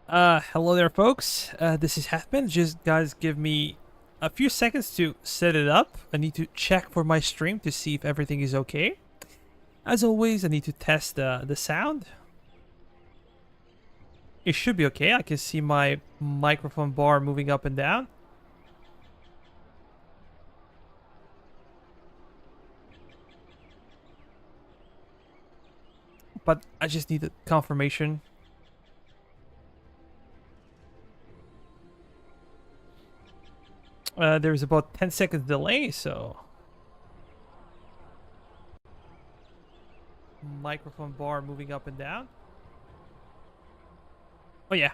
Hello there, folks. This is Halfman. Just guys, give me a few seconds to set it up. I need to check for my stream to see if everything is okay. As always, I need to test the sound. It should be okay. I can see my microphone bar moving up and down. But I just need a confirmation. There's about 10 seconds delay, so microphone bar moving up and down. Oh yeah,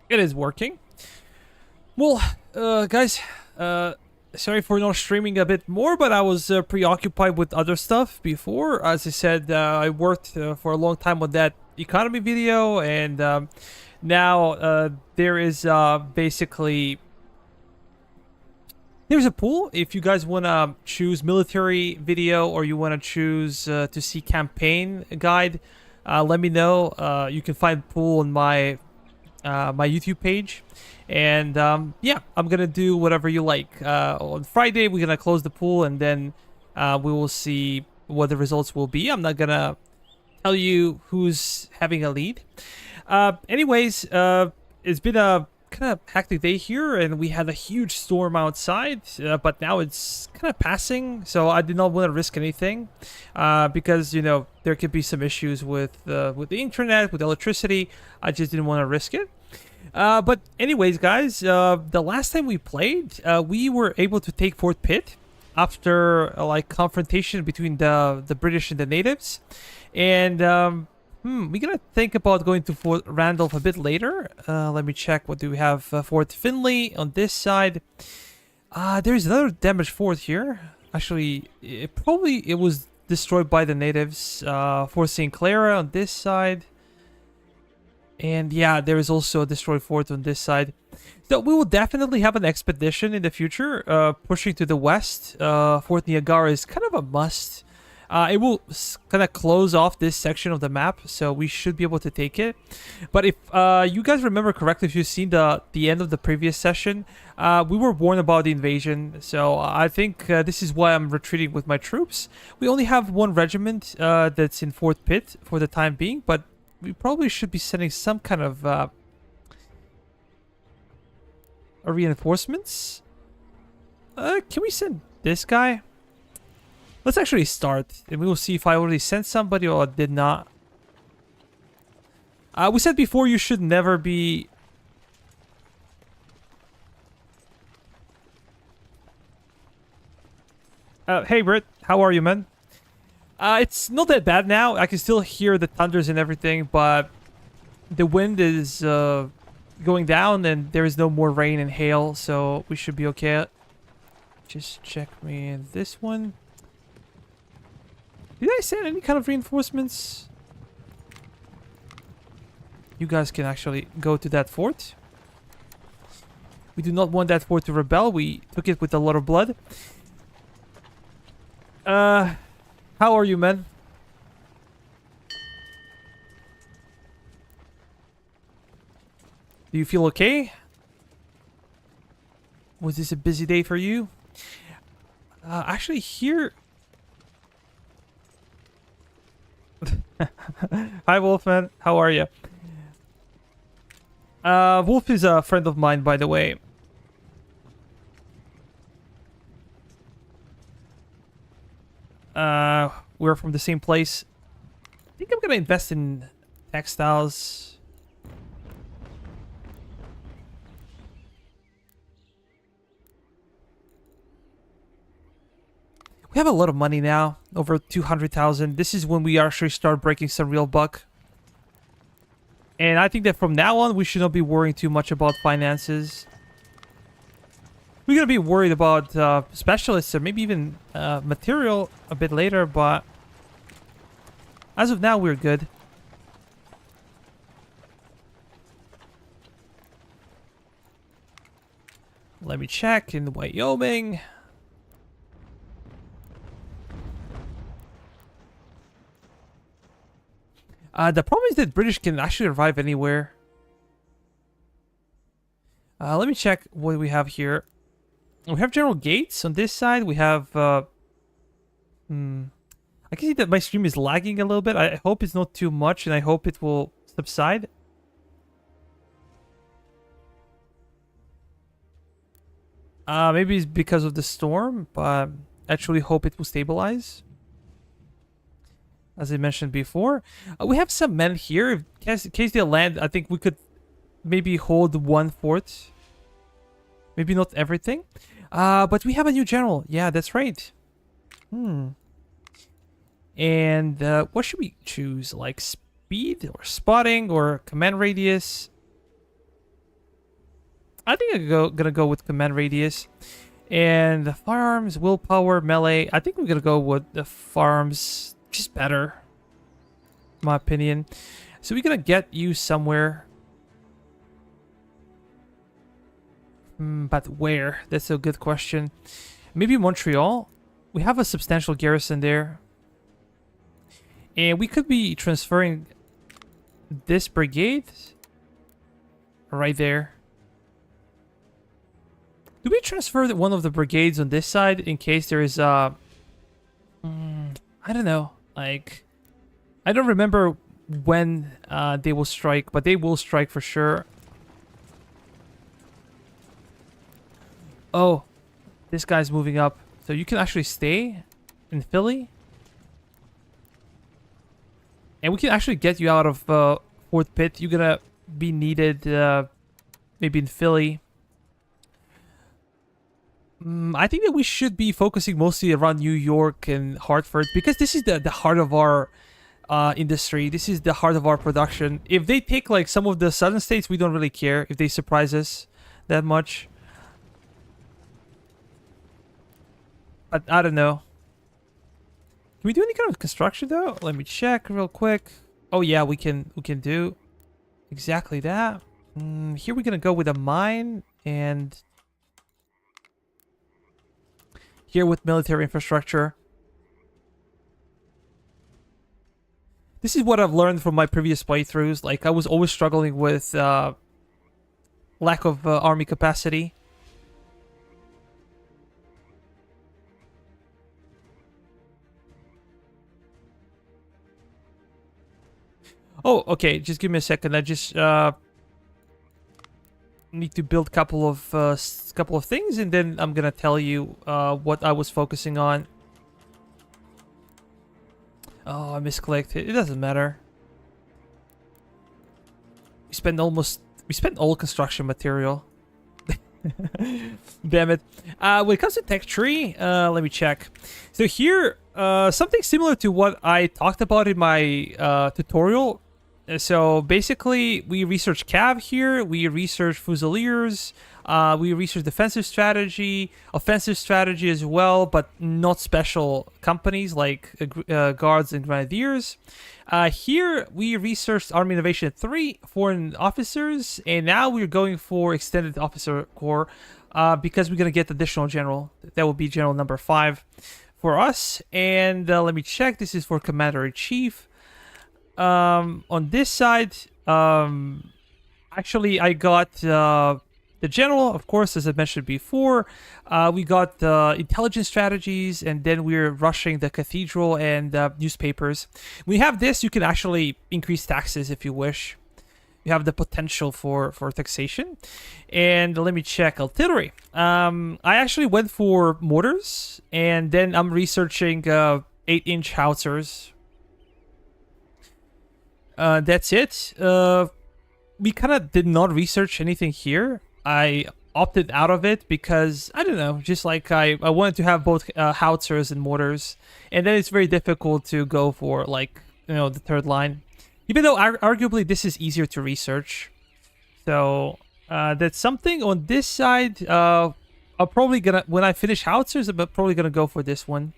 it is working. Well, guys, sorry for not streaming a bit more, but I was preoccupied with other stuff before. As I said, I worked for a long time on that economy video, and now there is basically there's a pool. If you guys want to choose military video or you want to choose to see campaign guide, let me know. You can find pool on my my YouTube page, and yeah, I'm gonna do whatever you like. On Friday, we're gonna close the pool, and then we will see what the results will be. I'm not gonna tell you who's having a lead. Anyways, it's been a kind of hectic day here, and we had a huge storm outside, but now it's kind of passing, so I did not want to risk anything because, you know, there could be some issues with the internet, with electricity. I just didn't want to risk it. But anyways, guys, the last time we played, we were able to take Fort Pitt after like confrontation between the British and the natives, and we're gonna think about going to Fort Randolph a bit later. Let me check. What do we have? Fort Finley on this side. There's another damaged fort here. Actually, it was destroyed by the natives. Fort St. Clara on this side. And yeah, there is also a destroyed fort on this side. So we will definitely have an expedition in the future, pushing to the west. Fort Niagara is kind of a must. It will kind of close off this section of the map, so we should be able to take it. But if you guys remember correctly, if you've seen the end of the previous session, we were warned about the invasion. So I think this is why I'm retreating with my troops. We only have one regiment that's in Fort Pitt for the time being, but we probably should be sending some kind of reinforcements. Can we send this guy? Let's actually start, and we will see if I already sent somebody or did not. We said before you should never be... hey, Britt. How are you, man? It's not that bad now. I can still hear the thunders and everything, but the wind is going down, and there is no more rain and hail, so we should be okay. Just check me this one. Did I send any kind of reinforcements? You guys can actually go to that fort. We do not want that fort to rebel. We took it with a lot of blood. How are you, man? Do you feel okay? Was this a busy day for you? Actually, here... Hi, Wolfman. How are you? Wolf is a friend of mine, by the way. We're from the same place. I think I'm gonna invest in textiles. We have a lot of money now, over 200,000. This is when we actually start breaking some real buck. And I think that from now on, we should not be worrying too much about finances. We're going to be worried about specialists or maybe even material a bit later, but as of now, we're good. Let me check in Wyoming. The problem is that British can actually arrive anywhere. Let me check what we have here. We have General Gates on this side. We have... I can see that my stream is lagging a little bit. I hope it's not too much, and I hope it will subside. Maybe it's because of the storm, but I actually hope it will stabilize. As I mentioned before. We have some men here. In case they land, I think we could maybe hold one fort. Maybe not everything. But we have a new general. Yeah, that's right. And what should we choose? Like speed or spotting or command radius? I think I'm gonna go with command radius. And the firearms, willpower, melee. I think we're gonna go with the firearms. Just better, in my opinion. So we're gonna get you somewhere. But where? That's a good question. Maybe Montreal. We have a substantial garrison there. And we could be transferring this brigade right there. Do we transfer one of the brigades on this side in case there is I don't know. Like, I don't remember when they will strike, but they will strike for sure. Oh, this guy's moving up. So you can actually stay in Philly. And we can actually get you out of Fort Pitt. You're gonna be needed maybe in Philly. I think that we should be focusing mostly around New York and Hartford because this is the heart of our industry. This is the heart of our production. If they take like some of the southern states, we don't really care if they surprise us that much. But I don't know. Can we do any kind of construction though? Let me check real quick. Oh yeah, we can do exactly that. Here we're gonna go with a mine and here with military infrastructure. This is what I've learned from my previous playthroughs. Like I was always struggling with lack of army capacity. Oh, okay. Just give me a second. I just need to build a couple of things, and then I'm gonna tell you what I was focusing on. Oh, I misclicked. It doesn't matter. We spent all construction material. Damn it. When it comes to tech tree, let me check. So here, something similar to what I talked about in my tutorial. So basically, we research cav here, we research fusiliers, we research defensive strategy, offensive strategy as well, but not special companies like guards and grenadiers. Here, we researched Army Innovation 3, foreign officers, and now we're going for extended officer corps because we're going to get additional general. That will be general number 5 for us. And let me check, this is for Commander-in-Chief. On this side, actually I got the general, of course, as I mentioned before. We got intelligence strategies, and then we're rushing the cathedral and newspapers. We have this. You can actually increase taxes if you wish. You have the potential for taxation. And let me check artillery. I actually went for mortars, and then I'm researching 8-inch howitzers. That's it. We kind of did not research anything here. I opted out of it because, I don't know, just like I wanted to have both howitzers and mortars. And then it's very difficult to go for, like, you know, the third line. Even though arguably this is easier to research. So that's something on this side. I'm probably gonna, when I finish howitzers, I'm probably gonna go for this one.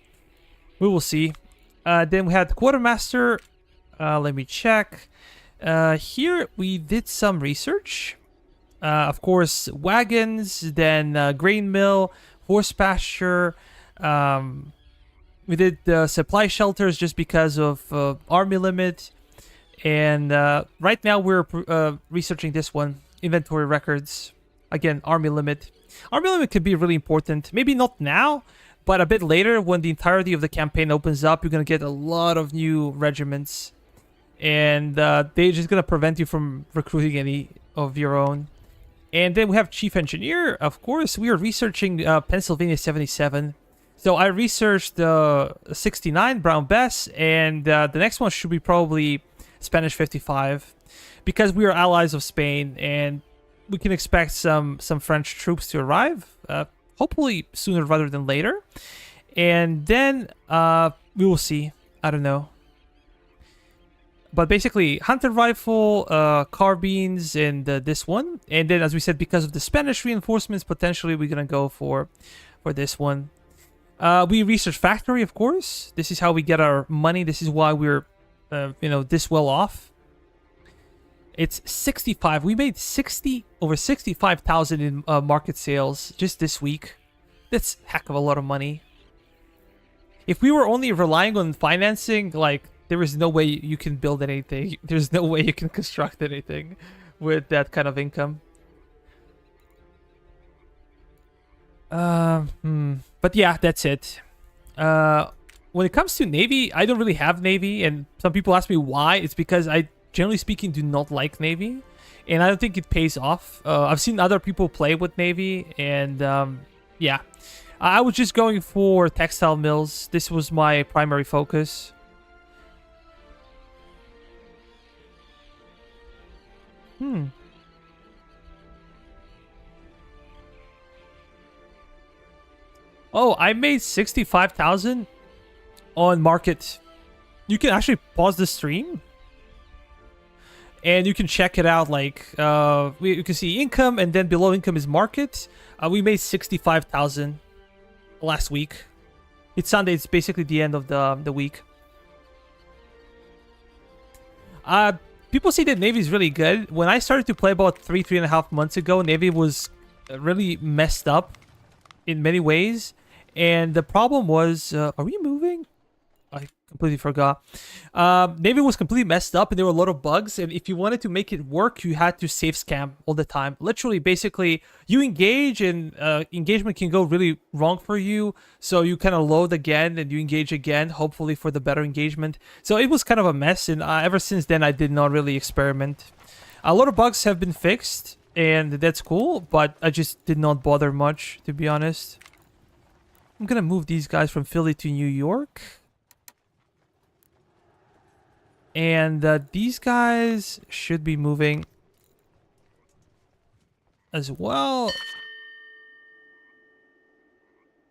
We will see. Then we had the quartermaster. Let me check. Here we did some research. Of course, wagons, then grain mill, horse pasture. We did supply shelters just because of army limit. And right now we're researching this one, inventory records. again, army limit. Army limit could be really important. Maybe not now, but a bit later when the entirety of the campaign opens up, you're going to get a lot of new regiments. And they're just going to prevent you from recruiting any of your own. And then we have Chief Engineer, of course. We are researching Pennsylvania 77. So I researched 69 Brown Bess, and the next one should be probably Spanish 55, because we are allies of Spain, and we can expect some French troops to arrive, hopefully sooner rather than later. And then we will see. I don't know. But basically, hunter rifle, carbines, and this one. And then, as we said, because of the Spanish reinforcements, potentially we're gonna go for this one. We research factory, of course. This is how we get our money. This is why we're, this well off. It's 65. We made over 65,000 in market sales just this week. That's a heck of a lot of money. If we were only relying on financing, like, there is no way you can build anything. There's no way you can construct anything with that kind of income. But yeah, that's it. When it comes to Navy, I don't really have Navy, and some people ask me why. It's because I, generally speaking, do not like Navy, and I don't think it pays off. I've seen other people play with Navy, and yeah. I was just going for textile mills. This was my primary focus. Oh, I made 65,000 on market. You can actually pause the stream and you can check it out. Like, you can see income, and then below income is market. We made 65,000 last week. It's Sunday. It's basically the end of the week. People say that Navy is really good. When I started to play about 3.5 months ago, Navy was really messed up in many ways. And the problem was, are we moving? I completely forgot. Navy was completely messed up, and there were a lot of bugs. And if you wanted to make it work, you had to save scam all the time. Literally, basically, you engage, and engagement can go really wrong for you. So you kind of load again, and you engage again, hopefully for the better engagement. So it was kind of a mess, and ever since then, I did not really experiment. A lot of bugs have been fixed, and that's cool, but I just did not bother much, to be honest. I'm gonna move these guys from Philly to New York. And these guys should be moving as well.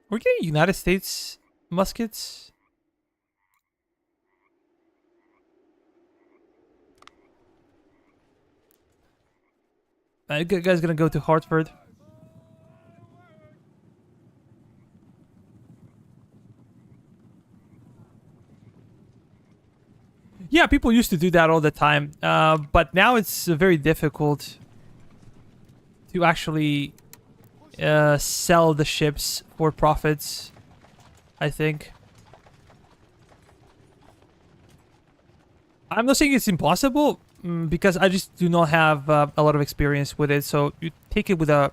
We're getting United States muskets. You guys gonna go to Hartford. Yeah, people used to do that all the time, but now it's very difficult to actually sell the ships for profits, I think. I'm not saying it's impossible, because I just do not have a lot of experience with it, so you take it with a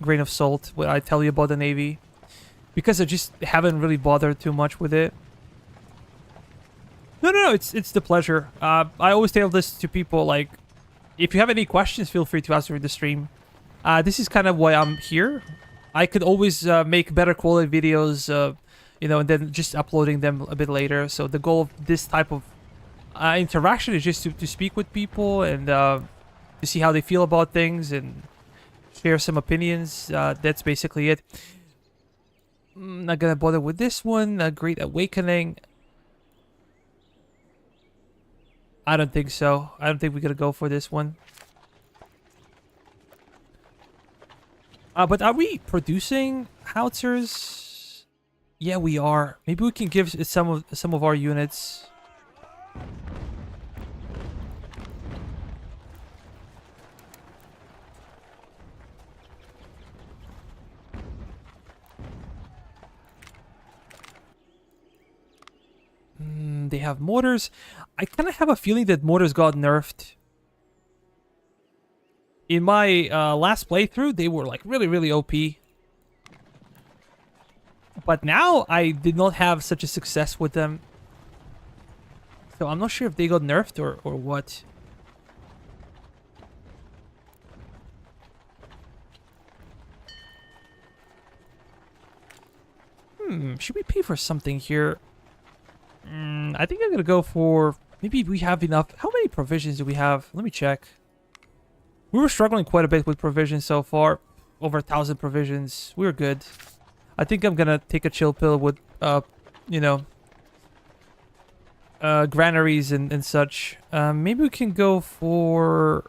grain of salt when I tell you about the Navy, because I just haven't really bothered too much with it. No, it's the pleasure. I always tell this to people, like, if you have any questions, feel free to ask during the stream. This is kind of why I'm here. I could always make better quality videos, and then just uploading them a bit later. So the goal of this type of interaction is just to speak with people and to see how they feel about things and share some opinions. That's basically it. Not gonna bother with this one. Great Awakening. I don't think so. I don't think we're gonna go for this one. But are we producing howitzers? Yeah, we are. Maybe we can give some of our units. They have mortars. I kind of have a feeling that mortars got nerfed. In my last playthrough, they were like really, really OP. But now I did not have such a success with them. So I'm not sure if they got nerfed or what. Should we pay for something here? I think I'm gonna go for... Maybe we have enough. How many provisions do we have? Let me check. We were struggling quite a bit with provisions so far. Over 1,000 provisions. We were good. I think I'm gonna take a chill pill with, you know, granaries and such. Maybe we can go for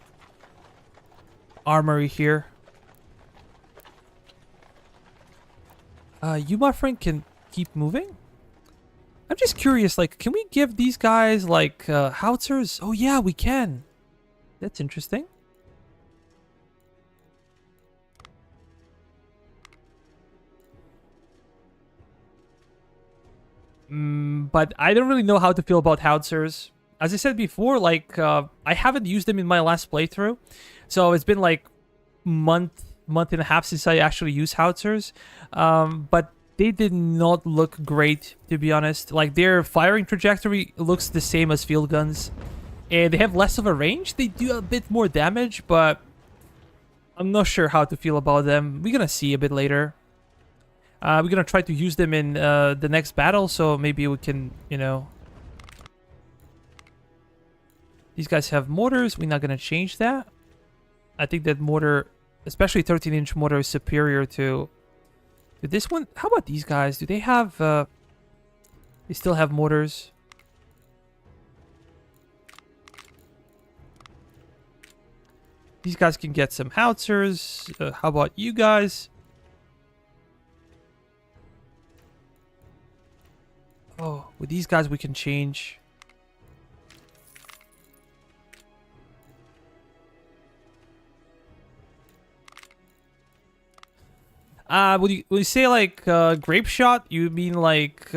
armory here. You, my friend, can keep moving? I'm just curious, like, can we give these guys, like, howitzers? Oh, yeah, we can. That's interesting. But I don't really know how to feel about howitzers. As I said before, like, I haven't used them in my last playthrough. So it's been, like, month and a half since I actually used howitzers. But they did not look great, to be honest. Like, their firing trajectory looks the same as field guns. And they have less of a range. They do a bit more damage, but I'm not sure how to feel about them. We're gonna see a bit later. We're gonna try to use them in the next battle, so maybe we can, you know... These guys have mortars. We're not gonna change that. I think that mortar, especially 13-inch mortar, is superior to this one. How about these guys? Do they have... They still have mortars. These guys can get some howitzers. How about you guys? Oh, with these guys we can change. When you say like grape shot, you mean like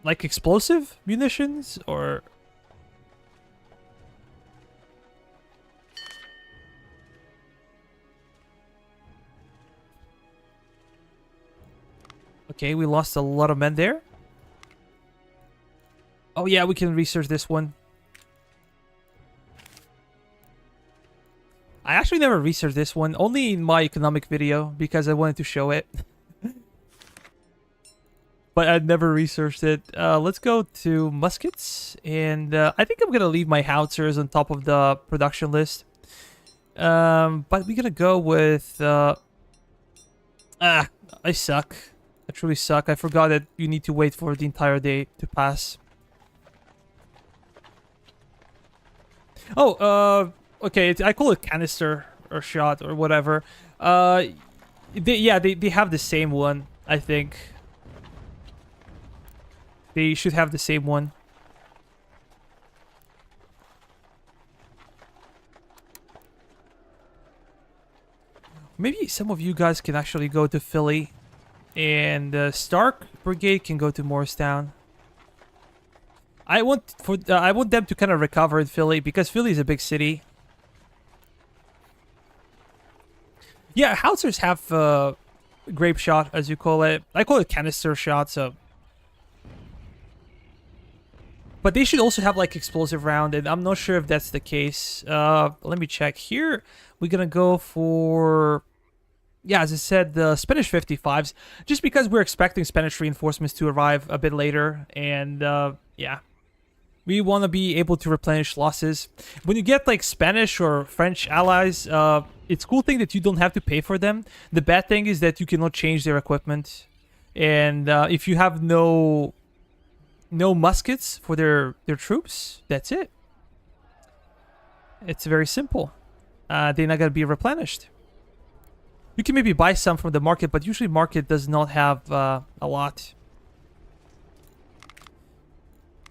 explosive munitions or? Okay, we lost a lot of men there. Oh yeah, we can research this one. I actually never researched this one, only in my economic video because I wanted to show it. But I'd never researched it. Let's go to muskets, and I think I'm gonna leave my howitzers on top of the production list. But we're gonna go with... I suck. I truly suck. I forgot that you need to wait for the entire day to pass. Oh, okay, I call it canister or shot or whatever. They have the same one, I think. They should have the same one. Maybe some of you guys can actually go to Philly. And Stark Brigade can go to Morristown. I want them to kind of recover in Philly because Philly is a big city. Yeah, howitzers have grape shot, as you call it. I call it canister shot, so. But they should also have like explosive round, and I'm not sure if that's the case. Let me check here. We're gonna go for... Yeah, as I said, the Spanish 55s, just because we're expecting Spanish reinforcements to arrive a bit later, and yeah. We want to be able to replenish losses. When you get like Spanish or French allies, it's a cool thing that you don't have to pay for them. The bad thing is that you cannot change their equipment. And if you have no muskets for their troops, that's it. It's very simple. They're not going to be replenished. You can maybe buy some from the market, but usually market does not have a lot.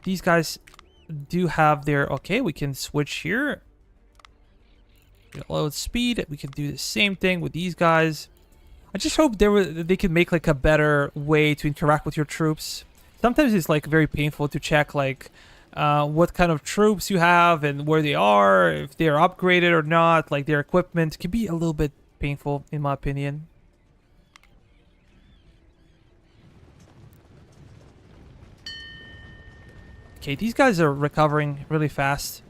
These guys do have their... Okay, we can switch here. Load speed. We can do the same thing with these guys. I just hope they can make like a better way to interact with your troops. Sometimes it's like very painful to check like what kind of troops you have and where they are, if they are upgraded or not, like their equipment can be a little bit painful in my opinion. Okay, these guys are recovering really fast.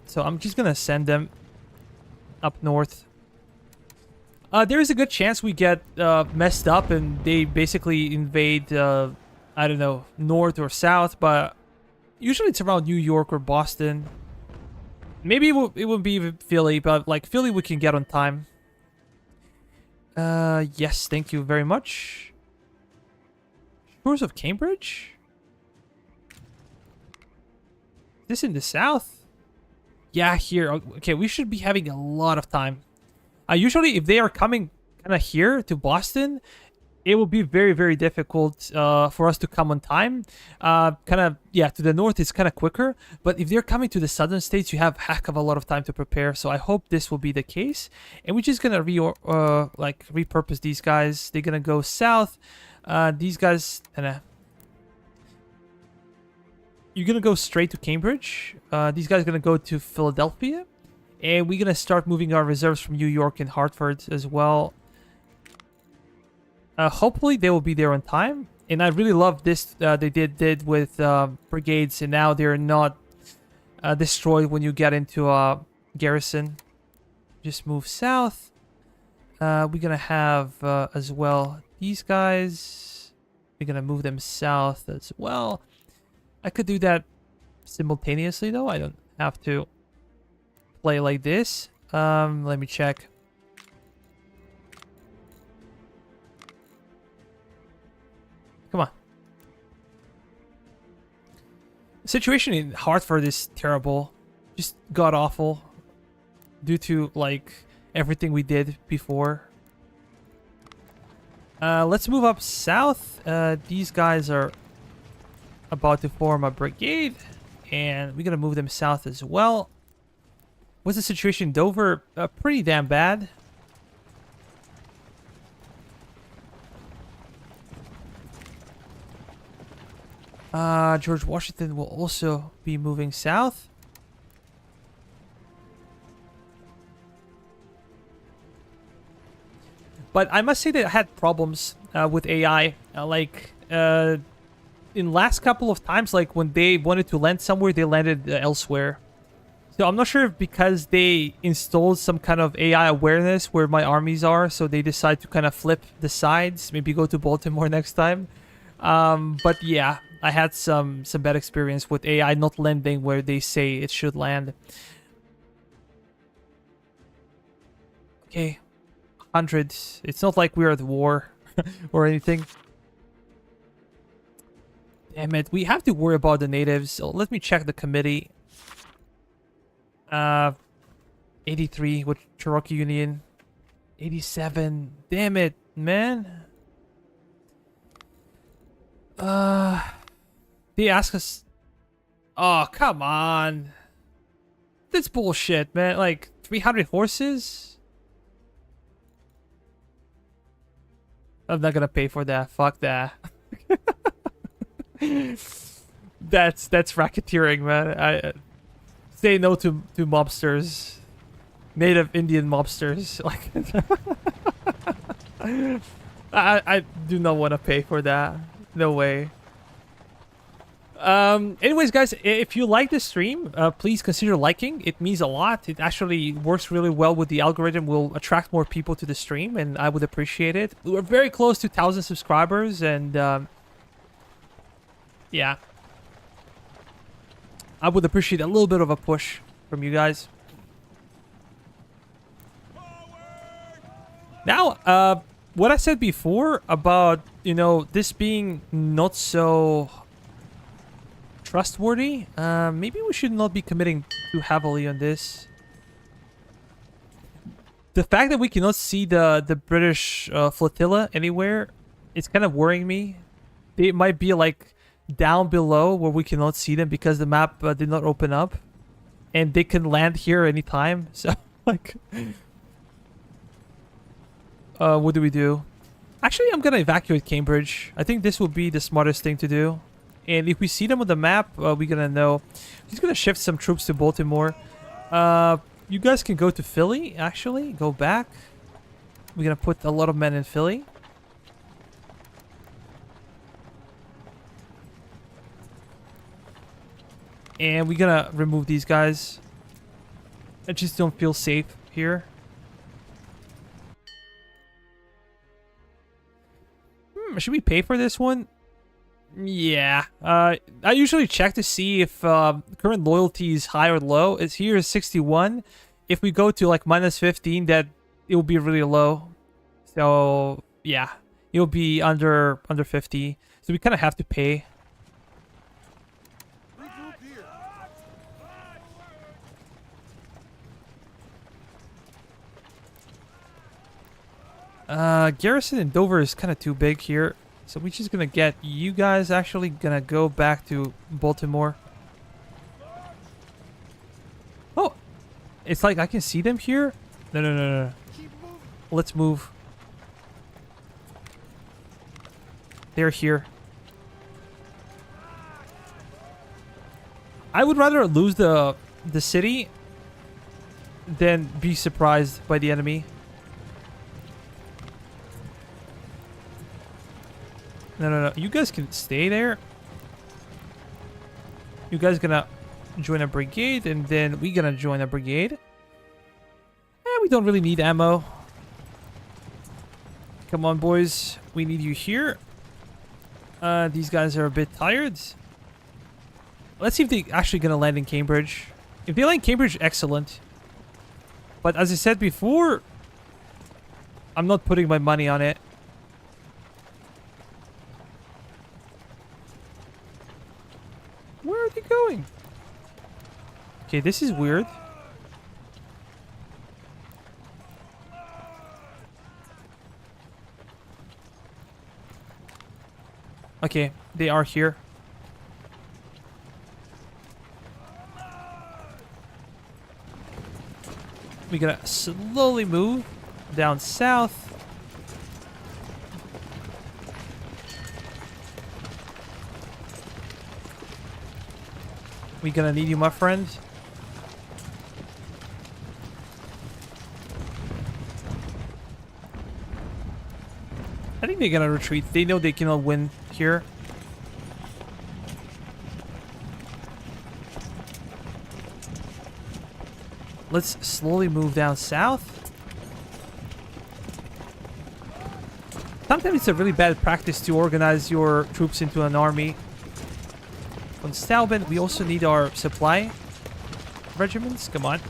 So I'm just gonna send them up north. There is a good chance we get messed up and they basically invade, I don't know, north or south, but usually it's around New York or Boston. Maybe it would be even Philly, but like Philly we can get on time. Yes, thank you very much. Shores of Cambridge? Is this in the south? Yeah, here. Okay, we should be having a lot of time. Usually, if they are coming kind of here to Boston, it will be very, very difficult for us to come on time. Kind of, yeah, to the north, it's kind of quicker. But if they're coming to the southern states, you have heck of a lot of time to prepare. So I hope this will be the case. And we're just going to repurpose these guys. They're going to go south. These guys, you're going to go straight to Cambridge. These guys are going to go to Philadelphia. And we're going to start moving our reserves from New York and Hartford as well. Hopefully they will be there on time. And I really love this they did with brigades. And now they're not destroyed when you get into a garrison. Just move south. We're going to have as well these guys. We're going to move them south as well. I could do that simultaneously though. I don't have to play like this. Let me check. Come on. The situation in Hartford is terrible. Just god awful. Due to like everything we did before. Let's move up south. These guys are about to form a brigade. And we're gonna move them south as well. What's the situation in Dover? Pretty damn bad. George Washington will also be moving south. But I must say that I had problems with AI. In last couple of times, like when they wanted to land somewhere, they landed elsewhere. So I'm not sure if because they installed some kind of AI awareness where my armies are, so they decide to kind of flip the sides, maybe go to Baltimore next time. But yeah, I had some bad experience with AI not landing where they say it should land. Okay, 100. It's not like we're at war or anything. Damn it, we have to worry about the natives. So let me check the committee. 83 with Cherokee Union. 87. Damn it, man. They ask us. Oh, come on. That's bullshit, man. Like 300 horses? I'm not gonna pay for that. Fuck that. That's racketeering, man. I say no to mobsters, native Indian mobsters. Like, I do not want to pay for that. No way. Anyways, guys, if you like this stream, please consider liking. It means a lot. It actually works really well with the algorithm. Will attract more people to the stream, and I would appreciate it. We're very close to 1,000 subscribers, and yeah, I would appreciate a little bit of a push from you guys. Now, what I said before about, you know, this being not so trustworthy, maybe we should not be committing too heavily on this. The fact that we cannot see the British flotilla anywhere, it's kind of worrying me. They might be like down below where we cannot see them because the map did not open up, and they can land here anytime. So like, what do we do? Actually, I'm gonna evacuate Cambridge. I think this will be the smartest thing to do. And if we see them on the map, we're gonna know. He's gonna shift some troops to Baltimore. You guys can go to Philly, actually. Go back. We're gonna put a lot of men in Philly. And we're gonna remove these guys. I just don't feel safe here. Should we pay for this one? Yeah. I usually check to see if current loyalty is high or low. It's here is 61. If we go to like -15, that it will be really low. So yeah, it'll be under 50. So we kind of have to pay. Garrison in Dover is kind of too big here. So we're just gonna get you guys actually gonna go back to Baltimore. Oh, it's like I can see them here. No, no, no, no. Let's move. They're here. I would rather lose the city than be surprised by the enemy. No, no, no. You guys can stay there. You guys gonna join a brigade, and then we gonna join a brigade. We don't really need ammo. Come on, boys. We need you here. These guys are a bit tired. Let's see if they actually gonna land in Cambridge. If they land in Cambridge, excellent. But as I said before, I'm not putting my money on it. Where are they going? Okay, this is weird. Okay, they are here. We're gonna slowly move down south. We're gonna need you, my friend. I think they're gonna retreat. They know they cannot win here. Let's slowly move down south. Sometimes it's a really bad practice to organize your troops into an army. On Stauben, we also need our supply regiments. Come on.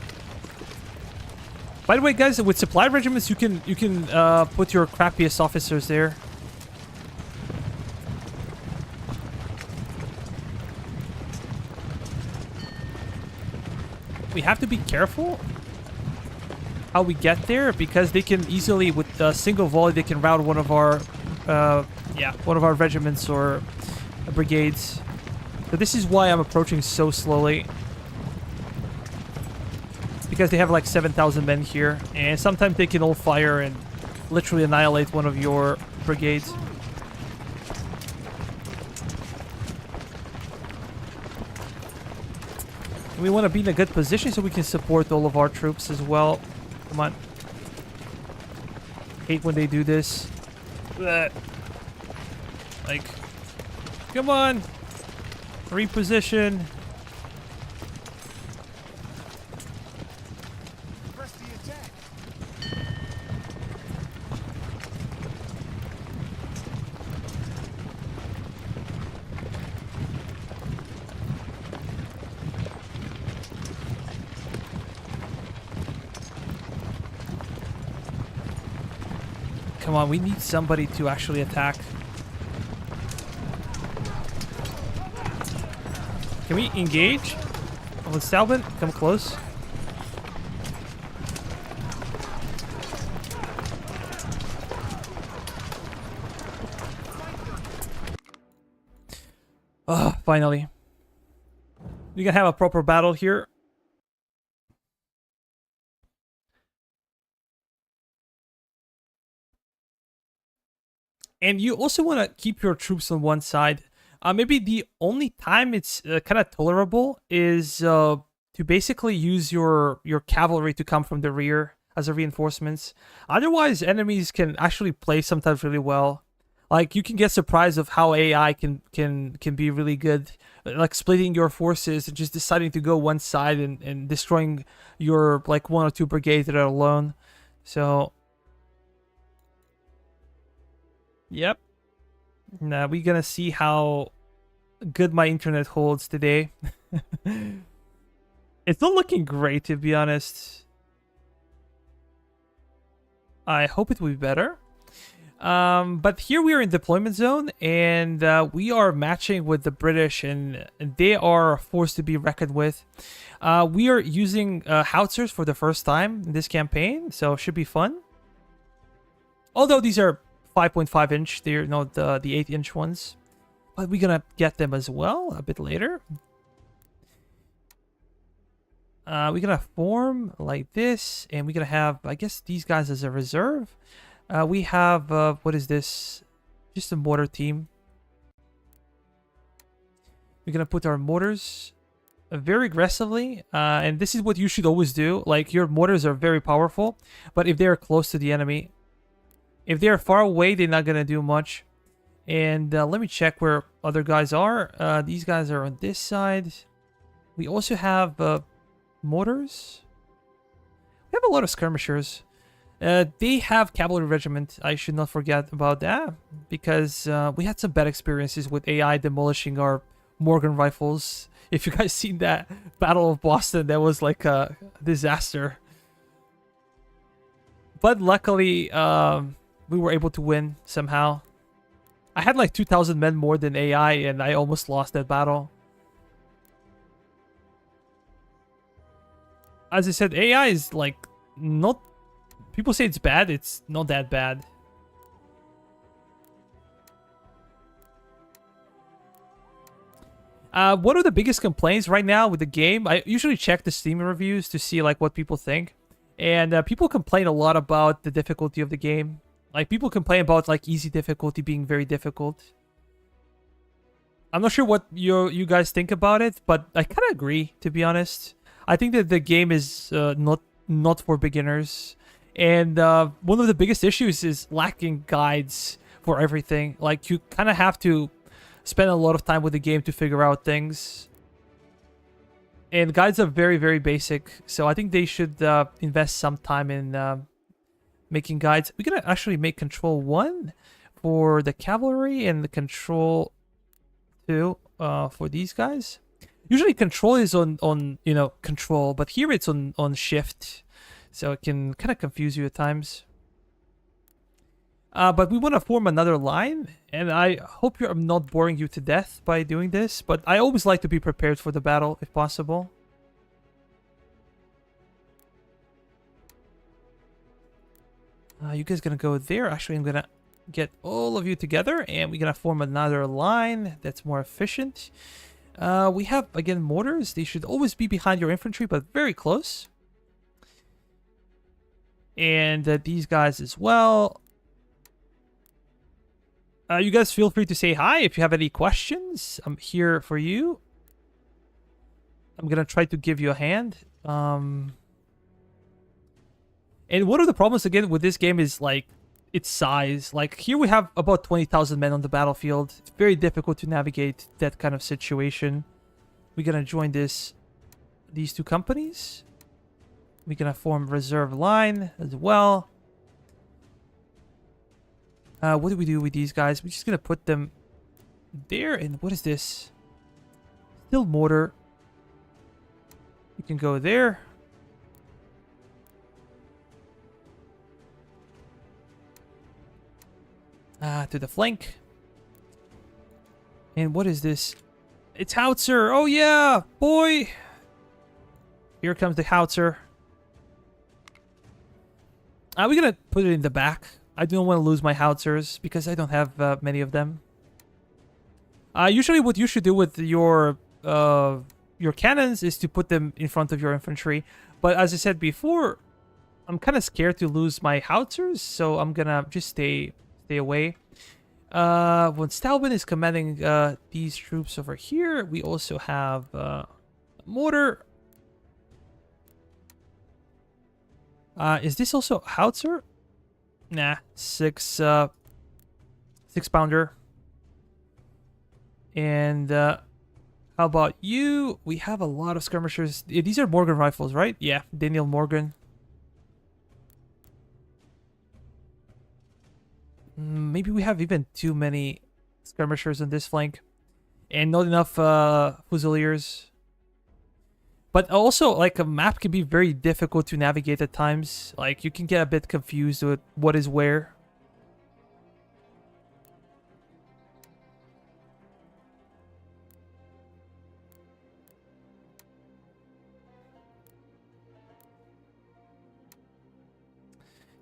By the way, guys, with supply regiments, you can put your crappiest officers there. We have to be careful how we get there, because they can easily, with a single volley, they can rout one of our regiments or brigades. So this is why I'm approaching so slowly, because they have like 7,000 men here, and sometimes they can all fire and literally annihilate one of your brigades. And we want to be in a good position so we can support all of our troops as well. Come on. Hate when they do this. Ugh. Like, come on. Reposition. Press the attack. Come on, we need somebody to actually attack. Can we engage? With Stalbin, come close. Finally. We can have a proper battle here. And you also want to keep your troops on one side. Maybe the only time it's kind of tolerable is to basically use your cavalry to come from the rear as a reinforcements. Otherwise, enemies can actually play sometimes really well. Like you can get surprised of how AI can be really good, like splitting your forces and just deciding to go one side and destroying your like 1 or 2 brigades that are alone. So, yep. Now we're gonna see how good my internet holds today. It's not looking great, to be honest. I hope it will be better. But here we are in deployment zone, and we are matching with the British, and they are a force to be reckoned with. We are using howitzers for the first time in this campaign, so it should be fun. Although these are 5.5 inch, they're not the 8-inch ones. But we're gonna get them as well a bit later. We're gonna form like this, and we're gonna have, I guess, these guys as a reserve. We have, what is this? Just a mortar team. We're gonna put our mortars very aggressively, and this is what you should always do. Like, your mortars are very powerful, but if they're close to the enemy, if they're far away, they're not gonna do much. And let me check where other guys are. These guys are on this side. We also have mortars. We have a lot of skirmishers. They have cavalry regiment. I should not forget about that, because we had some bad experiences with AI demolishing our Morgan rifles. If you guys seen that Battle of Boston, that was like a disaster. But luckily, we were able to win somehow. I had like 2,000 men more than AI, and I almost lost that battle. As I said, AI is like not... People say it's bad, it's not that bad. One of the biggest complaints right now with the game, I usually check the Steam reviews to see like what people think. And people complain a lot about the difficulty of the game. Like, people complain about like easy difficulty being very difficult. I'm not sure what you guys think about it, but I kind of agree, to be honest. I think that the game is not for beginners. And one of the biggest issues is lacking guides for everything. Like, you kind of have to spend a lot of time with the game to figure out things. And guides are very, very basic. So I think they should invest some time in making guides. We're going to actually make control 1 for the cavalry and the control 2 for these guys. Usually control is on you know, control, but here it's on shift. So it can kind of confuse you at times. But we want to form another line, and I hope I'm not boring you to death by doing this, but I always like to be prepared for the battle if possible. You guys gonna go there. Actually, I'm gonna get all of you together, and we're gonna form another line that's more efficient. We have, again, mortars. They should always be behind your infantry, but very close. And these guys as well. You guys feel free to say hi if you have any questions. I'm here for you. I'm gonna try to give you a hand. And one of the problems, again, with this game is, like, its size. Like, here we have about 20,000 men on the battlefield. It's very difficult to navigate that kind of situation. We're gonna join these 2 companies. We're gonna form reserve line as well. What do we do with these guys? We're just gonna put them there. And what is this? Still mortar. You can go there. To the flank. And what is this? It's howitzer. Oh yeah, boy. Here comes the howitzer. We're gonna put it in the back. I don't want to lose my howitzers because I don't have many of them. Usually what you should do with your cannons is to put them in front of your infantry. But as I said before, I'm kind of scared to lose my howitzers, so I'm gonna just stay away. When Stalbin is commanding these troops over here, we also have mortar. Is this also howitzer? Nah, 6 pounder. And how about you? We have a lot of skirmishers. These are Morgan rifles, right? Yeah, Daniel Morgan. Maybe we have even too many skirmishers on this flank. And not enough Fusiliers. But also, like, a map can be very difficult to navigate at times. Like, you can get a bit confused with what is where.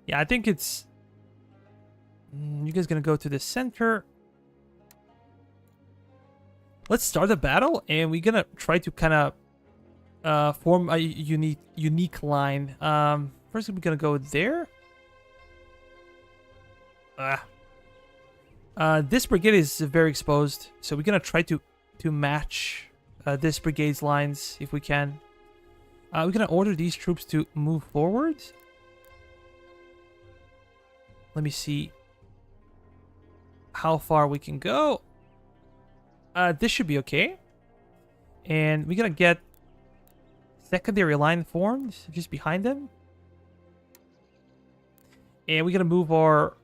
Yeah, I think it's... You guys gonna go to the center. Let's start the battle, and we're gonna try to kind of form a unique line. First, we're gonna go there. This brigade is very exposed, so we're gonna try to match this brigade's lines if we can. We're gonna order these troops to move forward. Let me see how far we can go. This should be okay. And we're gonna get secondary line formed just behind them. And we're gonna move our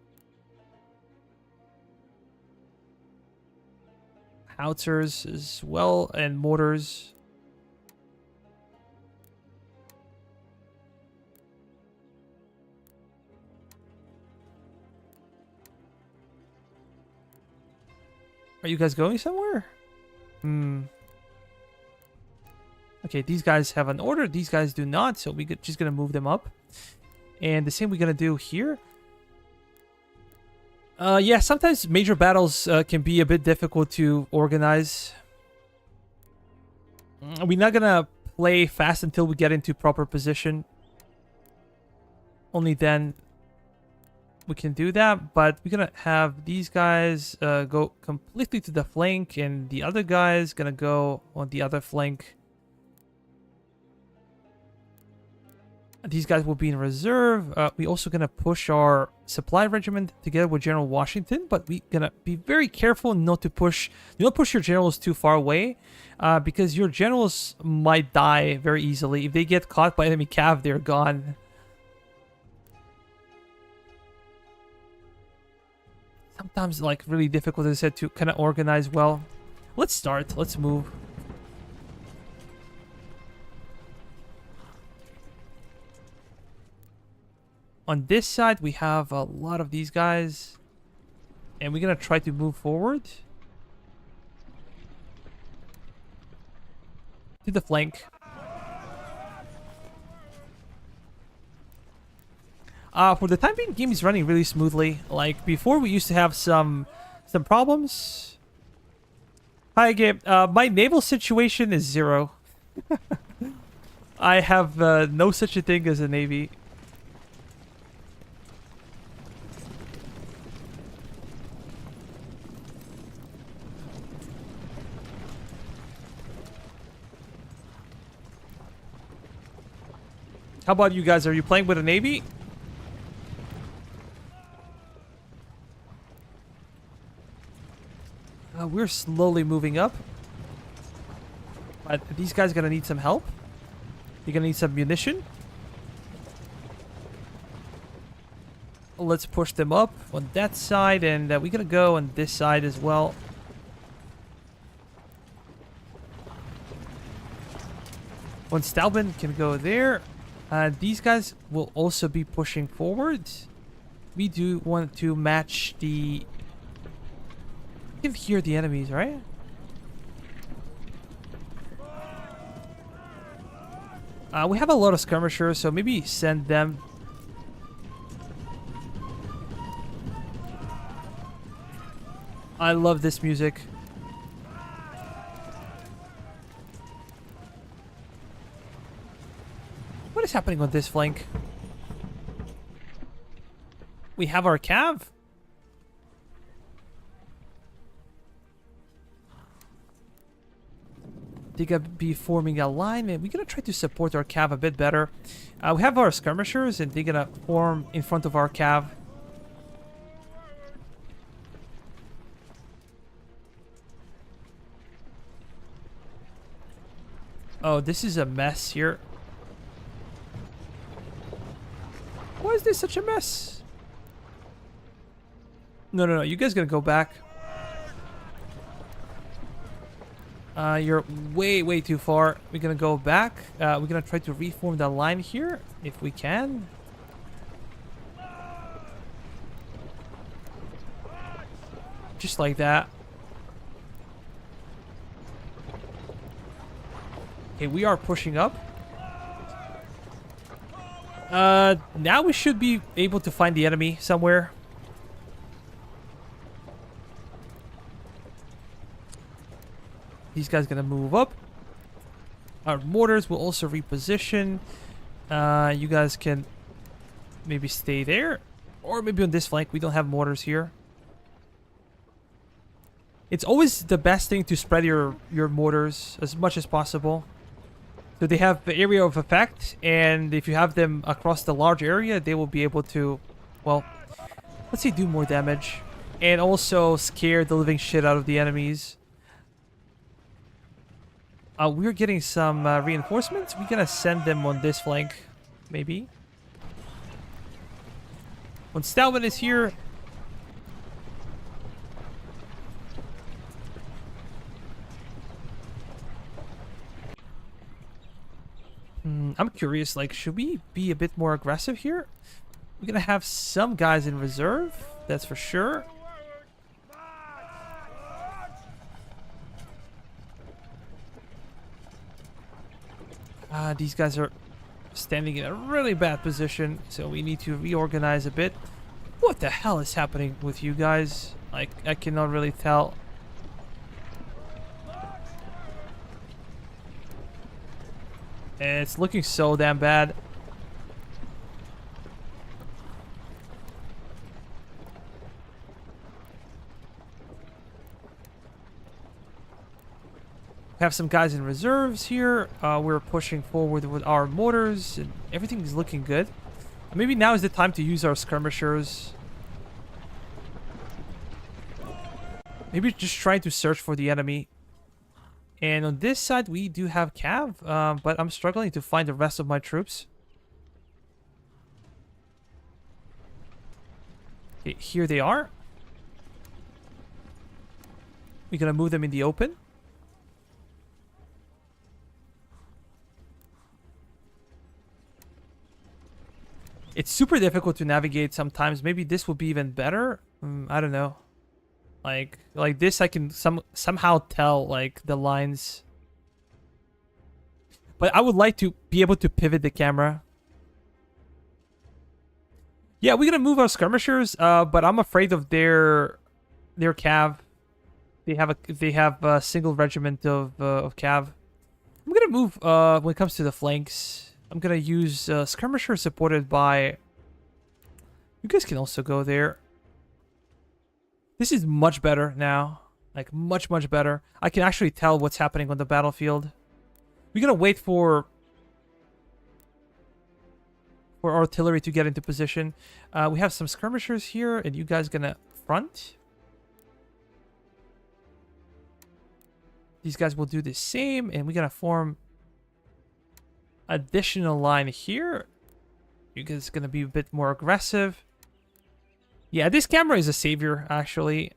howitzers as well and mortars. Are you guys going somewhere? Okay, these guys have an order. These guys do not, so we're just gonna move them up. And the same we're gonna do here. Yeah, sometimes major battles can be a bit difficult to organize. We're not gonna play fast until we get into proper position. Only then we can do that, but we're gonna have these guys go completely to the flank, and the other guys gonna go on the other flank. These guys will be in reserve. We also gonna push our supply regiment together with General Washington, but we gonna be very careful not to push. You don't push your generals too far away, because your generals might die very easily. If they get caught by enemy cav, they're gone. Sometimes, like, really difficult, as I said, to kind of organize well. Let's start. Let's move. On this side, we have a lot of these guys. And we're going to try to move forward to the flank. For the time being, the game is running really smoothly. Like, before we used to have some problems. Hi, Gabe. My naval situation is 0. I have no such a thing as a navy. How about you guys? Are you playing with a navy? We're slowly moving up. But these guys are going to need some help. You're going to need some munition. Let's push them up on that side. And we're going to go on this side as well. One Stalbin can go there. These guys will also be pushing forward. We do want to match the... You can hear the enemies, right? We have a lot of skirmishers, so maybe send them. I love this music. What is happening on this flank? We have our cav. They're gonna be forming a line, and we're gonna try to support our cav a bit better. We have our skirmishers, and they're gonna form in front of our cav. Oh, this is a mess here. Why is this such a mess? No, no, no. You guys gotta go back. You're way, way too far. We're gonna go back. We're gonna try to reform the line here, if we can. Just like that. Okay, we are pushing up. Now we should be able to find the enemy somewhere. These guys gonna move up. Our mortars will also reposition. You guys can maybe stay there, or maybe on this flank. We don't have mortars here. It's always the best thing to spread your mortars as much as possible, so they have the area of effect, and if you have them across the large area, they will be able to, well, let's say do more damage, and also scare the living shit out of the enemies. We're getting some reinforcements. We're gonna send them on this flank, maybe. When Stallman is here, I'm curious, like, should we be a bit more aggressive here? We're gonna have some guys in reserve, that's for sure. These guys are standing in a really bad position, so we need to reorganize a bit. What the hell is happening with you guys? Like, I cannot really tell. It's looking so damn bad. We have some guys in reserves here. We're pushing forward with our mortars, and everything is looking good. Maybe now is the time to use our skirmishers. Maybe just trying to search for the enemy. And on this side, we do have cav, but I'm struggling to find the rest of my troops. Okay, here they are. We're gonna move them in the open. It's super difficult to navigate sometimes. Maybe this will be even better. I don't know. Like this, I can somehow tell like the lines. But I would like to be able to pivot the camera. Yeah, we're gonna move our skirmishers, but I'm afraid of their cav. They have a single regiment of cav. I'm gonna move when it comes to the flanks. I'm gonna use skirmisher supported by. You guys can also go there. This is much better now. Like, much, much better. I can actually tell what's happening on the battlefield. We're gonna wait for artillery to get into position. We have some skirmishers here, and you guys gonna front. These guys will do the same, and we're gonna form additional line here. You guys gonna be a bit more aggressive. Yeah, this camera is a savior, actually.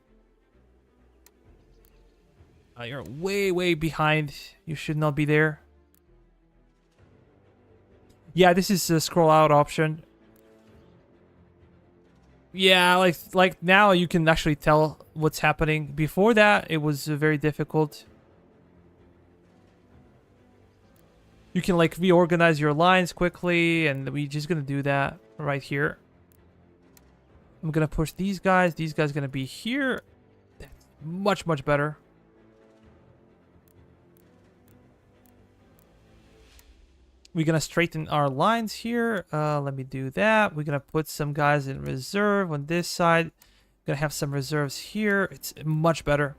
You're way, way behind. You should not be there. Yeah, this is a scroll out option. Yeah, like now you can actually tell what's happening. Before that, it was very difficult. You can like reorganize your lines quickly, and we're just gonna do that right here. I'm gonna push these guys. These guys gonna be here. That's much, much better. We're gonna straighten our lines here. Let me do that. We're gonna put some guys in reserve on this side. Gonna have some reserves here. It's much better.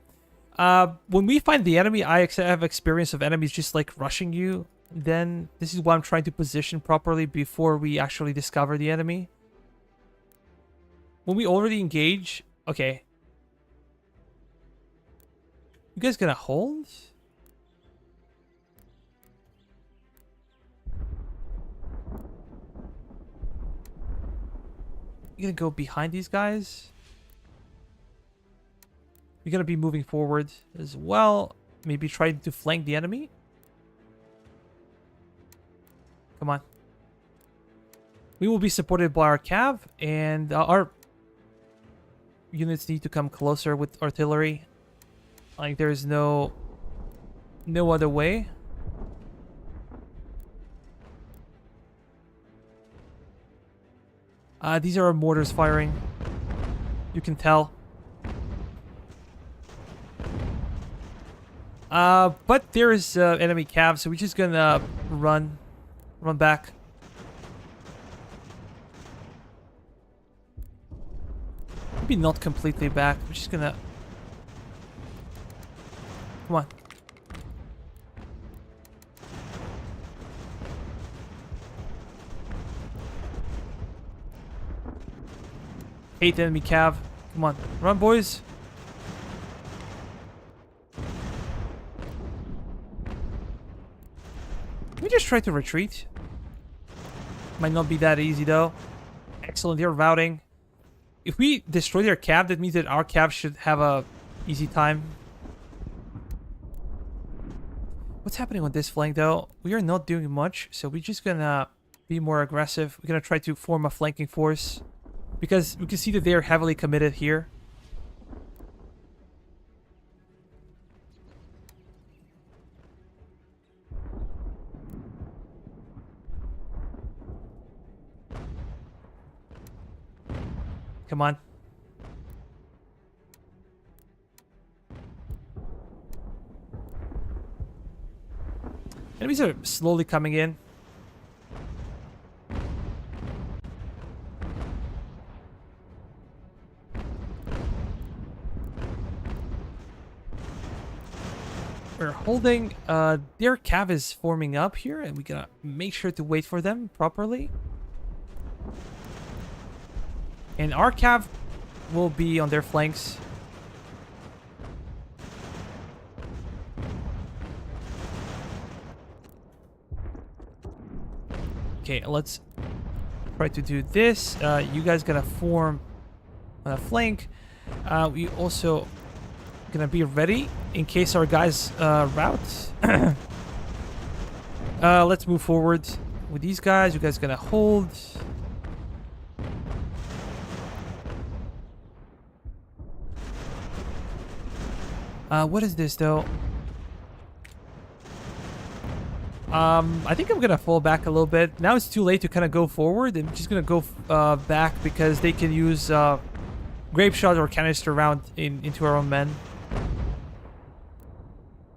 When we find the enemy, I have experience of enemies just like rushing you. Then this is why I'm trying to position properly before we actually discover the enemy. When we already engage, okay. You guys gonna hold? You gonna go behind these guys? You're gonna be moving forward as well. Maybe trying to flank the enemy. Come on. We will be supported by our cav, and our units need to come closer with artillery. Like, there's no other way. These are our mortars firing. You can tell. But there is enemy cav, so we're just gonna run back. Maybe not completely back. We're just gonna. Come on. Hate enemy cav. Come on, run, boys. Can we just try to retreat? Might not be that easy though. Excellent, they're routing. If we destroy their cav, that means that our cav should have a easy time. What's happening on this flank though? We are not doing much, so we're just gonna be more aggressive. We're gonna try to form a flanking force because we can see that they are heavily committed here. Come on. Enemies are slowly coming in. We're holding. Their cav is forming up here, and we gotta make sure to wait for them properly. And our cav will be on their flanks. Okay, let's try to do this. You guys gotta form a flank. We also gonna be ready in case our guys route. Let's move forward with these guys. You guys gonna hold. What is this though? I think I'm gonna fall back a little bit. Now it's too late to kind of go forward. I'm just gonna go back because they can use grape shot or canister round into our own men.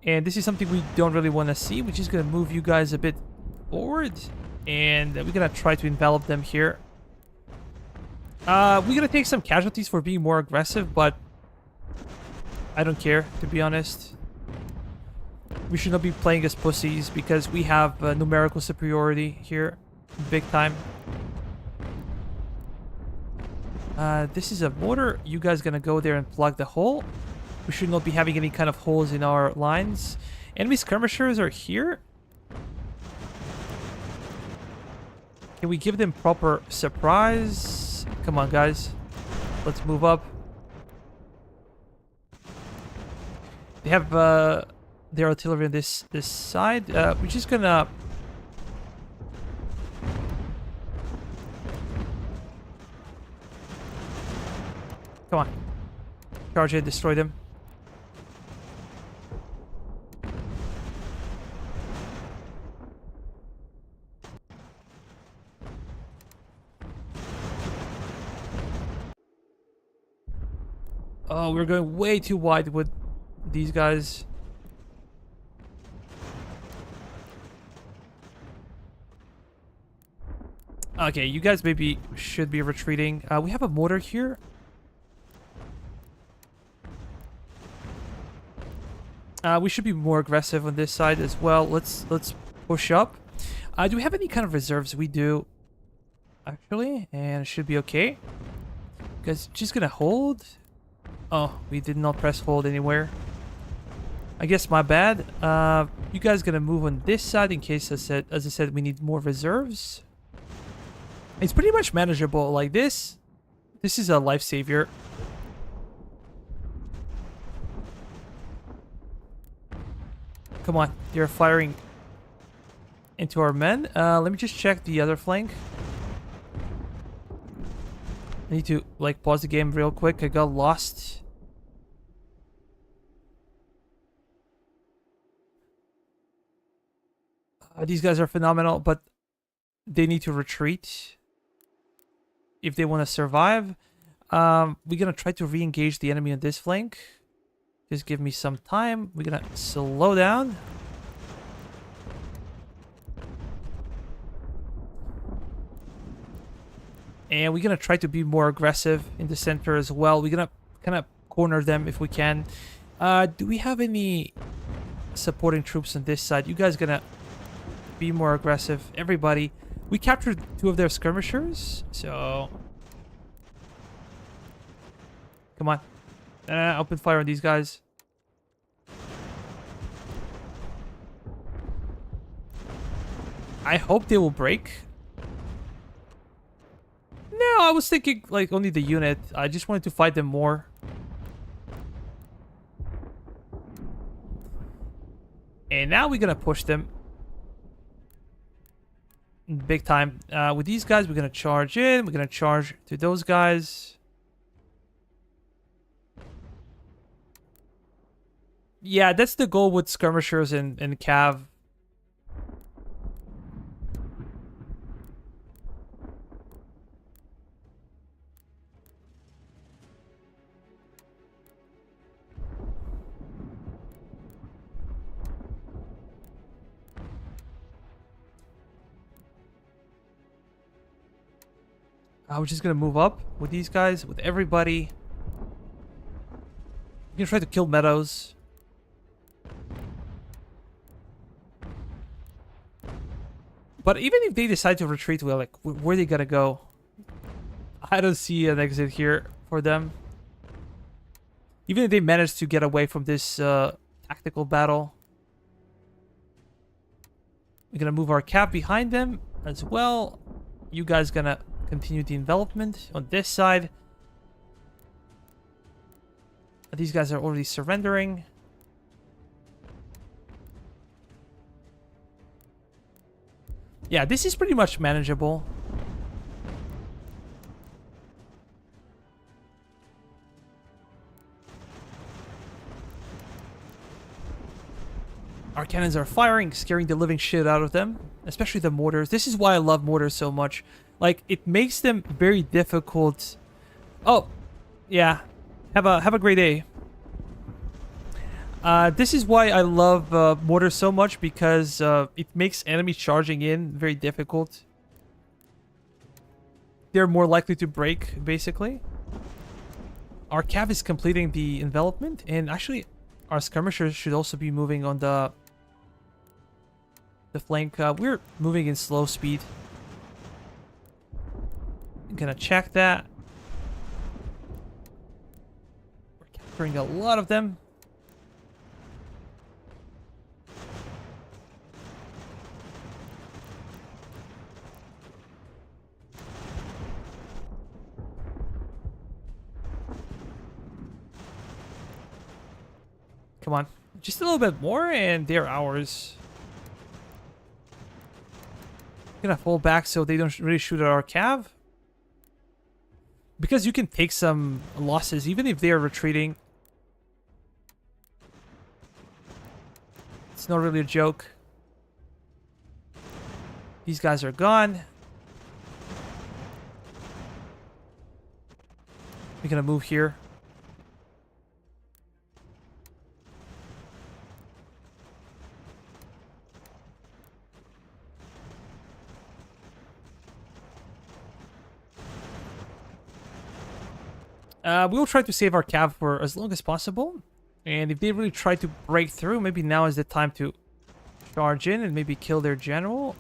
And this is something we don't really want to see. We're just gonna move you guys a bit forward, and we're gonna try to envelop them here. We're gonna take some casualties for being more aggressive, but I don't care, to be honest. We should not be playing as pussies because we have numerical superiority here. Big time. This is a mortar. You guys gonna go there and plug the hole. We should not be having any kind of holes in our lines. Enemy skirmishers are here. Can we give them proper surprise? Come on, guys. Let's move up. They have their artillery on this side. We're just gonna come on, charge it, destroy them. Oh, we're going way too wide with these guys. Okay, you guys maybe should be retreating. We have a mortar here. We should be more aggressive on this side as well. Let's push up. Do we have any kind of reserves? We do, actually, and it should be okay. Because she's gonna hold. Oh, we did not press hold anywhere. I guess my bad. You guys gonna move on this side in case, as I said, we need more reserves. It's pretty much manageable. Like this is a life savior. Come on, you're firing into our men. Let me just check the other flank. I need to like pause the game real quick. I got lost. These guys are phenomenal, but they need to retreat if they want to survive. We're gonna try to re-engage the enemy on this flank. Just give me some time. We're gonna slow down. And we're gonna try to be more aggressive in the center as well. We're gonna kind of corner them if we can. Do we have any supporting troops on this side? You guys gonna be more aggressive. Everybody. We captured 2 of their skirmishers, so... Come on. Open fire on these guys. I hope they will break. No, I was thinking like only the unit. I just wanted to fight them more. And now we're gonna push them. Big time. With these guys, we're gonna charge in. We're gonna charge to those guys. Yeah, that's the goal with skirmishers and cav. We're just gonna move up with these guys, with everybody. We're gonna try to kill Meadows. But even if they decide to retreat, we're like, where are they gonna go? I don't see an exit here for them. Even if they manage to get away from this tactical battle. We're gonna move our cap behind them as well. You guys gonna continue the envelopment on this side. These guys are already surrendering. Yeah, this is pretty much manageable. Our cannons are firing, scaring the living shit out of them. Especially the mortars. This is why I love mortars so much. Like, it makes them very difficult. Oh, yeah. Have a great day. This is why I love mortars so much, because it makes enemy charging in very difficult. They're more likely to break, basically. Our cav is completing the envelopment, and actually our skirmishers should also be moving on the flank. We're moving in slow speed. I'm gonna check that. We're capturing a lot of them. Come on. Just a little bit more and they're ours. Gonna fall back so they don't really shoot at our cav. Because you can take some losses even if they are retreating. It's not really a joke. These guys are gone. We're gonna move here. We'll try to save our cav for as long as possible. And if they really try to break through, maybe now is the time to charge in and maybe kill their general.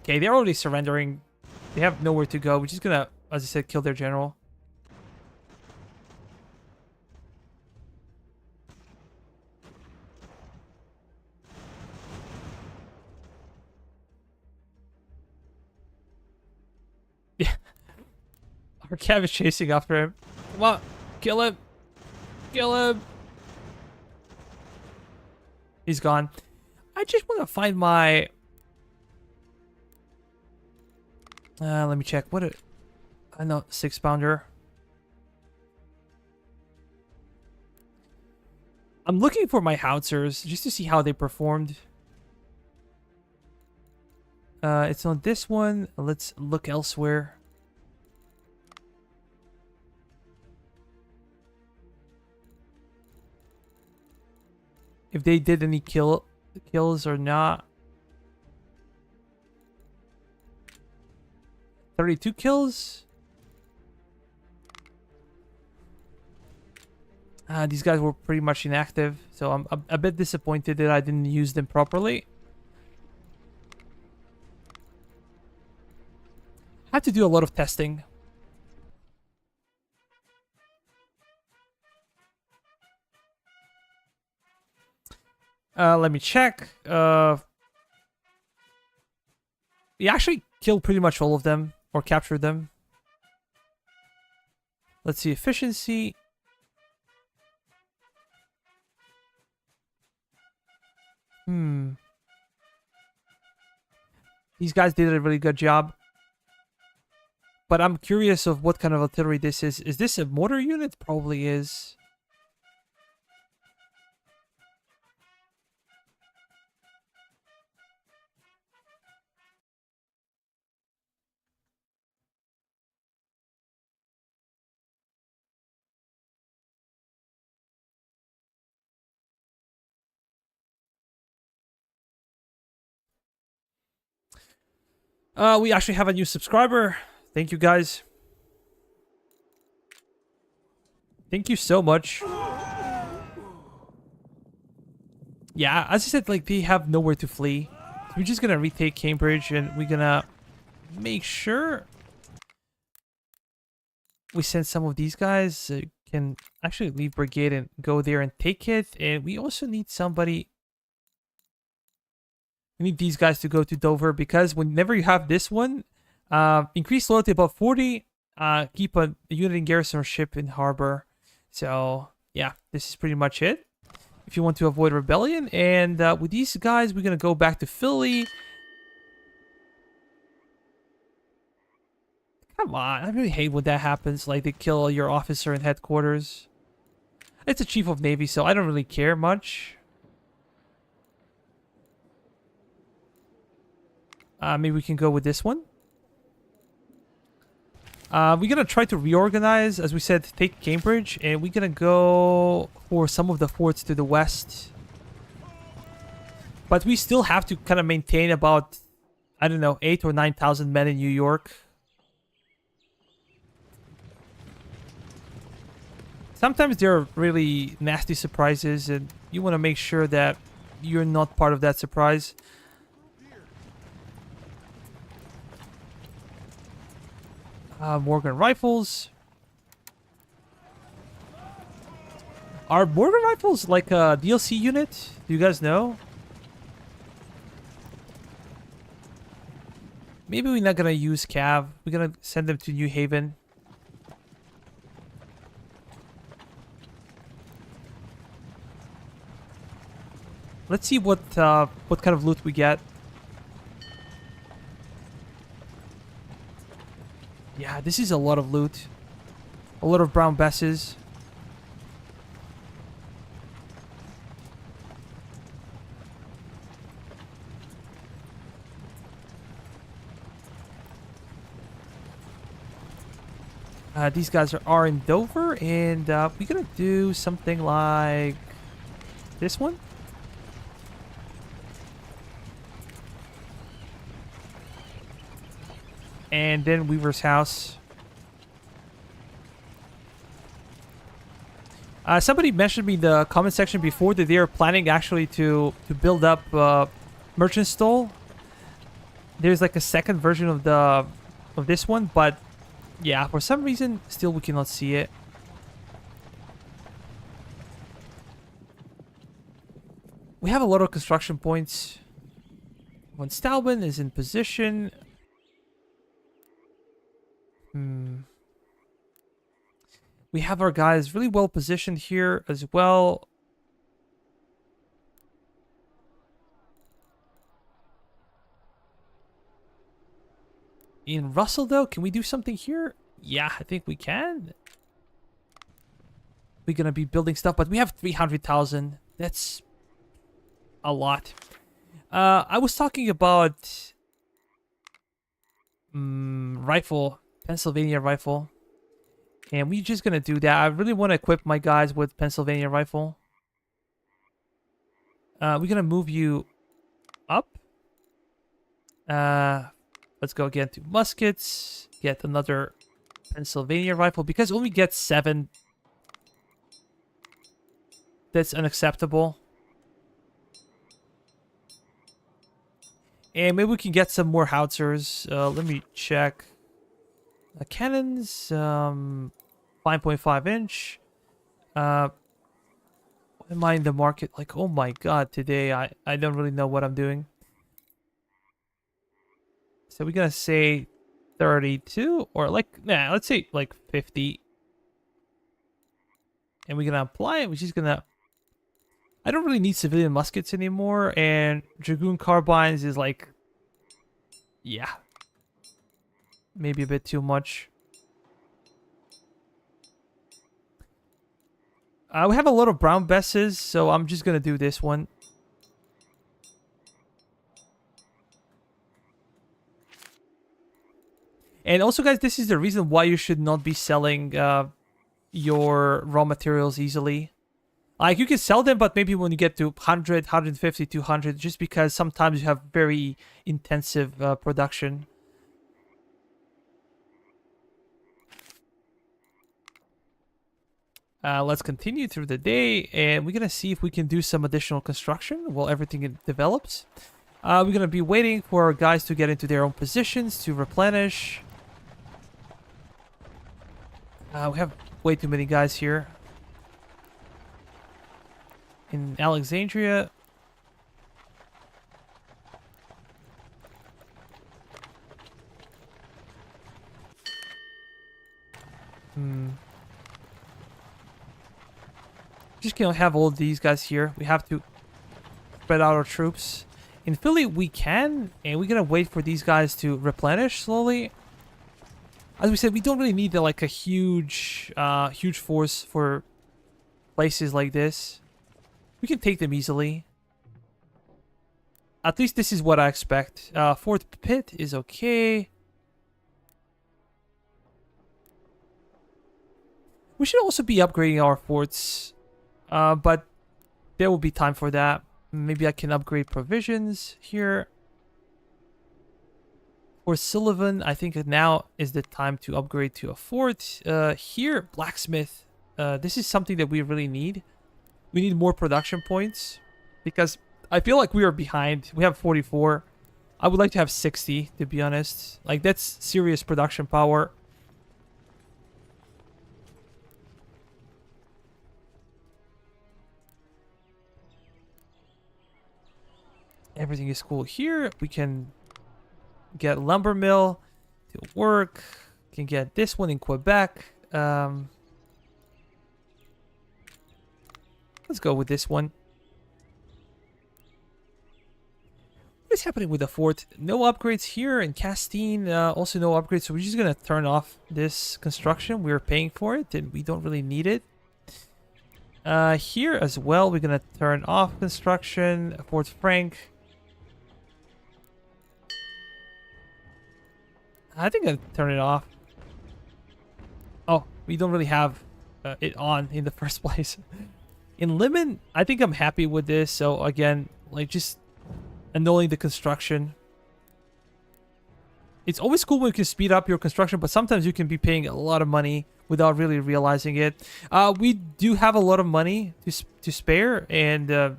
Okay, they're already surrendering. They have nowhere to go. We're just gonna, as I said, kill their general. Yeah. Our cav is chasing after him. Come on, kill him. Kill him. He's gone. I just want to find my... let me check. What? I know, 6-pounder. I'm looking for my howitzers just to see how they performed. It's on this one. Let's look elsewhere. If they did any kills or not. 32 kills. These guys were pretty much inactive, so I'm a bit disappointed that I didn't use them properly. I had to do a lot of testing. Let me check. We actually killed pretty much all of them, or captured them. Let's see, efficiency. These guys did a really good job. But I'm curious of what kind of artillery this is. Is this a mortar unit? Probably is. We actually have a new subscriber. Thank you, guys. Thank you so much. Yeah, as I said, like, they have nowhere to flee. We're just gonna retake Cambridge, and we're gonna make sure we send some of these guys can actually leave brigade and go there and take it. And we also need somebody... We need these guys to go to Dover, because whenever you have this one, increase loyalty above 40, keep a unit in garrison or ship in harbor. So, yeah, this is pretty much it. If you want to avoid rebellion. And with these guys, we're going to go back to Philly. Come on, I really hate when that happens. Like, they kill your officer in headquarters. It's a chief of navy, so I don't really care much. Maybe we can go with this one. We're going to try to reorganize, as we said, take Cambridge. And we're going to go for some of the forts to the west. But we still have to kind of maintain about, I don't know, 8,000 or 9,000 men in New York. Sometimes there are really nasty surprises, and you want to make sure that you're not part of that surprise. Morgan rifles. Are Morgan rifles like a DLC unit? Do you guys know? Maybe we're not gonna use Cav. We're gonna send them to New Haven. Let's see what kind of loot we get. Yeah, this is a lot of loot. A lot of brown besses. These guys are in Dover, and we're gonna do something like this one. And then Weaver's house. Somebody mentioned me in the comment section before that they are planning actually to build up Merchant Stall. There's like a second version of this one, but yeah, for some reason still we cannot see it. We have a lot of construction points. When Stauben is in position. We have our guys really well positioned here as well. In Russell, though, can we do something here? Yeah, I think we can. We're going to be building stuff, but we have 300,000. That's a lot. I was talking about rifle, Pennsylvania rifle. And we're just going to do that. I really want to equip my guys with Pennsylvania rifle. We're going to move you up. Let's go again to muskets. Get another Pennsylvania rifle. Because when we get 7, that's unacceptable. And maybe we can get some more howitzers. Let me check. Cannons, 5.5 inch. Am I in the market? Like, oh my god, today I don't really know what I'm doing. So we're gonna say 32 or like, nah, let's say like 50. And we're gonna apply it. We're just gonna. I don't really need civilian muskets anymore, and Dragoon carbines is like, yeah, maybe a bit too much. We have a lot of brown besses, so I'm just gonna do this one. And also, guys, this is the reason why you should not be selling your raw materials easily. Like, you can sell them, but maybe when you get to 100, 150, 200, just because sometimes you have very intensive production. Let's continue through the day, and we're going to see if we can do some additional construction while everything develops. We're going to be waiting for our guys to get into their own positions to replenish. We have way too many guys here. In Alexandria. Just can't have all these guys here. We have to spread out our troops. In Philly, we can, and we're gonna wait for these guys to replenish slowly. As we said, we don't really need like a huge force for places like this. We can take them easily. At least this is what I expect. Fort Pitt is okay. We should also be upgrading our forts. But there will be time for that. Maybe I can upgrade provisions here. For Sullivan, I think now is the time to upgrade to a fort. Here, blacksmith. This is something that we really need. We need more production points. Because I feel like we are behind. We have 44. I would like to have 60, to be honest. Like, that's serious production power. Everything is cool here. We can get lumber mill to work. Can get this one in Quebec. Let's go with this one. What is happening with the fort? No upgrades here. In Castine, also no upgrades. So we're just going to turn off this construction. We're paying for it and we don't really need it. Here as well, we're going to turn off construction. Fort Frank. I think I'll turn it off. Oh, we don't really have it on in the first place. In Lemon, I think I'm happy with this. So again, like just annulling the construction. It's always cool when you can speed up your construction, but sometimes you can be paying a lot of money without really realizing it. We do have a lot of money to spare, and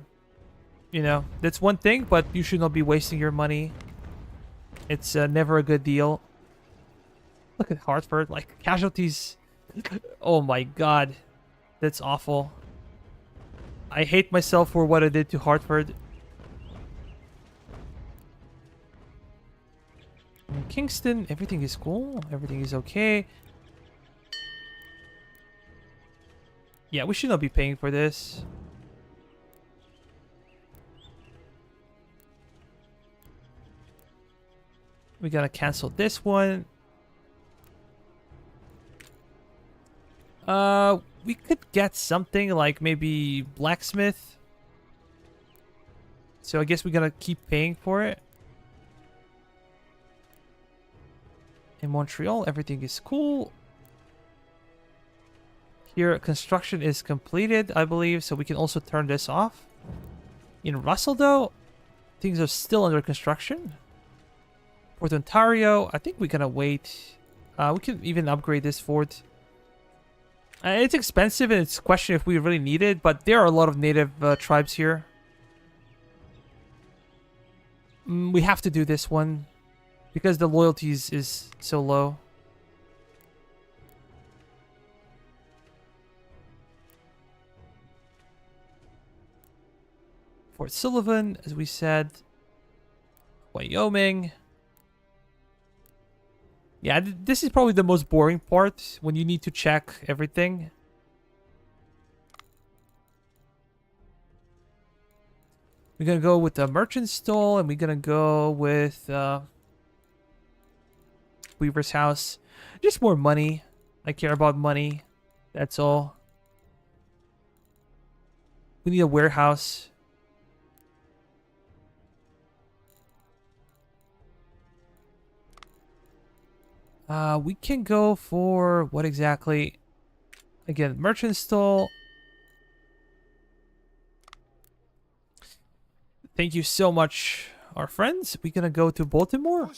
you know, that's one thing, but you should not be wasting your money. It's never a good deal. Look at Hartford, like casualties. Oh my god, that's awful. I hate myself for what I did to Hartford. In Kingston, everything is cool. Everything is okay. Yeah, we should not be paying for this. We gotta cancel this one. We could get something like maybe blacksmith. So I guess we're gonna keep paying for it. In Montreal, everything is cool. Here, construction is completed, I believe, so we can also turn this off. In Russell, though, things are still under construction. Fort Ontario, I think we're gonna wait. We can even upgrade this fort. It's expensive, and it's a question if we really need it, but there are a lot of native tribes here. We have to do this one because the loyalty is so low. Fort Sullivan, as we said. Wyoming. Yeah, this is probably the most boring part when you need to check everything. We're gonna go with the merchant stall, and we're gonna go with Weaver's house. Just more money. I care about money. That's all. We need a warehouse. We can go for what exactly? Again, merchant stall. Thank you so much, our friends. We're gonna go to Baltimore.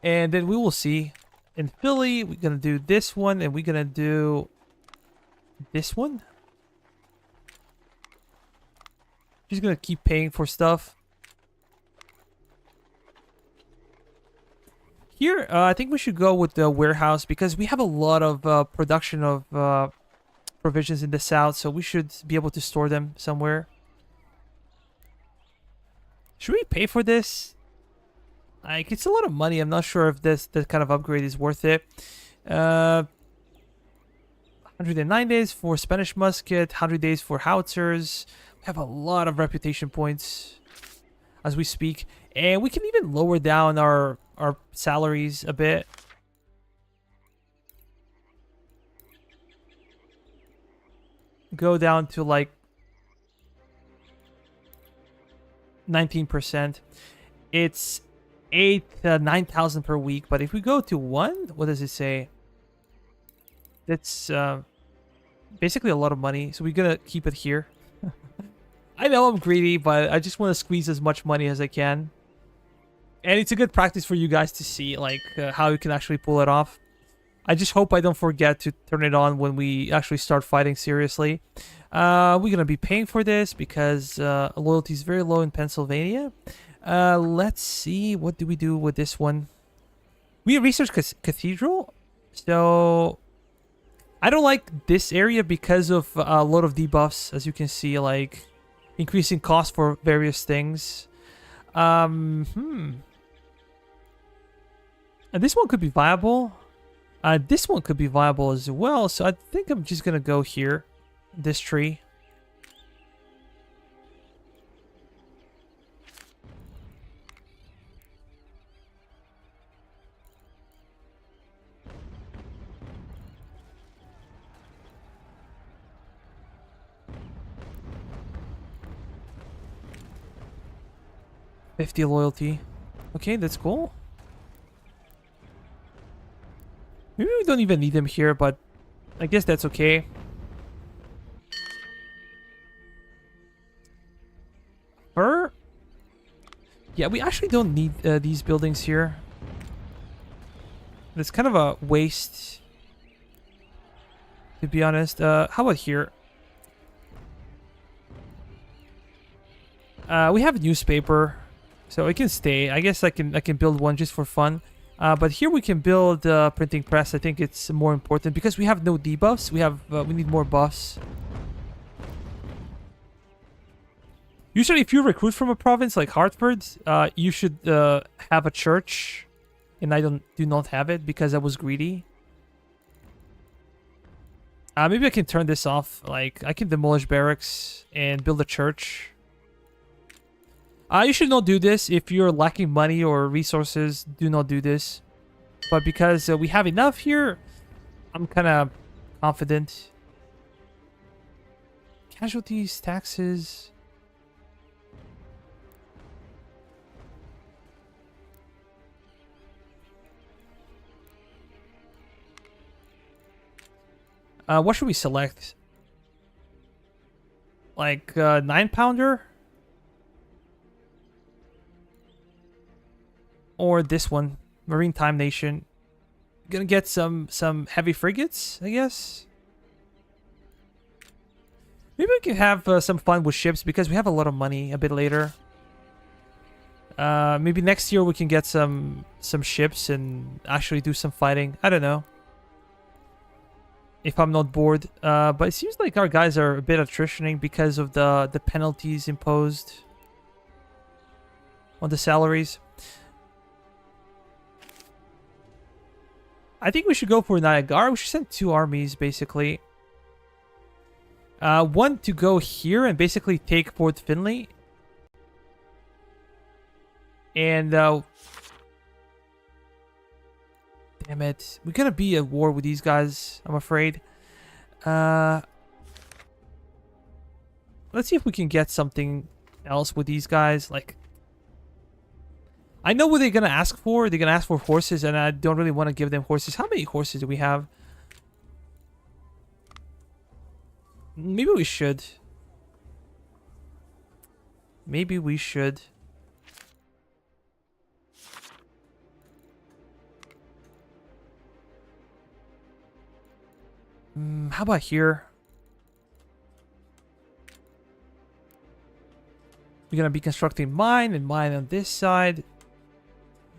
And then we will see. In Philly, we're gonna do this one, and we're gonna do this one. Just gonna keep paying for stuff. Here, I think we should go with the warehouse because we have a lot of production of provisions in the south, so we should be able to store them somewhere. Should we pay for this? Like, it's a lot of money. I'm not sure if this kind of upgrade is worth it. 109 days for Spanish musket, 100 days for howitzers. We have a lot of reputation points as we speak, and we can even lower down our salaries a bit. Go down to like 19%. It's 9,000 per week, but if we go to 1, what does it say? That's basically a lot of money, so we're gonna keep it here. I know I'm greedy, but I just want to squeeze as much money as I can. And it's a good practice for you guys to see, like, how you can actually pull it off. I just hope I don't forget to turn it on when we actually start fighting seriously. We're going to be paying for this because loyalty is very low in Pennsylvania. Let's see, what do we do with this one? We research Cathedral. So I don't like this area because of a lot of debuffs, as you can see, like increasing cost for various things. And this one could be viable. This one could be viable as well. So I think I'm just gonna go here, this tree. $50 loyalty. Okay, that's cool. Maybe we don't even need them here, but I guess that's okay. Fur? Yeah, we actually don't need these buildings here. It's kind of a waste, to be honest. How about here? We have a newspaper, so it can stay. I guess I can build one just for fun. But here we can build a printing press. I think it's more important because we have no debuffs. We need more buffs. Usually, if you recruit from a province like Hartford, you should have a church, and I do not have it because I was greedy. Maybe I can turn this off. Like I can demolish barracks and build a church. You should not do this if you're lacking money or resources. Do not do this. But because we have enough here, I'm kind of confident. Casualties, taxes. What should we select? Like 9-pounder? Or this one, Maritime Nation. Gonna get some heavy frigates, I guess. Maybe we can have some fun with ships because we have a lot of money a bit later. Maybe next year we can get some ships and actually do some fighting. I don't know. If I'm not bored. But it seems like our guys are a bit attritioning because of the penalties imposed on the salaries. I think we should go for Niagara. We should send 2 armies, basically. One to go here and basically take Fort Finley. And, damn it. We're gonna be at war with these guys, I'm afraid. Let's see if we can get something else with these guys. Like, I know what they're going to ask for. They're going to ask for horses, and I don't really want to give them horses. How many horses do we have? Maybe we should. Maybe we should. How about here? We're going to be constructing mine and mine on this side.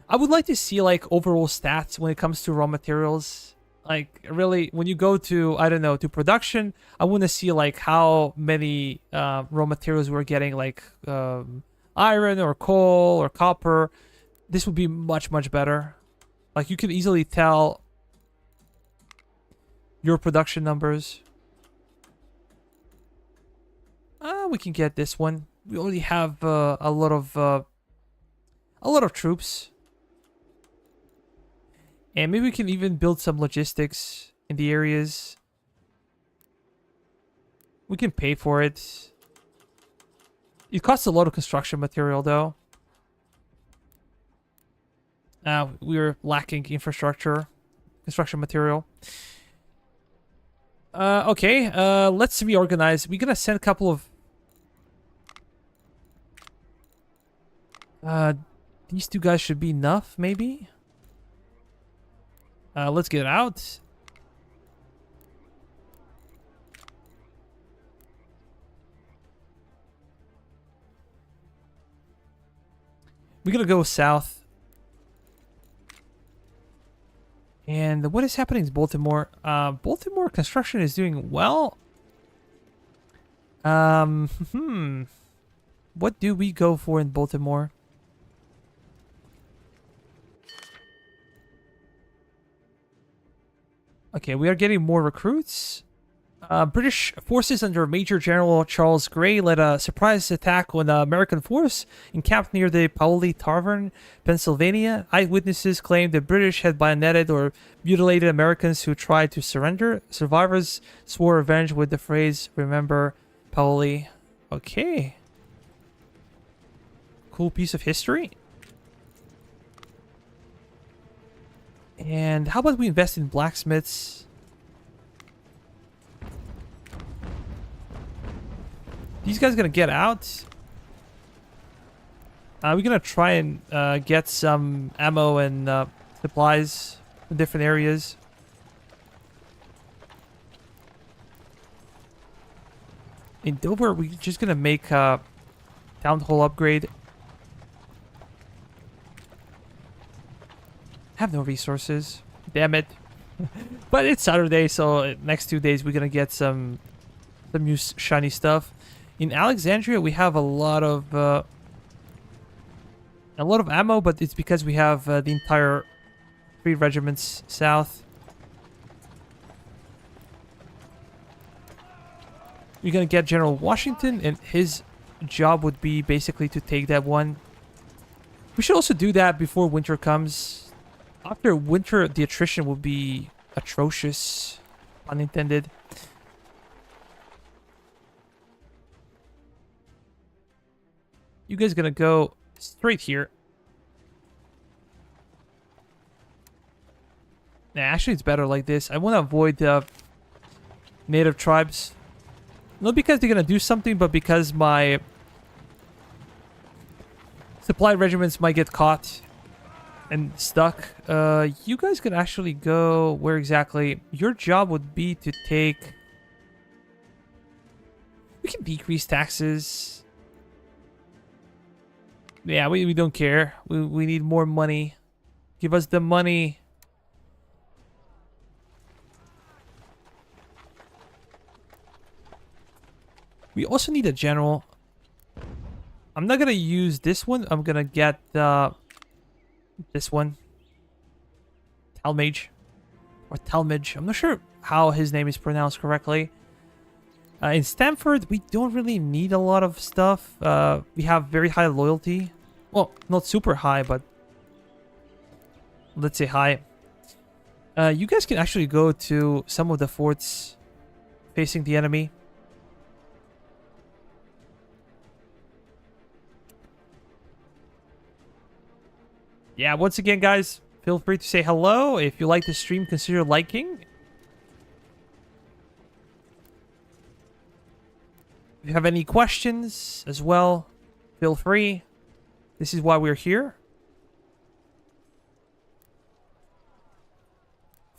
I would like to see like overall stats when it comes to raw materials. Like really, when you go to, I don't know, to production, I want to see like how many raw materials we're getting, like iron or coal or copper. This would be much better. Like you can easily tell your production numbers. We can get this one. We already have a lot of troops. And maybe we can even build some logistics in the areas. We can pay for it. It costs a lot of construction material, though. We're lacking infrastructure, construction material. Okay, let's reorganize. We're gonna send a couple of... these 2 guys should be enough, maybe? Let's get out. We're gonna go south. And what is happening in Baltimore? Baltimore construction is doing well. What do we go for in Baltimore? Okay, we are getting more recruits. British forces under Major General Charles Gray led a surprise attack on an American force encamped near the Paoli Tavern, Pennsylvania. Eyewitnesses claimed the British had bayoneted or mutilated Americans who tried to surrender. Survivors swore revenge with the phrase, "Remember Paoli." Okay. Cool piece of history. And how about we invest in blacksmiths? These guys gonna get out. We're gonna try and get some ammo and supplies in different areas. In Dover, we're just gonna make a town hall upgrade. Have no resources. Damn it. But it's Saturday, so next 2 days we're gonna get some new shiny stuff. In Alexandria, we have a lot of ammo, but it's because we have the entire 3 regiments south. We're gonna get General Washington, and his job would be basically to take that one. We should also do that before winter comes. After winter, the attrition will be atrocious. Unintended. You guys gonna go straight here. Nah, actually it's better like this. I want to avoid the native tribes. Not because they're gonna do something, but because my supply regiments might get caught and stuck. You guys can actually go where exactly? Your job would be to take... We can decrease taxes. Yeah, we don't care. We need more money. Give us the money. We also need a general. I'm not gonna use this one. I'm gonna get this one. Talmage. Or Talmage. I'm not sure how his name is pronounced correctly. In Stamford, we don't really need a lot of stuff. We have very high loyalty. Well, not super high, but let's say high. You guys can actually go to some of the forts facing the enemy. Yeah, once again, guys, feel free to say hello. If you like the stream, consider liking. If you have any questions as well, feel free. This is why we're here.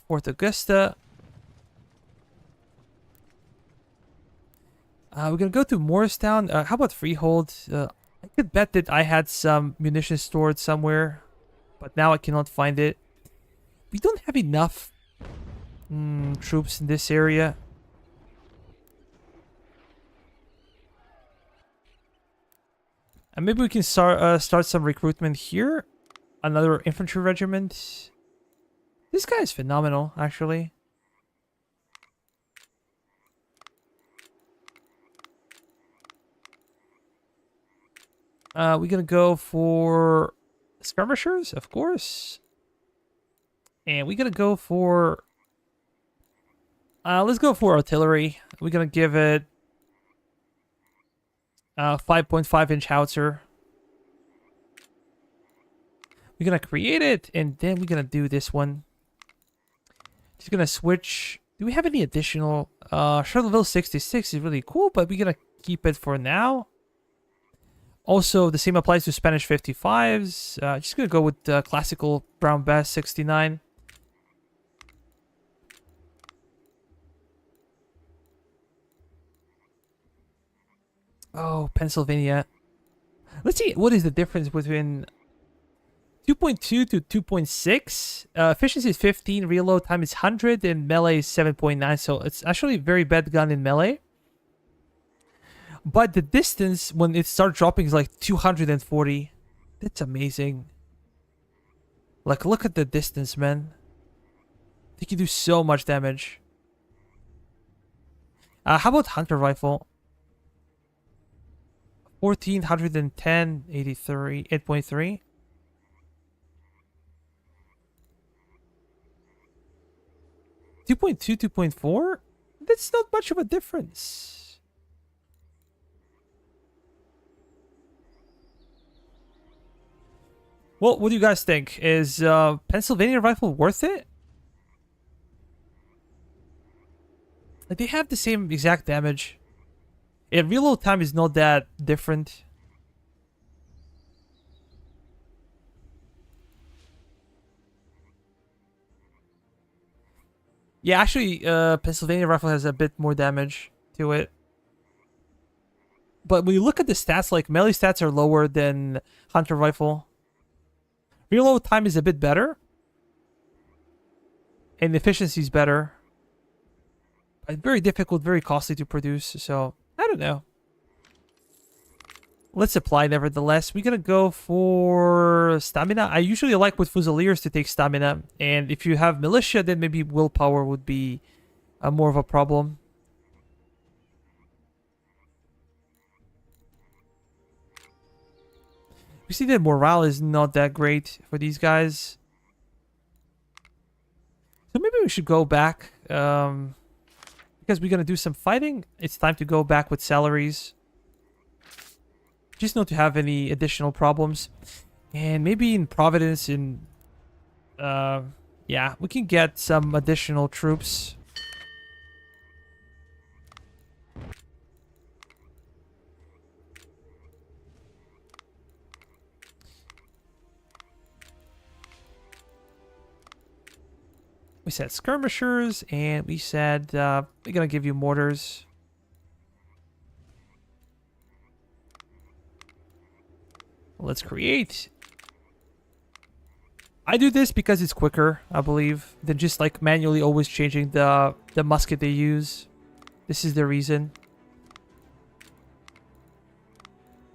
Fort Augusta. We're going to go to Morristown. How about Freehold? I could bet that I had some munitions stored somewhere, but now I cannot find it. We don't have enough troops in this area. And maybe we can start some recruitment here. Another infantry regiment. This guy is phenomenal, actually. We're gonna go for skirmishers, of course. And we're gonna go for... let's go for artillery. We're gonna give it 5.5-inch howitzer. We're gonna create it, and then we're gonna do this one. Just gonna switch. Do we have any additional? Charlottesville 66 is really cool, but we're gonna keep it for now. Also, the same applies to Spanish 55s. Just gonna go with the classical Brown Bass 69. Oh, Pennsylvania. Let's see, what is the difference between 2.2 to 2.6? Efficiency is 15, reload time is 100, and melee is 7.9. So it's actually a very bad gun in melee. But the distance, when it starts dropping, is like 240. That's amazing. Like, look at the distance, man. They can do so much damage. How about Hunter Rifle? 1410, 83, 8.3. .2, 2.4? That's not much of a difference. Well, what do you guys think? Is Pennsylvania Rifle worth it? Like, they have the same exact damage. And reload time is not that different. Yeah, actually, Pennsylvania rifle has a bit more damage to it. But when you look at the stats, like melee stats are lower than hunter rifle. Reload time is a bit better, and efficiency is better. But very difficult, very costly to produce. So I don't know. Let's apply nevertheless. We're gonna go for stamina. I usually like with Fusiliers to take stamina, and if you have militia, then maybe willpower would be more of a problem. We see that morale is not that great for these guys. So maybe we should go back. Because we're going to do some fighting. It's time to go back with salaries. Just not to have any additional problems. And maybe in Providence, yeah, we can get some additional troops. We said skirmishers, and we said we're gonna give you mortars. Let's create. I do this because it's quicker, I believe, than just like manually always changing the musket they use. This is the reason.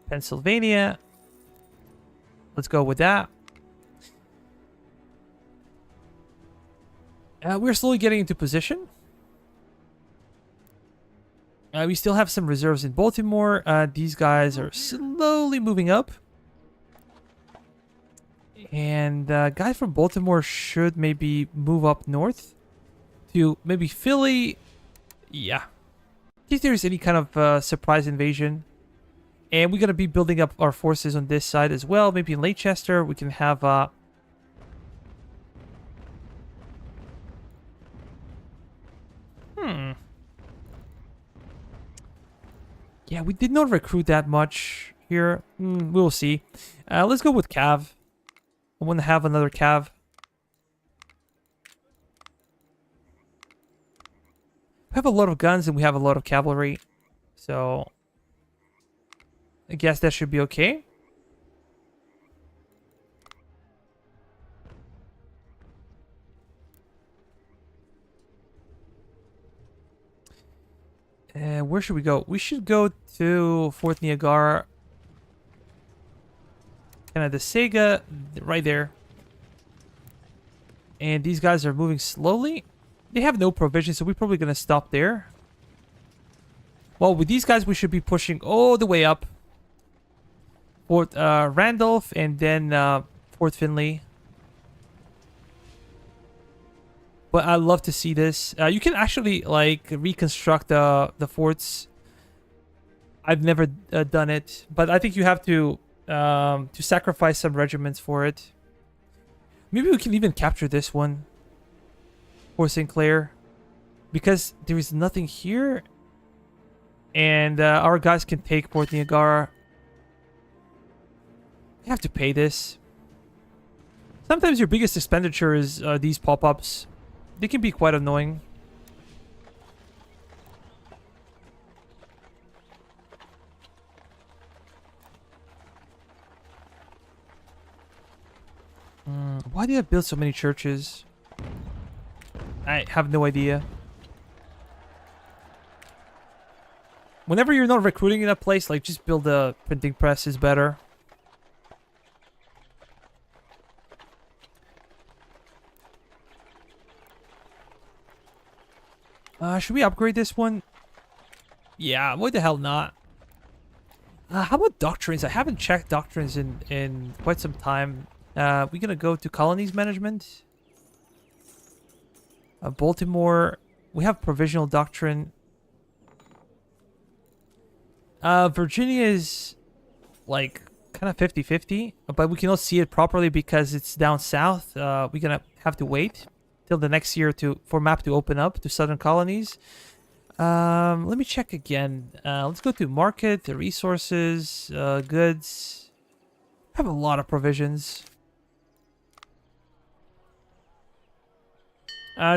Pennsylvania. Let's go with that. We're slowly getting into position. We still have some reserves in Baltimore. These guys are slowly moving up. And guys from Baltimore should maybe move up north to maybe Philly. Yeah. In case there's any kind of surprise invasion. And we're going to be building up our forces on this side as well. Maybe in Leicester we can have... Yeah, we did not recruit that much here. We'll see. Let's go with Cav. I want to have another Cav. We have a lot of guns and we have a lot of cavalry. So, I guess that should be okay. Where should we go? We should go to Fort Niagara. Kind of the Sega, right there. And these guys are moving slowly. They have no provision, so we're probably going to stop there. Well, with these guys, we should be pushing all the way up. Fort Randolph and then Fort Finley. But I love to see this. You can actually like reconstruct the forts. I've never done it, but I think you have to sacrifice some regiments for it. Maybe we can even capture this one for Sinclair, because there is nothing here, and our guys can take Fort Niagara. You have to pay this. Sometimes your biggest expenditure is these pop-ups. They can be quite annoying. Why did I build so many churches? I have no idea. Whenever you're not recruiting in a place, like just build a printing press is better. Should we upgrade this one? Yeah, why the hell not? How about doctrines? I haven't checked doctrines in quite some time. We're gonna go to colonies management. Baltimore. We have provisional doctrine. Virginia is like kind of 50-50, but we cannot see it properly because it's down south. We're gonna have to wait till the next year for map to open up to southern colonies. Let me check again. Let's go to market, the resources, goods. I have a lot of provisions.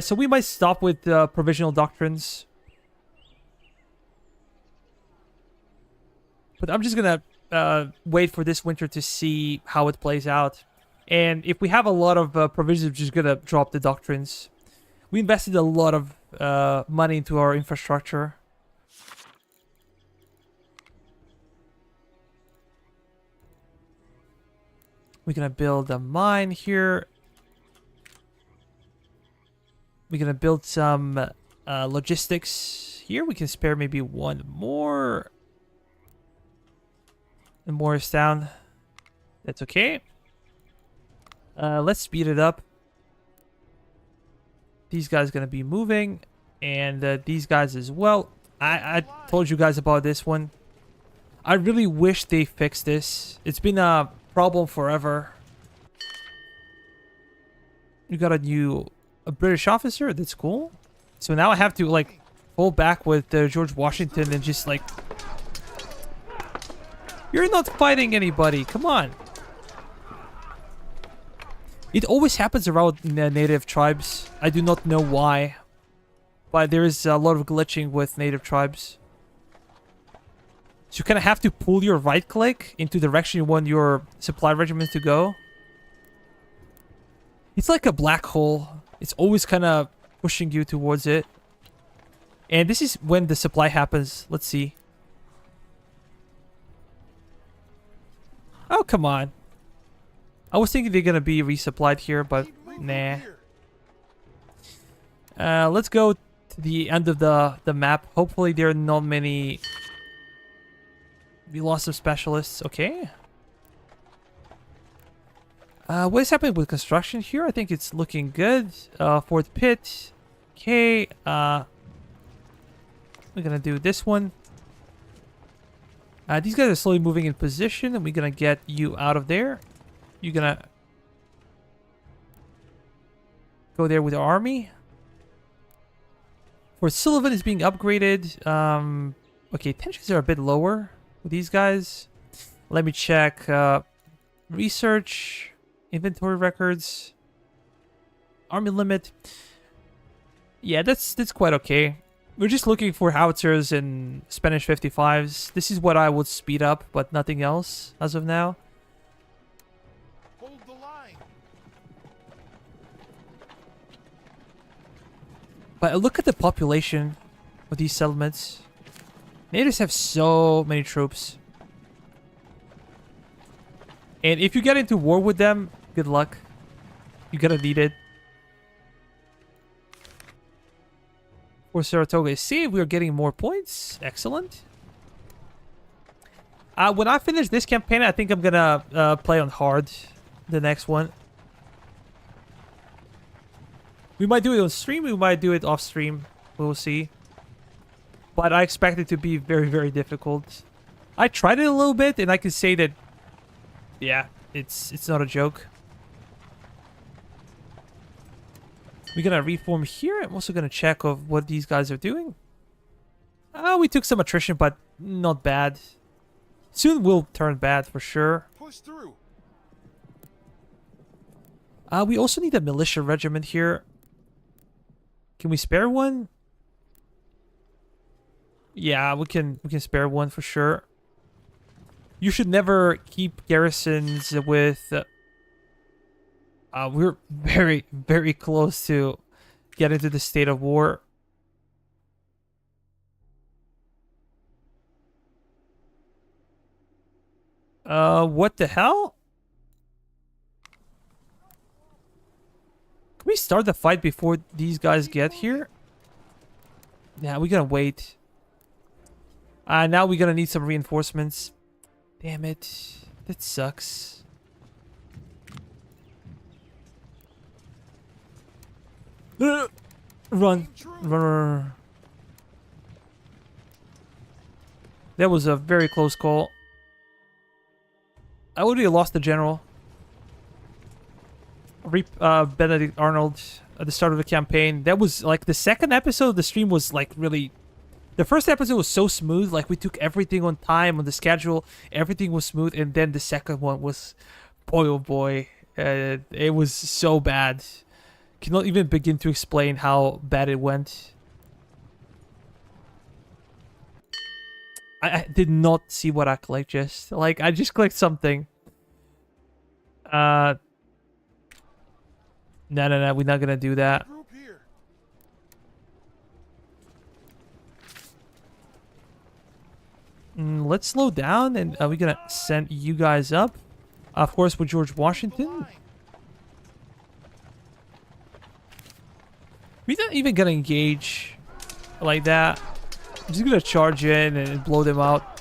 So we might stop with provisional doctrines. But I'm just gonna wait for this winter to see how it plays out. And if we have a lot of provisions, we're just gonna drop the doctrines. We invested a lot of money into our infrastructure. We're gonna build a mine here. We're gonna build some logistics here. We can spare maybe one more. And more is down. That's okay. Let's speed it up. These guys gonna be moving, and these guys as well. I told you guys about this one. I really wish they fixed this. It's been a problem forever. You got a British officer. That's cool. So now I have to like pull back with George Washington and just like, you're not fighting anybody. Come on. It always happens around native tribes. I do not know why, but there is a lot of glitching with native tribes. So you kind of have to pull your right click into the direction you want your supply regiments to go. It's like a black hole. It's always kind of pushing you towards it. And this is when the supply happens. Let's see. Oh, come on. I was thinking they're going to be resupplied here, but nah. Let's go to the end of the map. Hopefully there are not many... We lost some specialists. Okay. What is happening with construction here? I think it's looking good. Fourth pit. Okay. We're going to do this one. These guys are slowly moving in position, and we're going to get you out of there. You're going to go there with the army. Fort Sullivan is being upgraded. Okay, tensions are a bit lower with these guys. Let me check research, inventory records, army limit. Yeah, that's quite okay. We're just looking for howitzers and Spanish 55s. This is what I would speed up, but nothing else as of now. Hold the line. But look at the population of these settlements. Natives have so many troops. And if you get into war with them, good luck. You're gonna need it. For Saratoga is saved. We are getting more points. Excellent. When I finish this campaign, I think I'm gonna play on hard. The next one. We might do it on stream. We might do it off stream. We'll see. But I expect it to be very, very difficult. I tried it a little bit, and I can say that, yeah, it's not a joke. We're gonna reform here. I'm also gonna check of what these guys are doing. We took some attrition, but not bad. Soon we'll turn bad for sure. Push through. We also need a militia regiment here. Can we spare one? Yeah, we can spare one for sure. You should never keep garrisons with... we're very, very close to get into the state of war. What the hell? Can we start the fight before these guys get here? Yeah, we're gonna wait. Now we're gonna need some reinforcements. Damn it. That sucks. Run. Run. That was a very close call. I already lost the general. Benedict Arnold at the start of the campaign. That was like the second episode of the stream was like really... The first episode was so smooth. Like we took everything on time, on the schedule. Everything was smooth. And then the second one was... Boy, oh boy. It was so bad. cannot even begin to explain how bad it went. I did not see what I clicked just. Like, I just clicked something. No, we're not gonna do that. Group here. Let's slow down, and we're gonna send you guys up. Of course, with George Hold the Washington. line. We're not even gonna engage like that. I'm just gonna charge in and blow them out.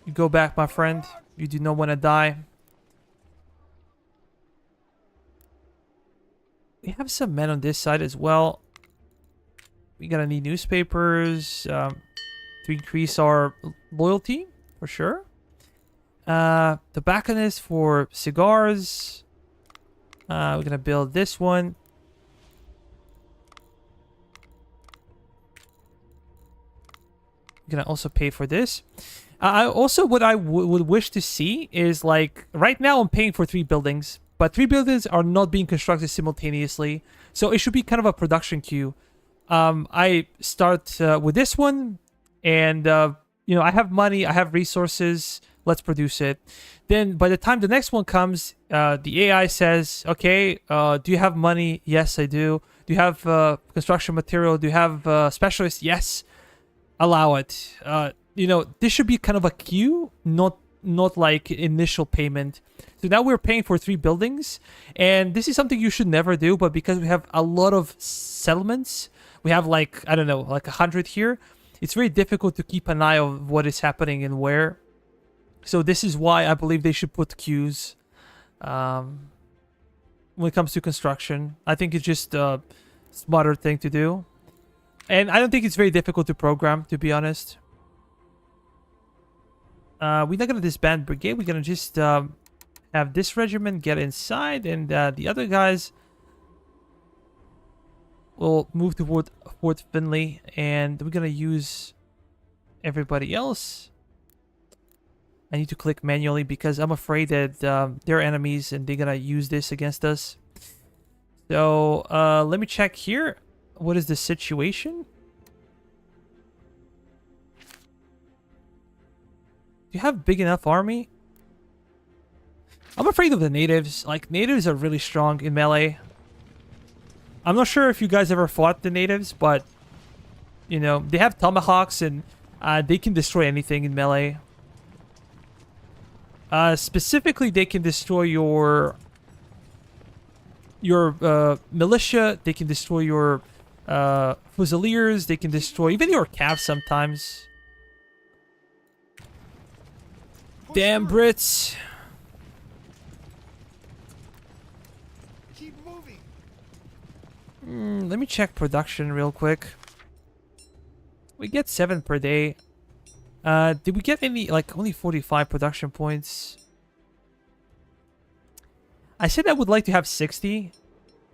You go back, my friend. You do not want to die. We have some men on this side as well. We're gonna need newspapers to increase our loyalty, for sure. Tobacconist for cigars. We're gonna build this one. We're gonna also pay for this. I also, what I would wish to see is, like, right now I'm paying for 3 buildings, but 3 buildings are not being constructed simultaneously, so it should be kind of a production queue. I start with this one, and you know, I have money, I have resources, let's produce it. Then by the time the next one comes, the AI says, okay, do you have money? Yes, I do. Do you have construction material? Do you have specialists? Yes. Allow it. You know, this should be kind of a queue, not like initial payment. So now we're paying for 3 buildings, and this is something you should never do, but because we have a lot of settlements, we have, like, I don't know, like 100 here, it's very difficult to keep an eye on what is happening and where. So this is why I believe they should put queues when it comes to construction. I think it's just a smarter thing to do. And I don't think it's very difficult to program, to be honest. We're not going to disband brigade. We're going to just have this regiment get inside, and the other guys will move toward Fort Finley, and we're going to use everybody else. I need to click manually because I'm afraid that they're enemies and they're going to use this against us. So let me check here. What is the situation? Do you have big enough army? I'm afraid of the natives. Like, natives are really strong in melee. I'm not sure if you guys ever fought the natives, but, you know, they have tomahawks and they can destroy anything in melee. Specifically, they can destroy your militia. They can destroy your fusiliers. They can destroy even your calves sometimes. Damn Brits. Keep moving. Let me check production real quick. We get 7 per day. Did we get any, like, only 45 production points? I said I would like to have 60,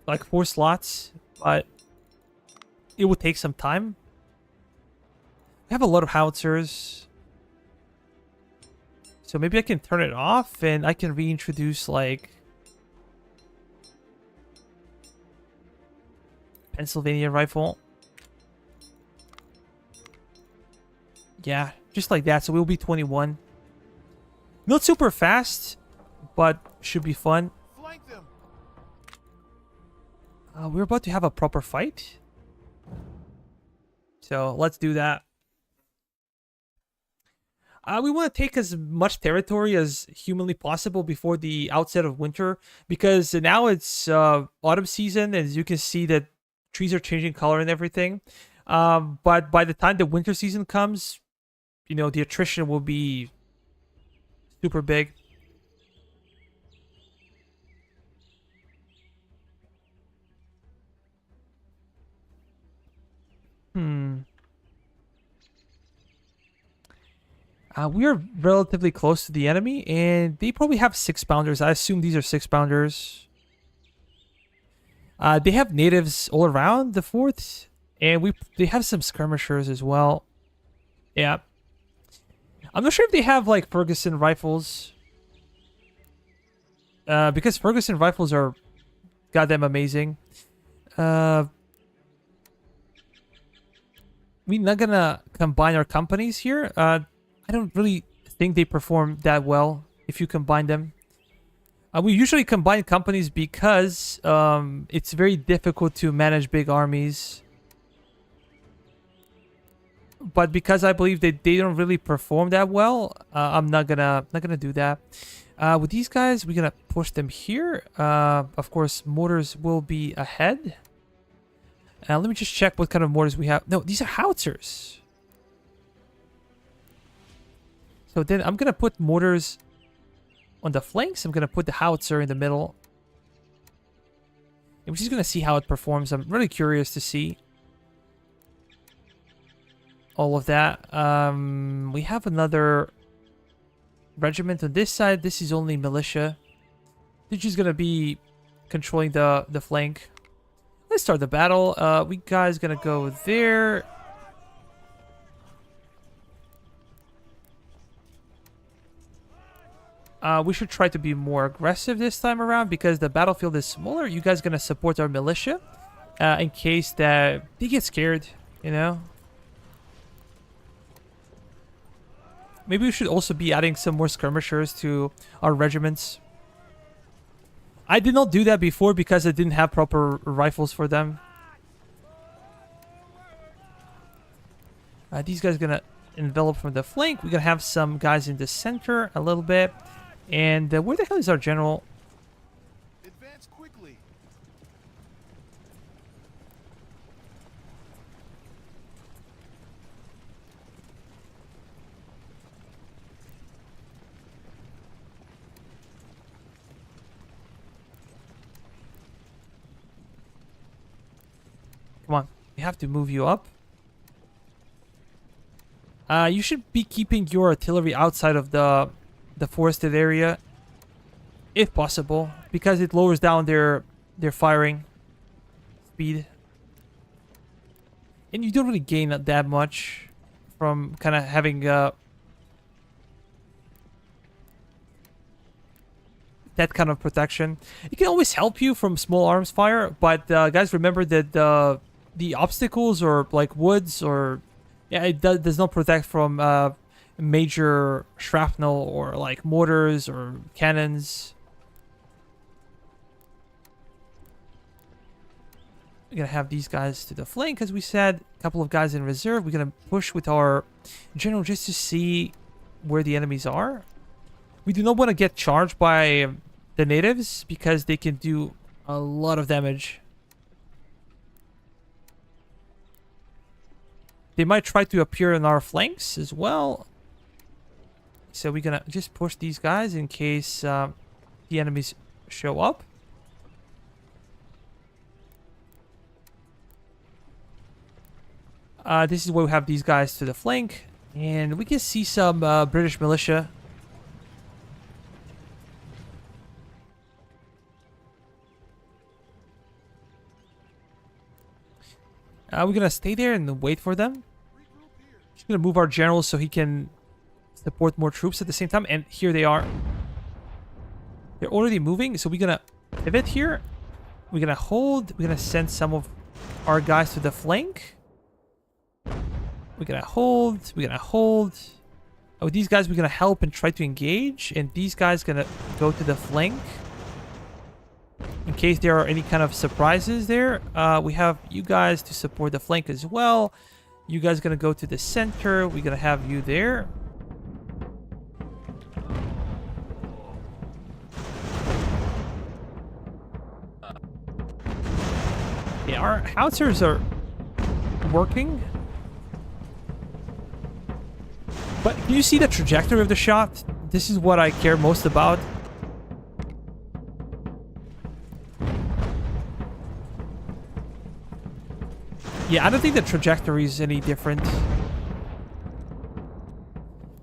like 4 slots, but it would take some time. We have a lot of howitzers. So maybe I can turn it off and I can reintroduce, like, Pennsylvania rifle. Yeah, just like that. So we'll be 21. Not super fast, but should be fun. Flank them. We're about to have a proper fight. So let's do that. We want to take as much territory as humanly possible before the outset of winter, because now it's autumn season, and as you can see that trees are changing color and everything. But by the time the winter season comes, you know, the attrition will be super big. We are relatively close to the enemy, and they probably have 6-pounders. I assume these are 6-pounders. They have natives all around the fort, and they have some skirmishers as well. Yeah. I'm not sure if they have, like, Ferguson rifles. Because Ferguson rifles are goddamn amazing. We're not gonna combine our companies here. I don't really think they perform that well if you combine them. We usually combine companies because it's very difficult to manage big armies. But because I believe that they don't really perform that well, I'm not gonna do that. With these guys, we're gonna push them here. Of course, mortars will be ahead. Let me just check what kind of mortars we have. No, these are howitzers. So then I'm gonna put mortars on the flanks. I'm gonna put the howitzer in the middle. And we're just gonna see how it performs. I'm really curious to see all of that. We have another regiment on this side. This is only militia. They're just gonna be controlling the flank. Let's start the battle. We guys gonna go there. We should try to be more aggressive this time around because the battlefield is smaller. You guys gonna support our militia in case that they get scared, you know? Maybe we should also be adding some more skirmishers to our regiments. I did not do that before because I didn't have proper rifles for them. These guys are gonna envelop from the flank. We're gonna have some guys in the center a little bit. And where the hell is our general? Advance quickly. Come on, we have to move you up. You should be keeping your artillery outside of the forested area, if possible, because it lowers down their firing speed. And you don't really gain that much from kind of having that kind of protection. It can always help you from small arms fire, but guys, remember that the obstacles or like woods or it does not protect from major shrapnel or like mortars or cannons. We're gonna have these guys to the flank, as we said. A couple of guys in reserve. We're gonna push with our general just to see where the enemies are. We do not want to get charged by the natives because they can do a lot of damage. They might try to appear on our flanks as well. So we're gonna just push these guys in case the enemies show up. This is where we have these guys to the flank. And we can see some British militia. We're gonna stay there and wait for them. Just gonna move our general so he can support more troops at the same time. And here they are. They're already moving, so we're gonna pivot here. We're gonna hold. We're gonna send some of our guys to the flank. We're gonna hold. We're gonna hold. Oh, these guys we're gonna help and try to engage. And these guys gonna go to the flank. In case there are any kind of surprises there. We have you guys to support the flank as well. You guys gonna go to the center. We're gonna have you there. Yeah, our howitzers are working. But can you see the trajectory of the shot? This is what I care most about. Yeah, I don't think the trajectory is any different.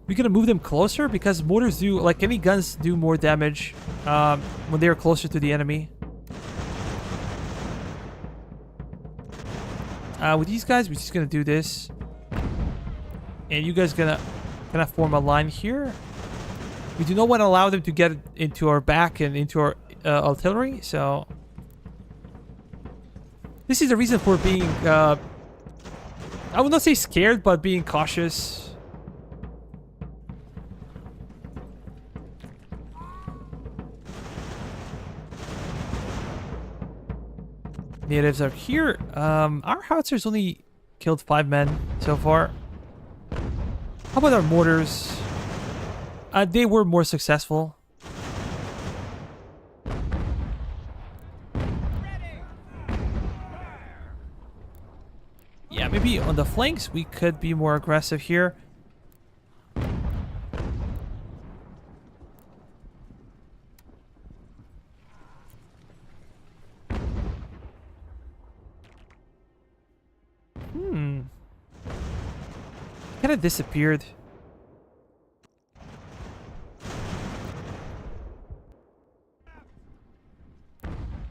We're gonna move them closer because mortars do, like any guns, do more damage when they're closer to the enemy. With these guys, we're just gonna do this. And you guys gonna form a line here. We do not want to allow them to get into our back and into our artillery, so... This is the reason for being, I would not say scared, but being cautious. Natives are here. Our howitzers only killed 5 men so far. How about our mortars? They were more successful. Yeah, maybe on the flanks we could be more aggressive here. Kind of disappeared.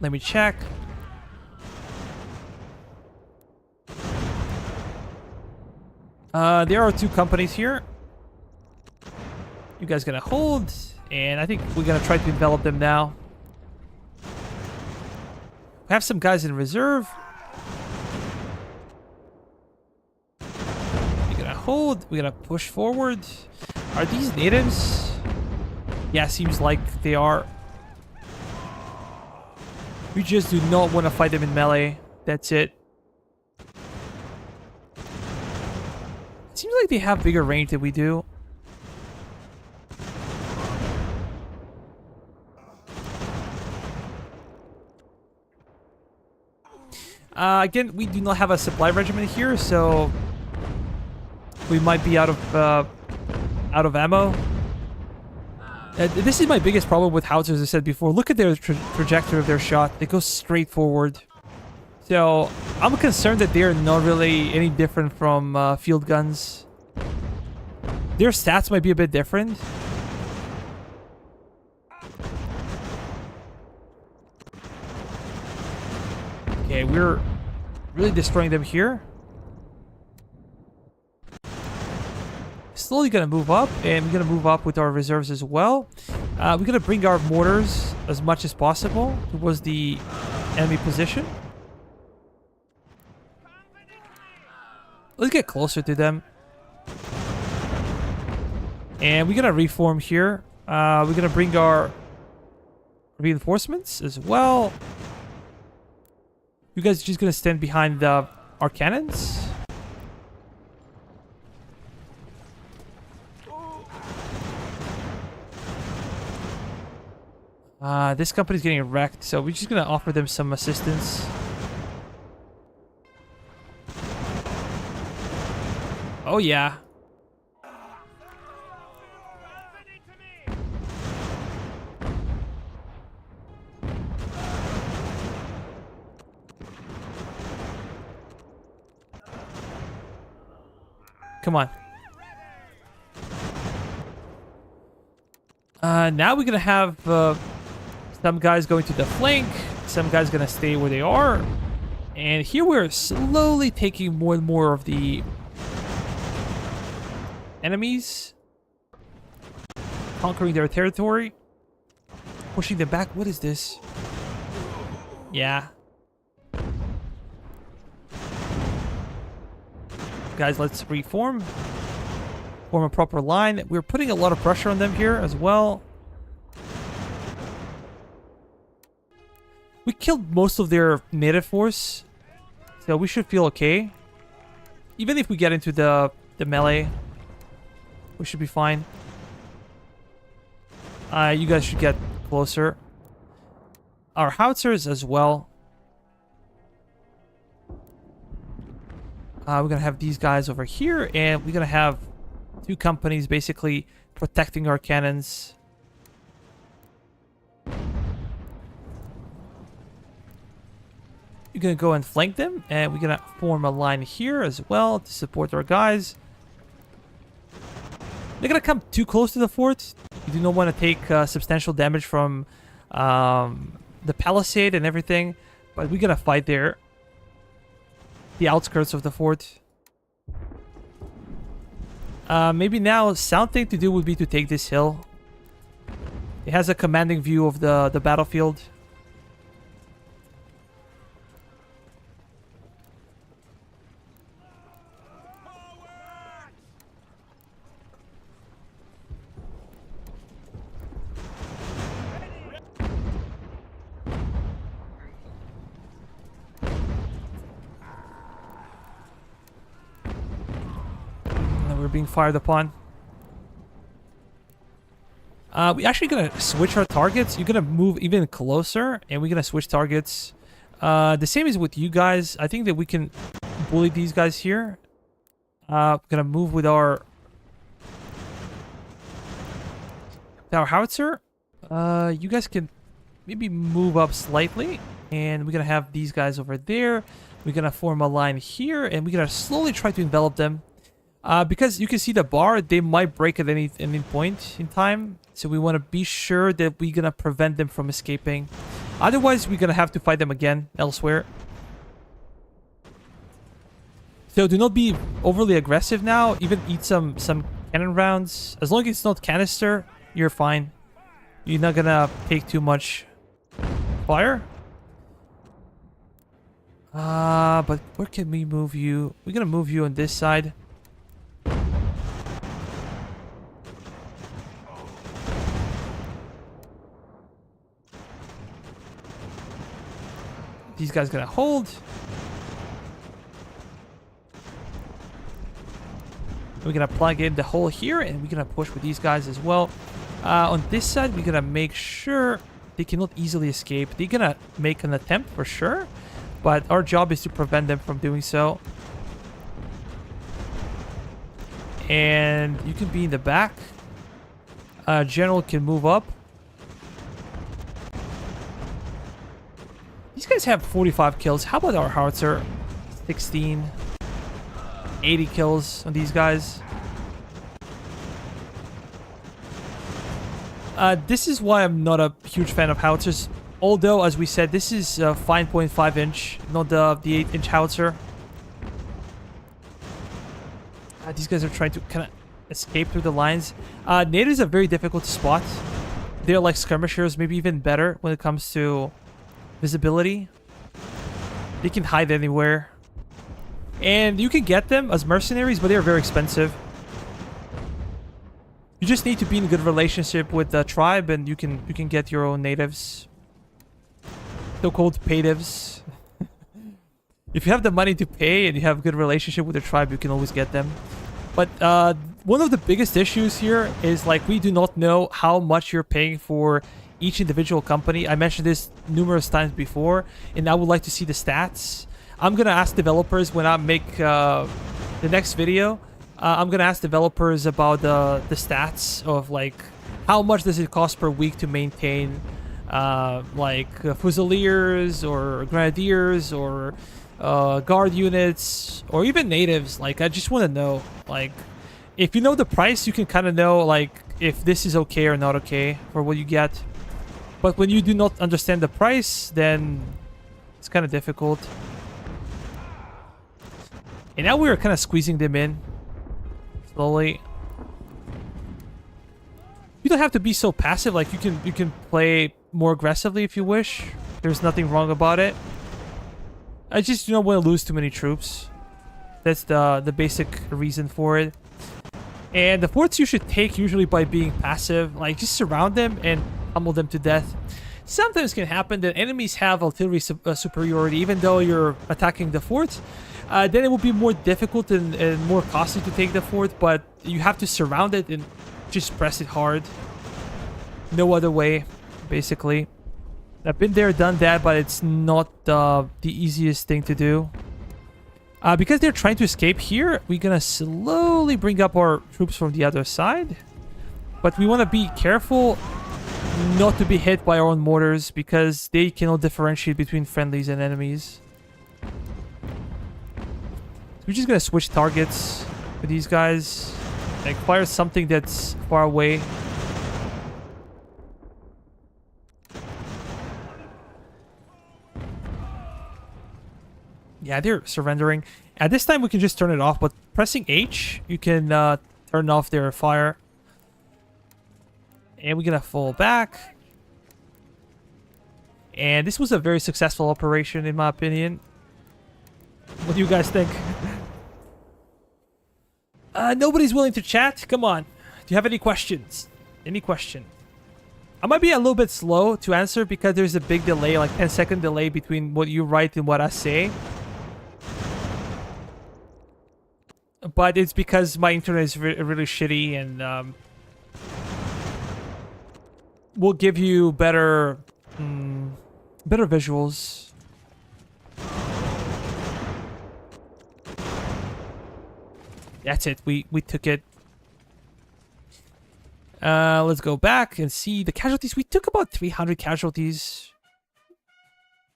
Let me check. There are 2 companies here. You guys gonna hold, and I think we're gonna try to envelop them now. We have some guys in reserve. We're gonna hold. We're gonna push forward. Are these natives? Yeah, seems like they are. We just do not want to fight them in melee. That's it. Seems like they have bigger range than we do. Again, we do not have a supply regiment here, so we might be out of ammo. This is my biggest problem with howitzers, as I said before. Look at their trajectory of their shot. They go straight forward. So I'm concerned that they're not really any different from field guns. Their stats might be a bit different. Okay, we're really destroying them here. Slowly gonna move up, and we're gonna move up with our reserves as well. We're gonna bring our mortars as much as possible towards the enemy position. Let's get closer to them. And we're gonna reform here. We're gonna bring our reinforcements as well. You guys are just gonna stand behind our cannons. This company's getting wrecked, so we're just gonna offer them some assistance. Oh yeah. Come on. Now we're gonna have some guys going to the flank, some guys gonna stay where they are, and here we're slowly taking more and more of the enemies, conquering their territory, pushing them back. What is this? Yeah. Guys, let's reform. Form a proper line. We're putting a lot of pressure on them here as well. We killed most of their native force, so we should feel okay. Even if we get into the melee, we should be fine. You guys should get closer. Our howitzers as well. We're gonna have these guys over here, and we're gonna have 2 companies basically protecting our cannons. You're gonna go and flank them, and we're gonna form a line here as well to support our guys. They're gonna come too close to the fort. You do not want to take substantial damage from the palisade and everything, but we're gonna fight there. The outskirts of the fort. Maybe now sound thing to do would be to take this hill. It has a commanding view of the battlefield. And we're being fired upon. We're actually gonna switch our targets. You're gonna move even closer, and we're gonna switch targets. The same as with you guys. I think that we can bully these guys here. Gonna move with our howitzer. You guys can maybe move up slightly, and we're gonna have these guys over there. We're gonna form a line here, and we're gonna slowly try to envelop them. Because you can see the bar, they might break at any point in time. So we want to be sure that we're going to prevent them from escaping. Otherwise, we're going to have to fight them again elsewhere. So do not be overly aggressive now. Even eat some cannon rounds. As long as it's not canister, you're fine. You're not going to take too much fire. But where can we move you? We're going to move you on this side. These guys gonna hold. We're gonna plug in the hole here, and we're gonna push with these guys as well. On this side, we're gonna make sure they cannot easily escape. They're gonna make an attempt for sure, but our job is to prevent them from doing so. And you can be in the back. General can move up. These guys have 45 kills. How about our howitzer? 16. 80 kills on these guys. This is why I'm not a huge fan of howitzers. Although, as we said, this is 5.5 inch, not the 8-inch howitzer. These guys are trying to kind of escape through the lines. Natives are very difficult to spot. They're like skirmishers, maybe even better when it comes to visibility. They can hide anywhere. And you can get them as mercenaries, but they're very expensive. You just need to be in a good relationship with the tribe, and you can get your own natives. So-called paytives. If you have the money to pay and you have a good relationship with the tribe, you can always get them. But one of the biggest issues here is, like, we do not know how much you're paying for each individual company. I mentioned this numerous times before, and I would like to see the stats. I'm gonna ask developers when I make the next video. I'm gonna ask developers about the stats of, like, how much does it cost per week to maintain fusiliers or grenadiers or guard units or even natives. Like, I just want to know, like, if you know the price, you can kind of know, like, if this is okay or not okay for what you get. But when you do not understand the price, then it's kind of difficult. And now we're kind of squeezing them in slowly. You don't have to be so passive. Like, you can play more aggressively if you wish. There's nothing wrong about it. I just don't want to lose too many troops. That's the basic reason for it. And the forts you should take usually by being passive. Like, just surround them and pummel them to death. Sometimes it can happen that enemies have artillery superiority, even though you're attacking the fort. Then it will be more difficult and more costly to take the fort, but you have to surround it and just press it hard. No other way, basically. I've been there, done that, but it's not the easiest thing to do. Because they're trying to escape here, we're gonna slowly bring up our troops from the other side. But we want to be careful not to be hit by our own mortars, because they cannot differentiate between friendlies and enemies. So we're just gonna switch targets with these guys. Like, fire something that's far away. Yeah, they're surrendering. At this time, we can just turn it off, but pressing H, you can turn off their fire. And we're gonna fall back. And this was a very successful operation, in my opinion. What do you guys think? Nobody's willing to chat. Come on. Do you have any questions? Any question? I might be a little bit slow to answer because there's a big delay, like 10-second delay between what you write and what I say. But it's because my internet is really shitty, and we'll give you better visuals. That's it. We took it. Let's go back and see the casualties. We took about 300 casualties,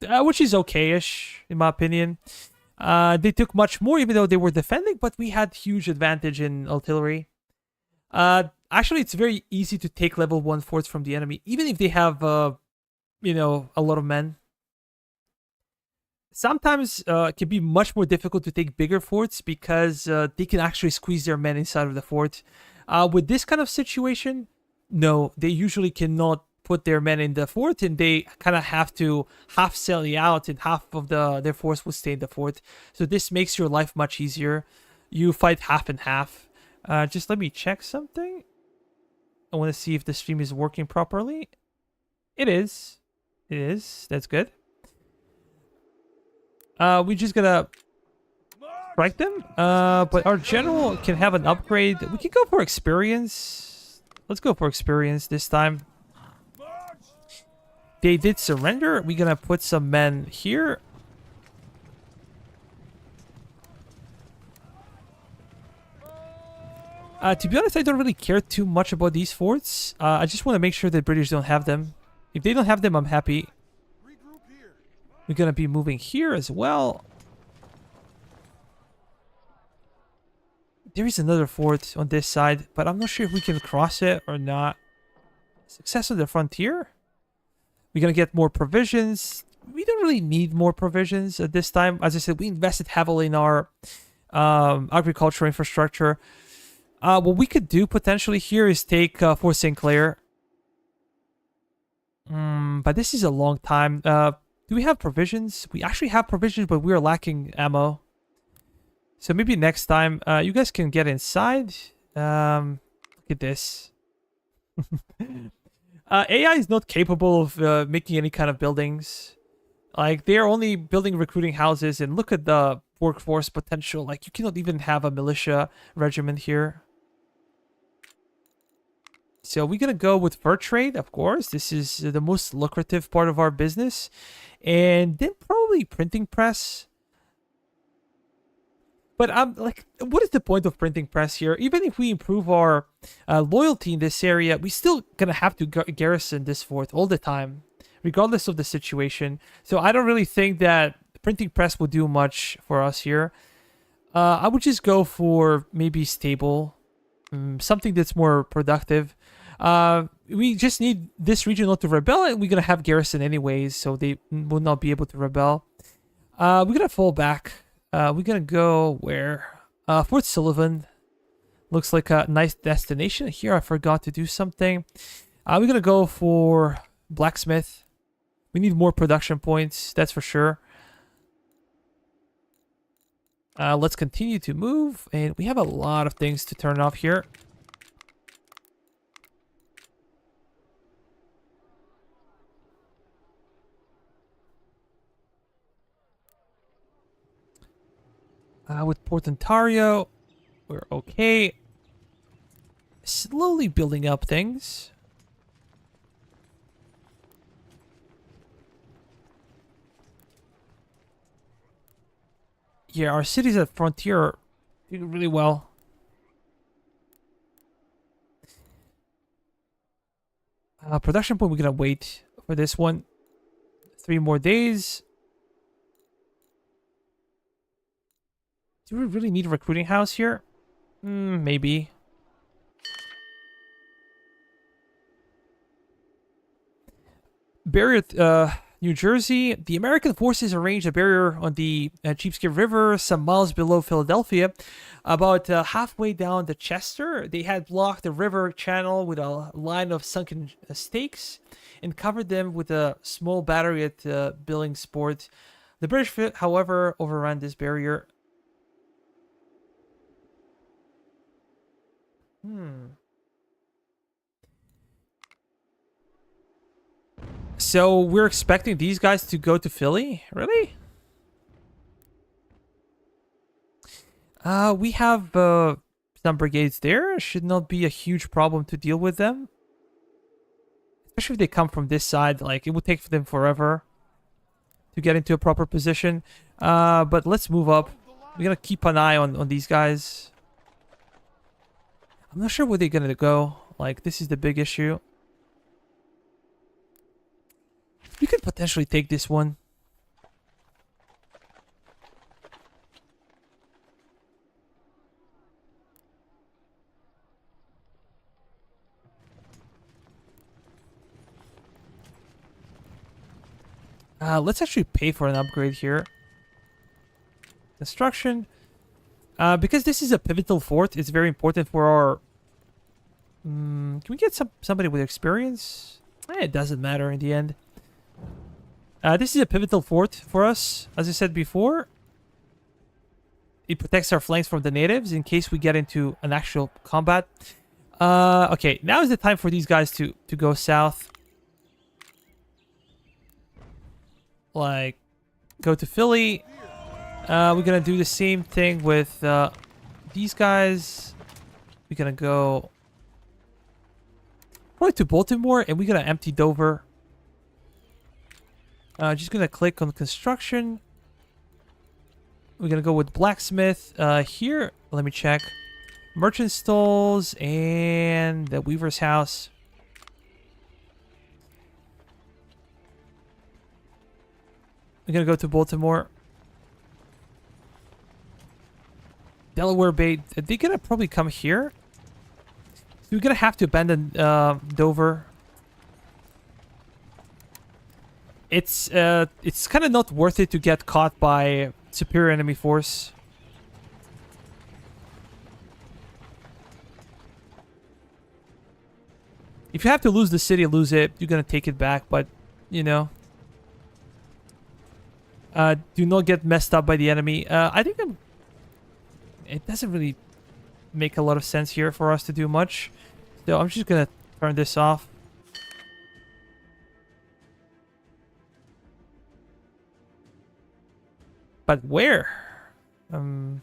which is okay-ish, in my opinion. They took much more, even though they were defending, but we had huge advantage in artillery. Actually, it's very easy to take level 1 forts from the enemy, even if they have, you know, a lot of men. Sometimes it can be much more difficult to take bigger forts because they can actually squeeze their men inside of the fort. With this kind of situation, no, they usually cannot put their men in the fort, and they kind of have to half sally out, and half of their force will stay in the fort. So this makes your life much easier. You fight half and half. Just let me check something. I want to see if the stream is working properly. It is. It is. That's good. We're just gonna strike them. But our general can have an upgrade. We can go for experience. Let's go for experience this time. They did surrender. We're gonna put some men here. To be honest, I don't really care too much about these forts. I just want to make sure that British don't have them. If they don't have them, I'm happy. We're gonna be moving here as well. There is another fort on this side, but I'm not sure if we can cross it or not. Success on the frontier. We're gonna get more provisions. We don't really need more provisions at this time. As I said, we invested heavily in our agricultural infrastructure. What we could do potentially here is take Fort St. Clair. But this is a long time. Do we have provisions? We actually have provisions, but we are lacking ammo. So maybe next time, you guys can get inside. Look at this. AI is not capable of making any kind of buildings. Like, they are only building recruiting houses, and look at the workforce potential. Like, you cannot even have a militia regiment here. So we're gonna go with fur trade, of course. This is the most lucrative part of our business. And then probably printing press. But like, what is the point of printing press here? Even if we improve our loyalty in this area, we still gonna have to garrison this fort all the time, regardless of the situation. So I don't really think that printing press will do much for us here. I would just go for maybe stable, something that's more productive. We just need this region not to rebel, and we're gonna have garrison anyways, so they will not be able to rebel. We're gonna fall back. We're gonna go where? Fort Sullivan looks like a nice destination. Here I forgot to do something. We're gonna go for blacksmith. We need more production points, that's for sure. Let's continue to move, and we have a lot of things to turn off here. With Port Ontario, we're okay. Slowly building up things. Yeah, our cities at Frontier are doing really well. Production point, we're gonna wait for this one. 3 more days. Do we really need a recruiting house here? Maybe. Barrier New Jersey. The American forces arranged a barrier on the Cheapskate River, some miles below Philadelphia. About halfway down the Chester, they had blocked the river channel with a line of sunken stakes and covered them with a small battery at Billingsport. The British, however, overran this barrier. So we're expecting these guys to go to Philly? Really? We have some brigades there. Should not be a huge problem to deal with them. Especially if they come from this side. Like, it would take them forever to get into a proper position. But let's move up. We gotta keep an eye on these guys. I'm not sure where they're gonna go. Like, this is the big issue. We could potentially take this one. Let's actually pay for an upgrade here. Construction. Because this is a pivotal fort, it's very important for our... can we get somebody with experience? It doesn't matter in the end. This is a pivotal fort for us, as I said before. It protects our flanks from the natives in case we get into an actual combat. Okay, now is the time for these guys to go south. Like, go to Philly. We're gonna do the same thing with these guys. We're gonna go probably to Baltimore, and we're gonna empty Dover. Just gonna click on construction. We're gonna go with blacksmith. Here, let me check. Merchant stalls and the weaver's house. We're gonna go to Baltimore. Delaware Bay. They're gonna probably come here. So we're gonna have to abandon Dover. It's kind of not worth it to get caught by superior enemy force. If you have to lose the city, lose it. You're gonna take it back, but you know, do not get messed up by the enemy. I think it doesn't really make a lot of sense here for us to do much. So I'm just gonna turn this off. But where? Let me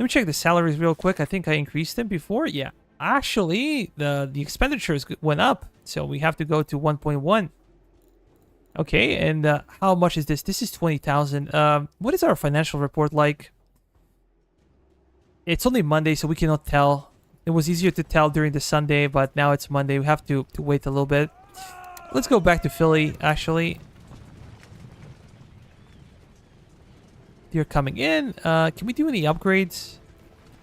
check the salaries real quick. I think I increased them before. Yeah, actually, the expenditures went up, so we have to go to 1.1. Okay, and how much is this? This is 20,000. What is our financial report like? It's only Monday, so we cannot tell. It was easier to tell during the Sunday, but now it's Monday. We have to wait a little bit. Let's go back to Philly, actually. You're coming in. Can we do any upgrades?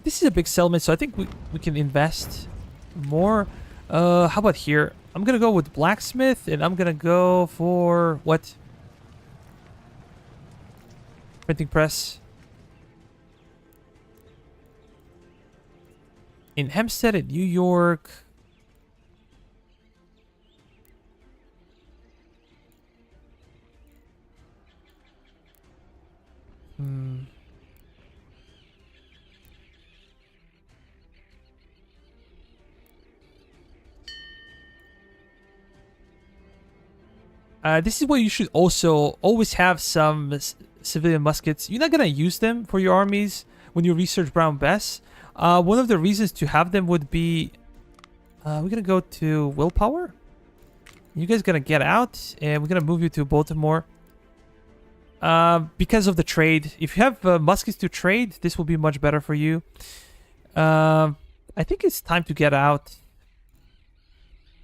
This is a big settlement, so I think we can invest more. How about here? I'm gonna go with blacksmith, and I'm gonna go for what? Printing press. In Hempstead, in New York. This is where you should also always have some civilian muskets. You're not gonna use them for your armies when you research Brown Bess. One of the reasons to have them would be... we're gonna go to willpower. You guys gonna get out, and we're gonna move you to Baltimore. Because of the trade. If you have muskets to trade, this will be much better for you. I think it's time to get out.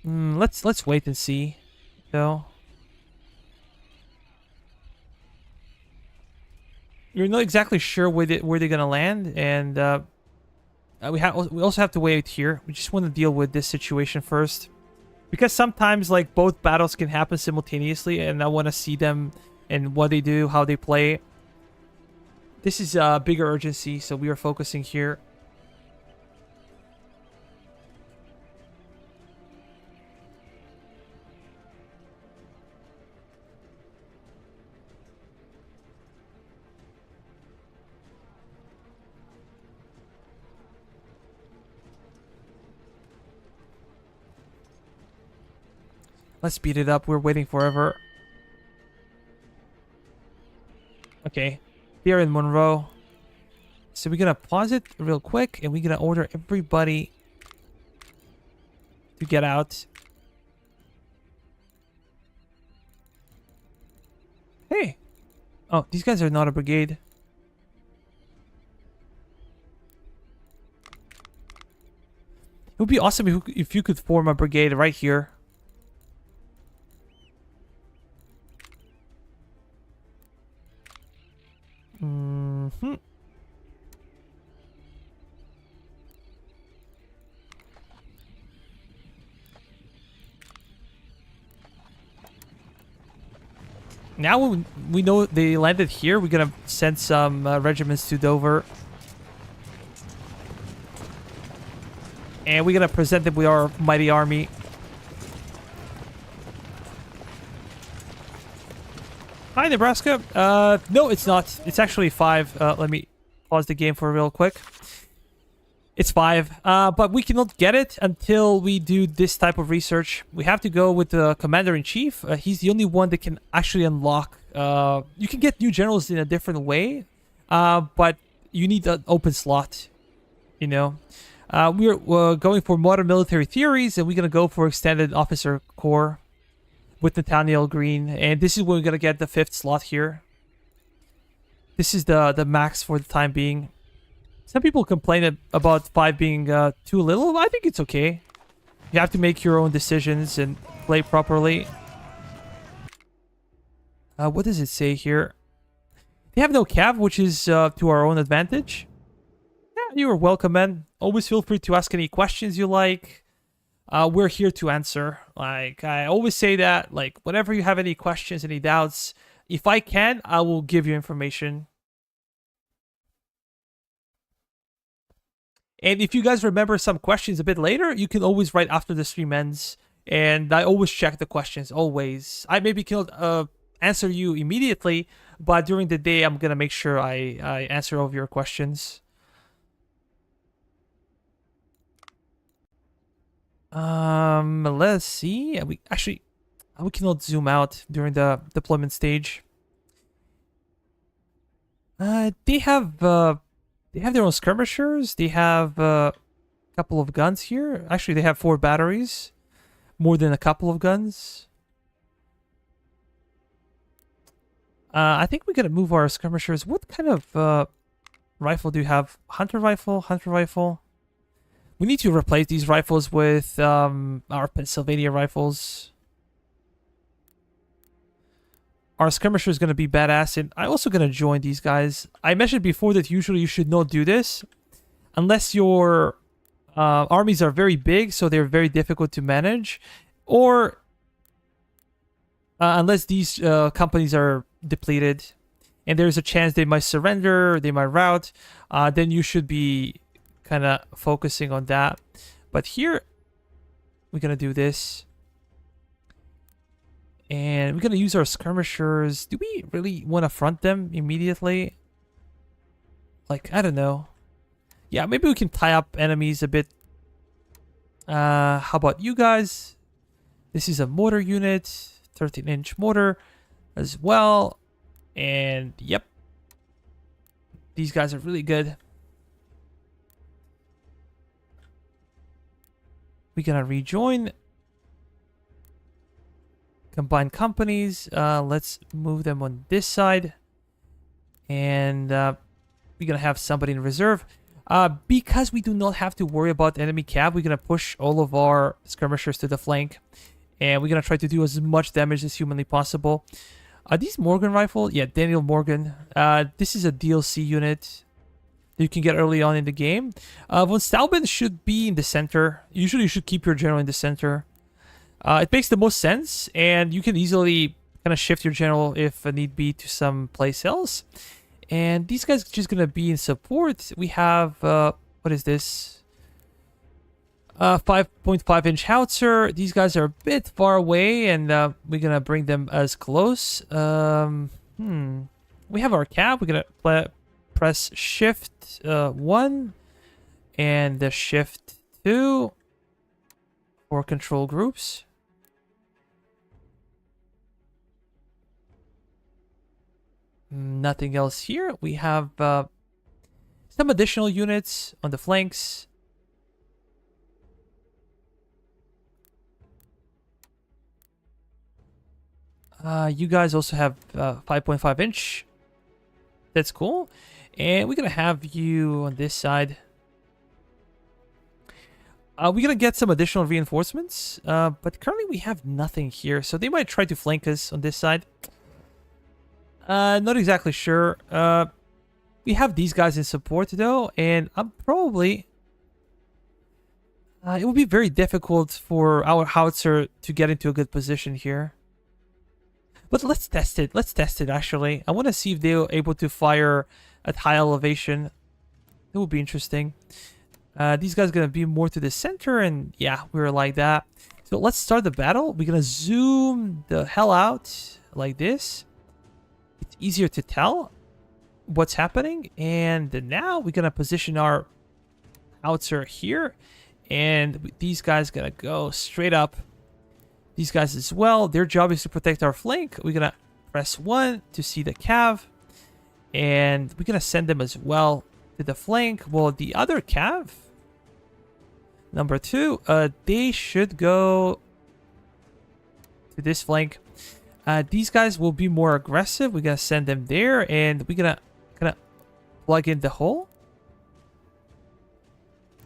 Let's wait and see. So you're not exactly sure where they're gonna land, and we also have to wait here. We just want to deal with this situation first. Because sometimes like both battles can happen simultaneously, and I want to see them and what they do, how they play. This is a bigger urgency, so we are focusing here. Let's speed it up. We're waiting forever. Okay. Here in Monroe. So we're gonna pause it real quick, and we're gonna order everybody to get out. Hey! Oh, these guys are not a brigade. It would be awesome if you could form a brigade right here. Mm-hmm. Now we know they landed here, we're gonna send some regiments to Dover. And we're gonna present them with our mighty army. Hi, Nebraska. No, it's not. It's actually 5. Let me pause the game for real quick. It's 5. But we cannot get it until we do this type of research. We have to go with the commander-in-chief. He's the only one that can actually unlock. You can get new generals in a different way, but you need an open slot. You know, we're going for modern military theories, and we're gonna go for extended officer corps with Nathaniel Green, and this is where we're gonna get the 5th slot here. This is the max for the time being. Some people complain about 5 being too little. I think it's okay. You have to make your own decisions and play properly. What does it say here? They have no cav, which is to our own advantage. Yeah, you are welcome, man. Always feel free to ask any questions you like. We're here to answer. Like, I always say that, like, whenever you have any questions, any doubts, if I can, I will give you information. And if you guys remember some questions a bit later, you can always write after the stream ends. And I always check the questions, always. I maybe cannot answer you immediately, but during the day, I'm going to make sure I answer all of your questions. Let's see. We cannot zoom out during the deployment stage. They have their own skirmishers. They have a couple of guns here. Actually, they have 4 batteries, more than a couple of guns. I think we're gonna move our skirmishers. What kind of rifle do you have? Hunter rifle. Hunter rifle. We need to replace these rifles with our Pennsylvania rifles. Our skirmisher is going to be badass, and I'm also going to join these guys. I mentioned before that usually you should not do this unless your armies are very big, so they're very difficult to manage, or unless these companies are depleted and there's a chance they might surrender, they might rout, then you should be kind of focusing on that. But here we're gonna do this, and we're gonna use our skirmishers. Do we really want to front them immediately? Like, I don't know. Yeah, maybe we can tie up enemies a bit. How about you guys? This is a mortar unit, 13-inch mortar as well. And yep, these guys are really good. We're gonna rejoin. Combine companies. Let's move them on this side. And we're gonna have somebody in reserve. Because we do not have to worry about enemy cav, we're gonna push all of our skirmishers to the flank. And we're gonna try to do as much damage as humanly possible. These Morgan rifle? Yeah, Daniel Morgan. This is a DLC unit that you can get early on in the game. Von Stauben should be in the center. Usually you should keep your general in the center. It makes the most sense, and you can easily kind of shift your general if need be to some place else. And these guys are just gonna be in support. We have what is this? 5.5-inch howitzer. These guys are a bit far away, and we're gonna bring them as close. We have our cab. We're gonna press Shift 1 and the Shift 2 for control groups. Nothing else here. We have some additional units on the flanks. You guys also have 5.5-inch. That's cool. And we're going to have you on this side. We're going to get some additional reinforcements. But currently we have nothing here. So they might try to flank us on this side. Not exactly sure. We have these guys in support though. And I'm probably... it would be very difficult for our howitzer to get into a good position here. But let's test it. Let's test it, actually. I want to see if they're able to fire at high elevation. It would be interesting. These guys are going to be more to the center, and yeah, we're like that. So let's start the battle. We're going to zoom the hell out like this. It's easier to tell what's happening. And now we're going to position our howitzer here. And these guys are going to go straight up. These guys as well. Their job is to protect our flank. We're going to press 1 to see the cav. And we're going to send them as well to the flank. Well, the other cav, number 2, they should go to this flank. These guys will be more aggressive. We're going to send them there. And we're going to kind of plug in the hole.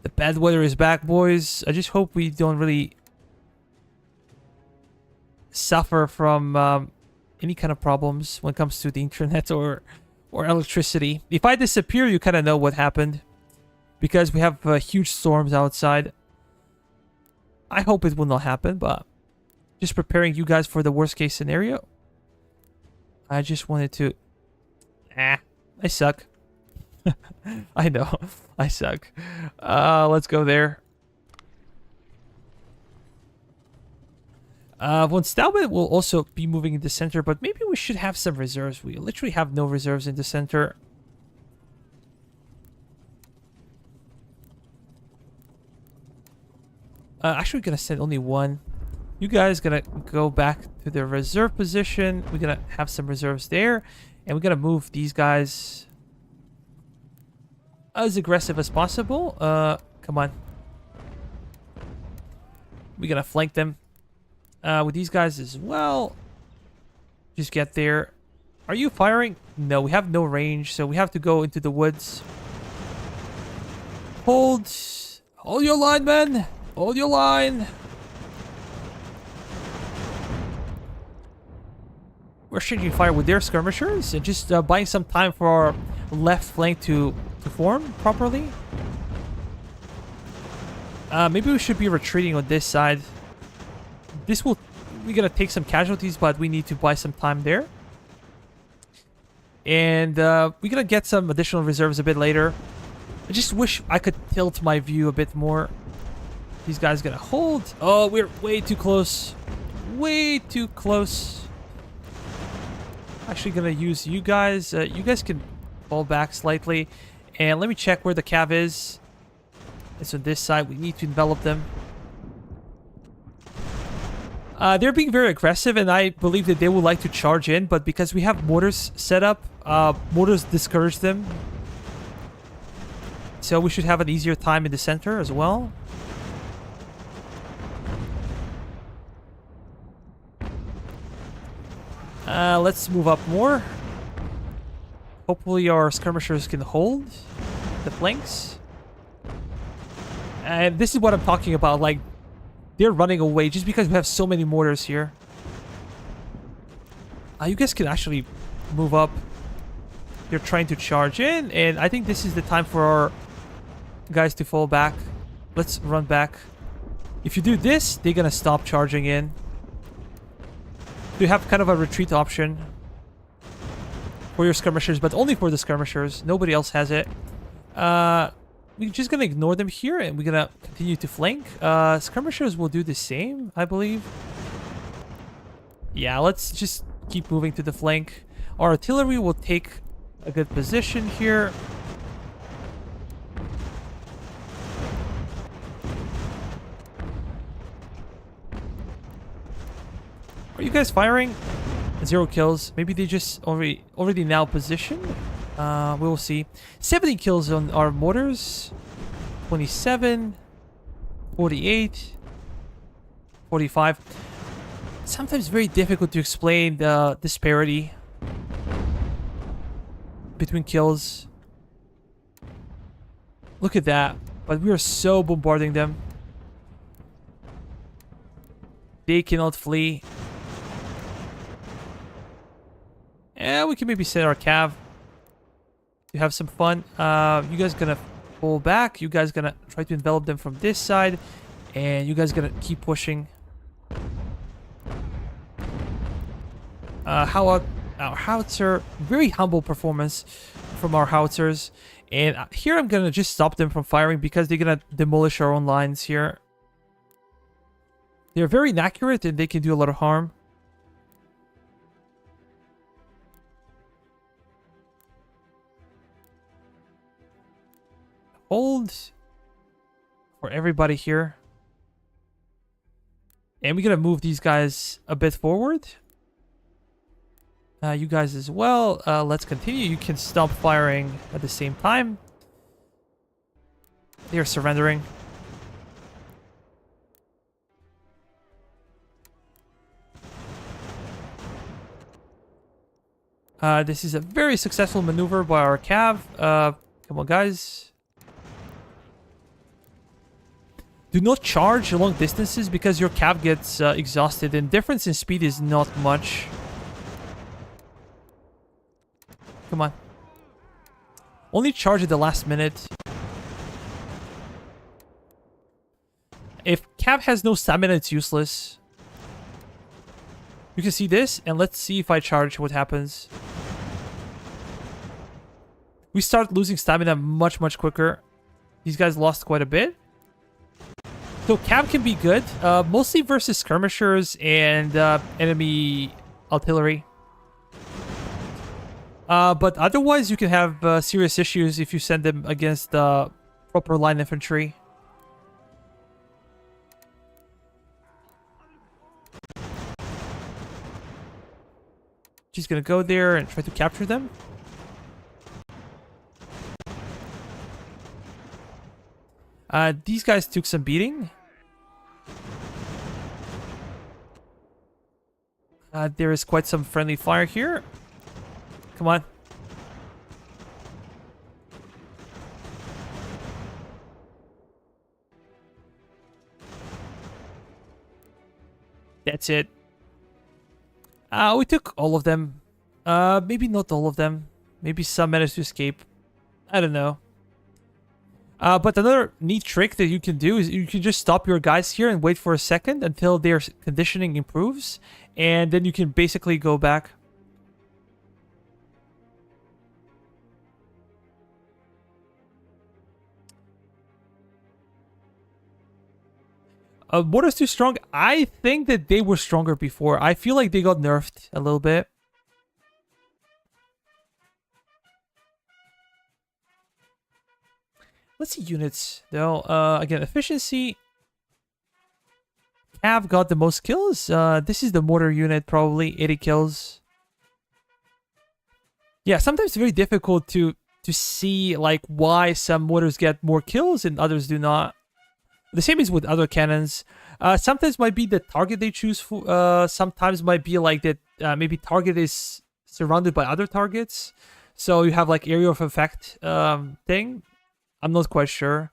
The bad weather is back, boys. I just hope we don't really suffer from any kind of problems when it comes to the internet or electricity. If I disappear, you kind of know what happened, because we have huge storms outside. I hope it will not happen, but just preparing you guys for the worst case scenario. I just wanted to... I suck. I know, I suck. Let's go there. Von Stauben will also be moving in the center, but maybe we should have some reserves. We literally have no reserves in the center. Actually, we're going to send only one. You guys going to go back to the reserve position. We're going to have some reserves there. And we're going to move these guys as aggressive as possible. Come on. We're going to flank them. With these guys as well. Just get there. Are you firing? No, we have no range, so we have to go into the woods. Hold your line, men. Hold your line. We're exchanging fire with their skirmishers and just buying some time for our left flank to form properly. Maybe we should be retreating on this side. We're gonna take some casualties, but we need to buy some time there. And we're gonna get some additional reserves a bit later. I just wish I could tilt my view a bit more. These guys gonna hold. Oh, we're way too close. Way too close. Actually gonna use you guys. You guys can fall back slightly. And let me check where the cav is. It's on this side. We need to envelop them. They're being very aggressive, and I believe that they would like to charge in, but because we have mortars set up, mortars discourage them. So we should have an easier time in the center as well. Let's move up more. Hopefully our skirmishers can hold the flanks. And this is what I'm talking about, like, they're running away just because we have so many mortars here. You guys can actually move up. They're trying to charge in, and I think this is the time for our guys to fall back. Let's run back. If you do this, they're gonna stop charging in. You have kind of a retreat option for your skirmishers, but only for the skirmishers. Nobody else has it. We're just gonna ignore them here, and we're gonna continue to flank. Skirmishers will do the same, I believe. Yeah, let's just keep moving to the flank. Our artillery will take a good position here. Are you guys firing? 0 kills. Maybe they just already now positioned. We will see. 70 kills on our mortars. 27. 48. 45. Sometimes very difficult to explain the disparity between kills. Look at that. But we are so bombarding them. They cannot flee. Yeah, we can maybe set our cav to have some fun. You guys gonna pull back. You guys gonna try to envelop them from this side. And you guys gonna keep pushing. How about our howitzer? Very humble performance from our howitzers. And here I'm gonna just stop them from firing because they're gonna demolish our own lines here. They're very inaccurate and they can do a lot of harm. Hold for everybody here. And we're gonna move these guys a bit forward. You guys as well. Let's continue. You can stop firing at the same time. They are surrendering. This is a very successful maneuver by our cav. Come on, guys. Do not charge long distances because your cav gets exhausted, and difference in speed is not much. Come on. Only charge at the last minute. If cav has no stamina, it's useless. You can see this, and let's see if I charge what happens. We start losing stamina much quicker. These guys lost quite a bit. So cav can be good, mostly versus skirmishers and enemy artillery. But otherwise, you can have serious issues if you send them against proper line infantry. She's gonna go there and try to capture them. These guys took some beating. There is quite some friendly fire here. Come on. That's it. We took all of them. Maybe not all of them. Maybe some managed to escape. I don't know. But another neat trick that you can do is you can just stop your guys here and wait for a second until their conditioning improves. And then you can basically go back. What is too strong? I think that they were stronger before. I feel like they got nerfed a little bit. Let's see units, though. Again, efficiency. Cav got the most kills. This is the mortar unit, probably 80 kills. Yeah, sometimes it's very difficult to see like why some mortars get more kills and others do not. The same is with other cannons. Sometimes might be the target they choose for. Sometimes might be like that. Maybe target is surrounded by other targets, so you have like area of effect thing. I'm not quite sure.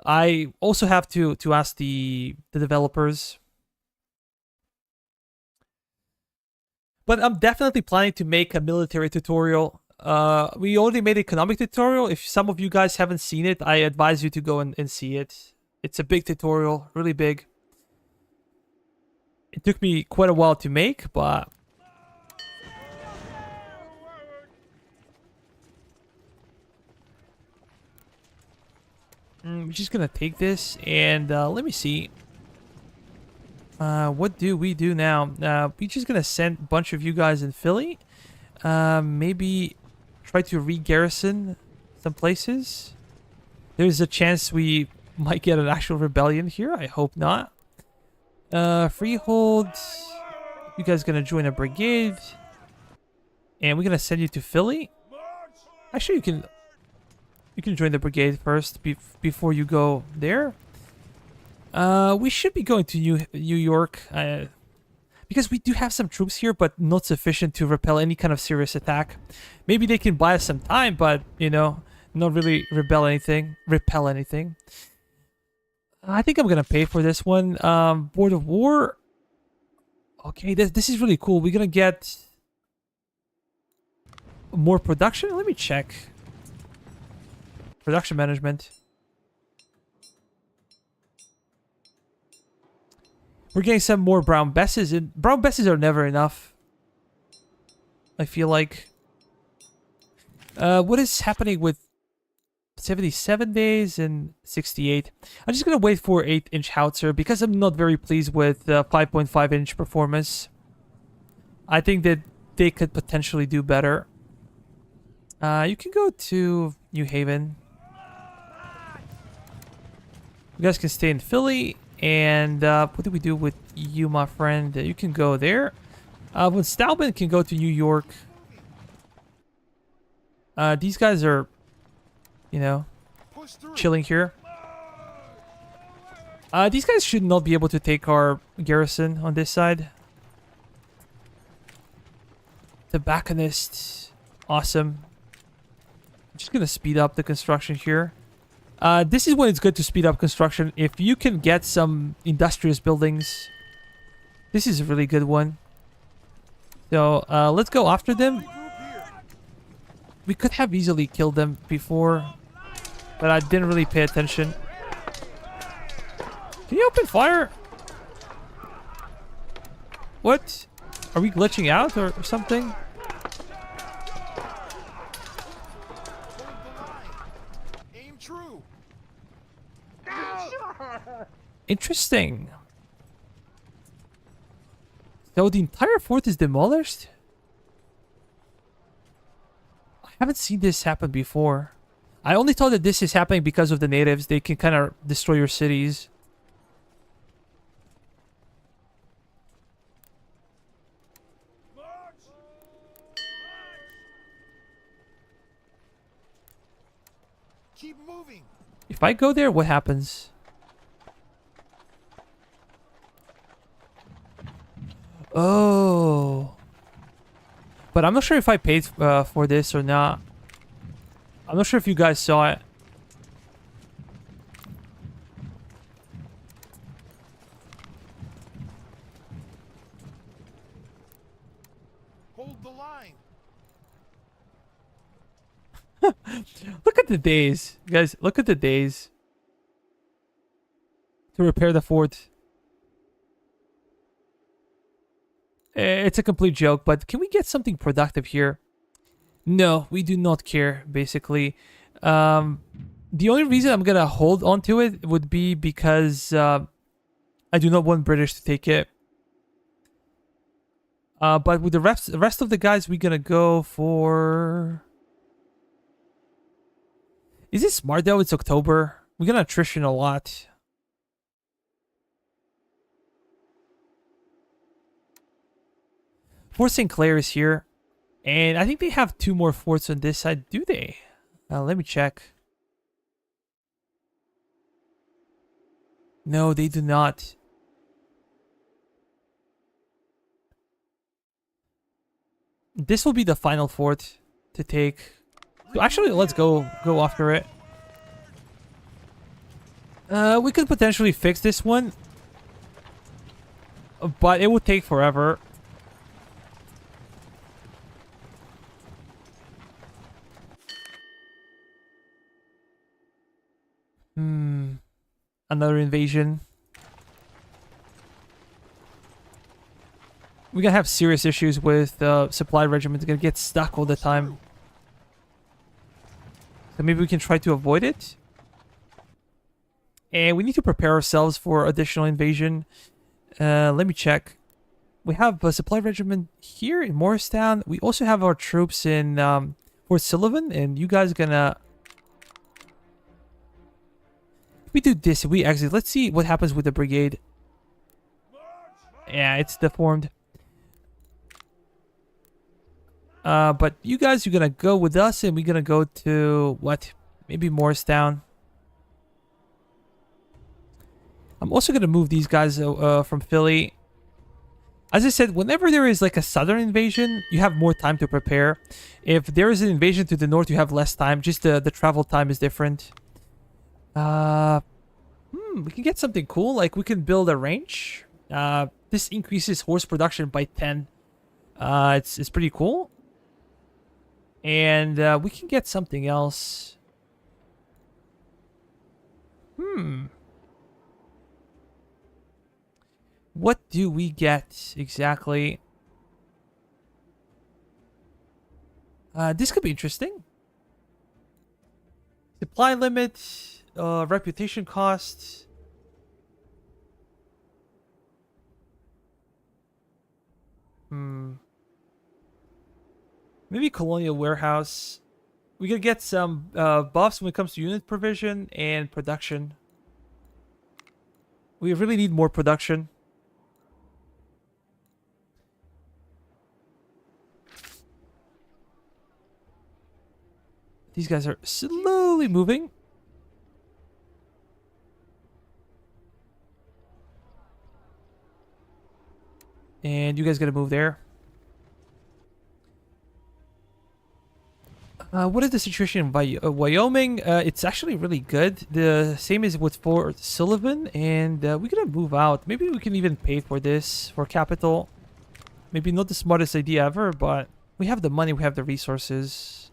I also have to ask the developers. But I'm definitely planning to make a military tutorial. We already made an economic tutorial. If some of you guys haven't seen it, I advise you to go and see it. It's a big tutorial, really big. It took me quite a while to make, but we're just gonna take this and let me see. What do we do now? We're just gonna send a bunch of you guys in Philly. Maybe try to re-garrison some places. There's a chance we might get an actual rebellion here. I hope not. Freehold. You guys gonna join a brigade. And we're gonna send you to Philly. Actually, you can join the brigade first before you go there. We should be going to New York. Because we do have some troops here, but not sufficient to repel any kind of serious attack. Maybe they can buy us some time, but, you know, not really repel anything. I think I'm gonna pay for this one. Board of War. Okay, this is really cool. We're gonna get more production. Let me check. Production management. We're getting some more brown besses, and brown besses are never enough. I feel like. What is happening with 77 days and 68? I'm just gonna wait for 8-inch howitzer because I'm not very pleased with 5.5-inch performance. I think that they could potentially do better. You can go to New Haven. You guys can stay in Philly. And what do we do with you, my friend? You can go there. When Stauben can go to New York. These guys are, you know, chilling here. These guys should not be able to take our garrison on this side. Tobacconist. Awesome. I'm just gonna speed up the construction here. This is when it's good to speed up construction. If you can get some industrious buildings, this is a really good one. So, let's go after them. We could have easily killed them before, but I didn't really pay attention. Can you open fire? What? Are we glitching out or something? Aim true. Interesting. So the entire fort is demolished? I haven't seen this happen before. I only thought that this is happening because of the natives. They can kind of destroy your cities. Keep moving. If I go there, what happens? Oh. But I'm not sure if I paid for this or not. I'm not sure if you guys saw it. Hold the line. Look at the days. Guys, look at the days. To repair the fort. It's a complete joke, but can we get something productive here? No, we do not care, basically. The only reason I'm gonna hold on to it would be because I do not want British to take it. But with the rest of the guys, we're gonna go for... Is it smart though? It's October. We're gonna attrition a lot. Fort St. Clair is here. And I think they have 2 more forts on this side. Do they? Let me check. No, they do not. This will be the final fort to take. So actually, let's go after it. We could potentially fix this one. But it would take forever. Another invasion. we're gonna have serious issues with supply regiments. Gonna get stuck all the time. So maybe we can try to avoid it. And we need to prepare ourselves for additional invasion. Let me check. We have a supply regiment here in Morristown. We also have our troops in Fort Sullivan. And you guys gonna... If we do this, if we exit, let's see what happens with the brigade. Yeah, it's deformed. But you guys, you're gonna go with us, and we're gonna go to what? Maybe Morristown. I'm also gonna move these guys from Philly. As I said, whenever there is like a southern invasion, you have more time to prepare. If there is an invasion to the north, you have less time. Just the travel time is different. We can get something cool. Like we can build a range. This increases horse production by 10. It's pretty cool. And we can get something else. What do we get exactly? This could be interesting. Supply limit, reputation cost. Maybe colonial warehouse. We could get some buffs when it comes to unit provision and production. We really need more production. These guys are slowly moving. And you guys gotta move there. What is the situation in Wyoming? It's actually really good. The same as with Fort Sullivan. And we're gonna move out. Maybe we can even pay for this, for capital. Maybe not the smartest idea ever, but we have the money, we have the resources.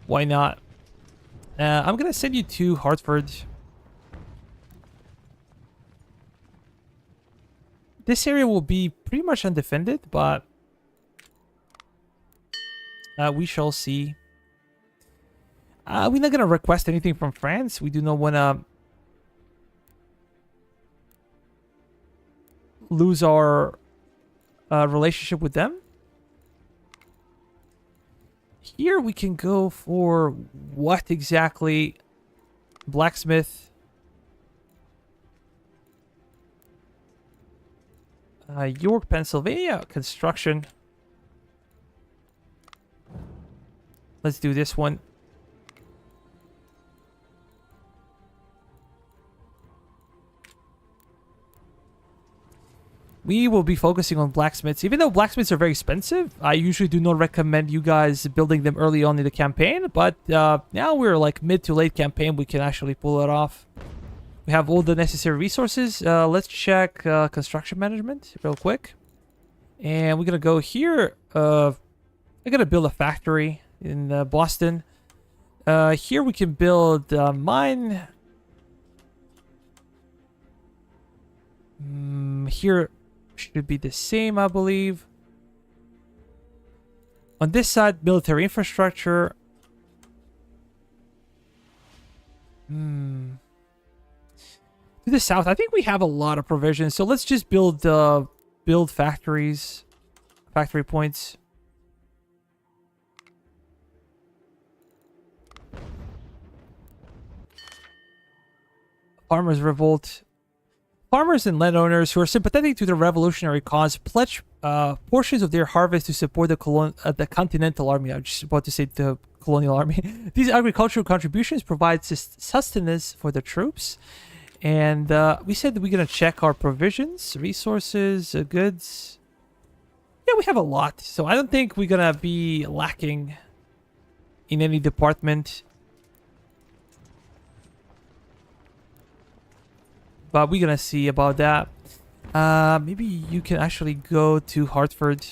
Why not? I'm gonna send you to Hartford. This area will be pretty much undefended, but we shall see. We're not gonna request anything from France. We do not wanna lose our relationship with them. Here we can go for what exactly? Blacksmith. York, Pennsylvania. Construction. Let's do this one. We will be focusing on blacksmiths. Even though blacksmiths are very expensive, I usually do not recommend you guys building them early on in the campaign. But now we're like mid to late campaign, we can actually pull it off. We have all the necessary resources. Let's check construction management real quick. And we're going to go here. I'm going to build a factory in Boston. Here we can build mine. Here should be the same, I believe. On this side, military infrastructure. To the south, I think we have a lot of provisions. So let's just build factories, factory points. Farmers' revolt. Farmers and landowners who are sympathetic to the revolutionary cause pledge portions of their harvest to support the Continental Army. I'm just about to say the Colonial Army. These agricultural contributions provide sustenance for the troops. And we said that we're going to check our provisions, resources, goods. Yeah, we have a lot. So I don't think we're going to be lacking in any department. But we're gonna see about that. Maybe you can actually go to Hartford.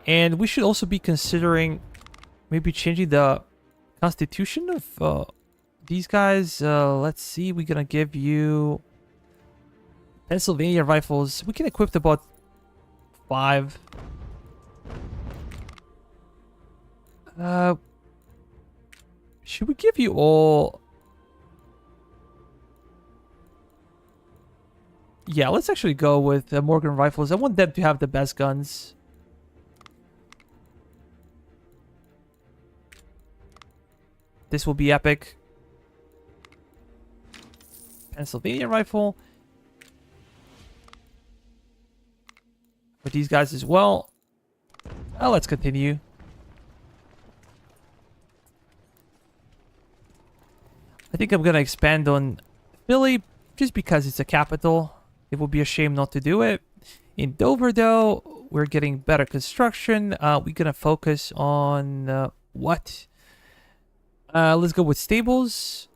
And we should also be considering maybe changing the constitution of these guys. Let's see, we're gonna give you Pennsylvania rifles. We can equip about 5. Should we give you all... Yeah, let's actually go with Morgan rifles. I want them to have the best guns. This will be epic. Pennsylvania rifle. For these guys as well. Let's continue. I think I'm going to expand on Philly just because it's a capital. It would be a shame not to do it. In Dover, though, we're getting better construction. We're going to focus on what? Let's go with stables.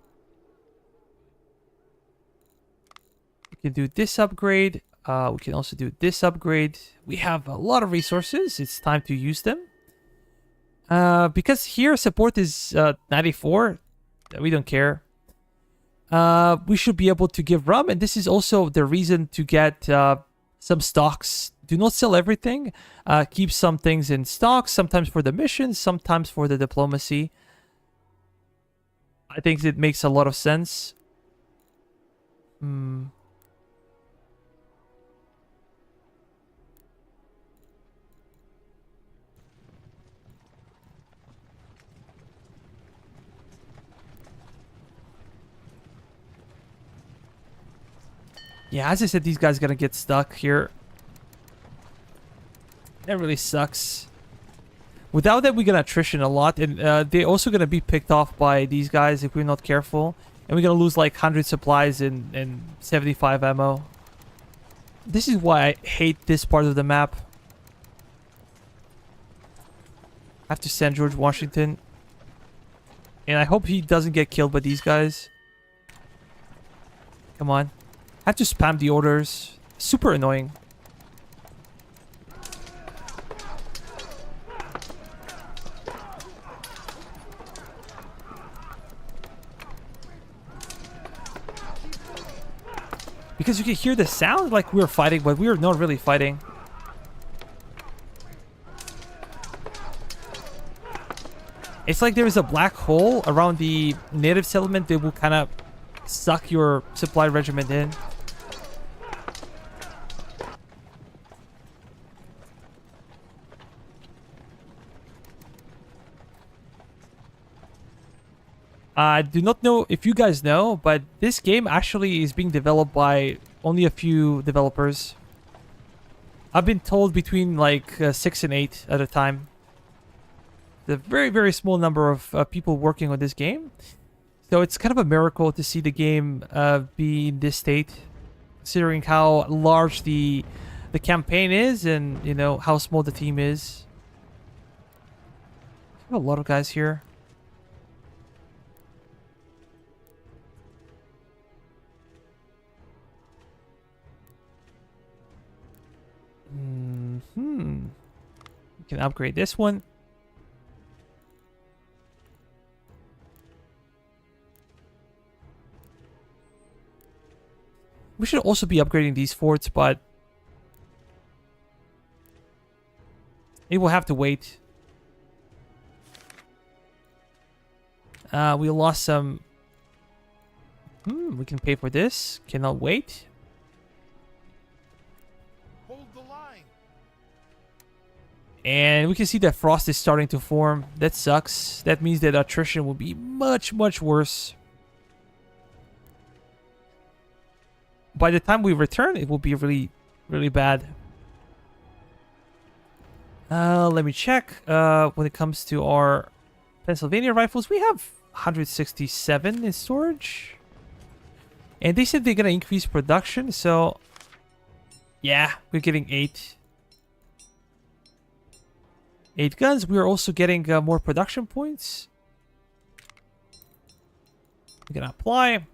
We can do this upgrade. We can also do this upgrade. We have a lot of resources. It's time to use them. Because here support is 94. We don't care. We should be able to give rum, and this is also the reason to get some stocks. Do not sell everything. Keep some things in stock, sometimes for the missions, sometimes for the diplomacy. I think it makes a lot of sense. Yeah, as I said, these guys are gonna get stuck here. That really sucks. Without that, we're gonna attrition a lot, and they're also gonna be picked off by these guys if we're not careful. And we're gonna lose like 100 supplies and 75 ammo. This is why I hate this part of the map. I have to send George Washington. And I hope he doesn't get killed by these guys. Come on. I have to spam the orders. Super annoying. Because you can hear the sound like we're fighting, but we're not really fighting. It's like there is a black hole around the native settlement that will kind of suck your supply regiment in. I do not know if you guys know, but this game actually is being developed by only a few developers. I've been told between like 6 and 8 at a time. The very, very small number of people working on this game. So it's kind of a miracle to see the game be in this state, considering how large the campaign is and, you know, how small the team is. There's a lot of guys here. We can upgrade this one. We should also be upgrading these forts, but it will have to wait. We lost some. We can pay for this. Cannot wait. And we can see that frost is starting to form. That sucks. That means that attrition will be much, much worse. By the time we return, it will be really, really bad. Let me check. When it comes to our Pennsylvania rifles, we have 167 in storage. And they said they're going to increase production, so... yeah, we're getting 8. 8 guns. We are also getting more production points. We're gonna apply.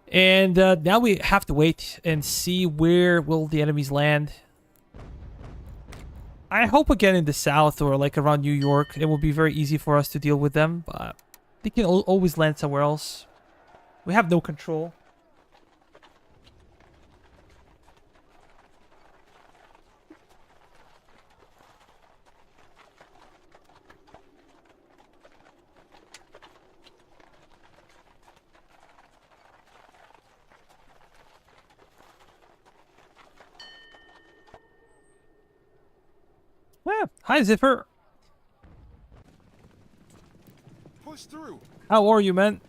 And now we have to wait and see where will the enemies land. I hope again in the south or like around New York. It will be very easy for us to deal with them. But they can always land somewhere else. We have no control. Yeah. Hi, Zipper. Push through. How are you, man?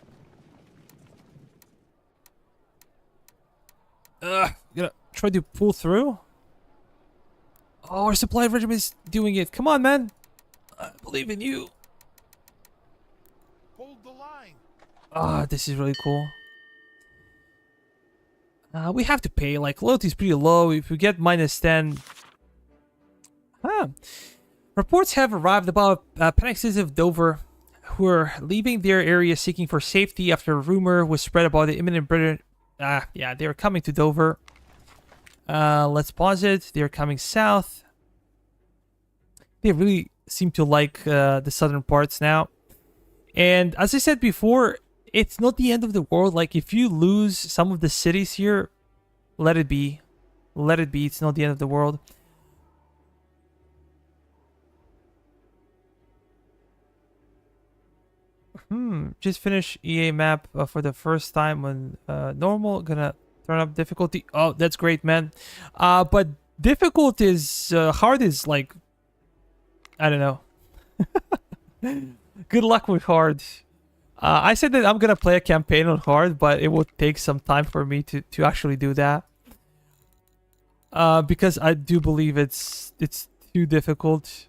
You gonna try to pull through? Oh, our supply regiment is doing it. Come on, man. I believe in you. Hold the line. Ah, this is really cool. We have to pay. Like, loyalty is pretty low. If we get -10... Huh. Reports have arrived about panic citizens of Dover who are leaving their area seeking for safety after a rumor was spread about the imminent British... yeah, they're coming to Dover. Let's pause it. They're coming south. They really seem to like the southern parts now. And as I said before, it's not the end of the world. Like, if you lose some of the cities here, let it be. Let it be. It's not the end of the world. Just finish EA map for the first time on normal. Gonna turn up difficulty. Oh, that's great, man. But difficult is... hard is like... I don't know. Good luck with hard. I said that I'm gonna play a campaign on hard, but it will take some time for me to actually do that. Because I do believe it's too difficult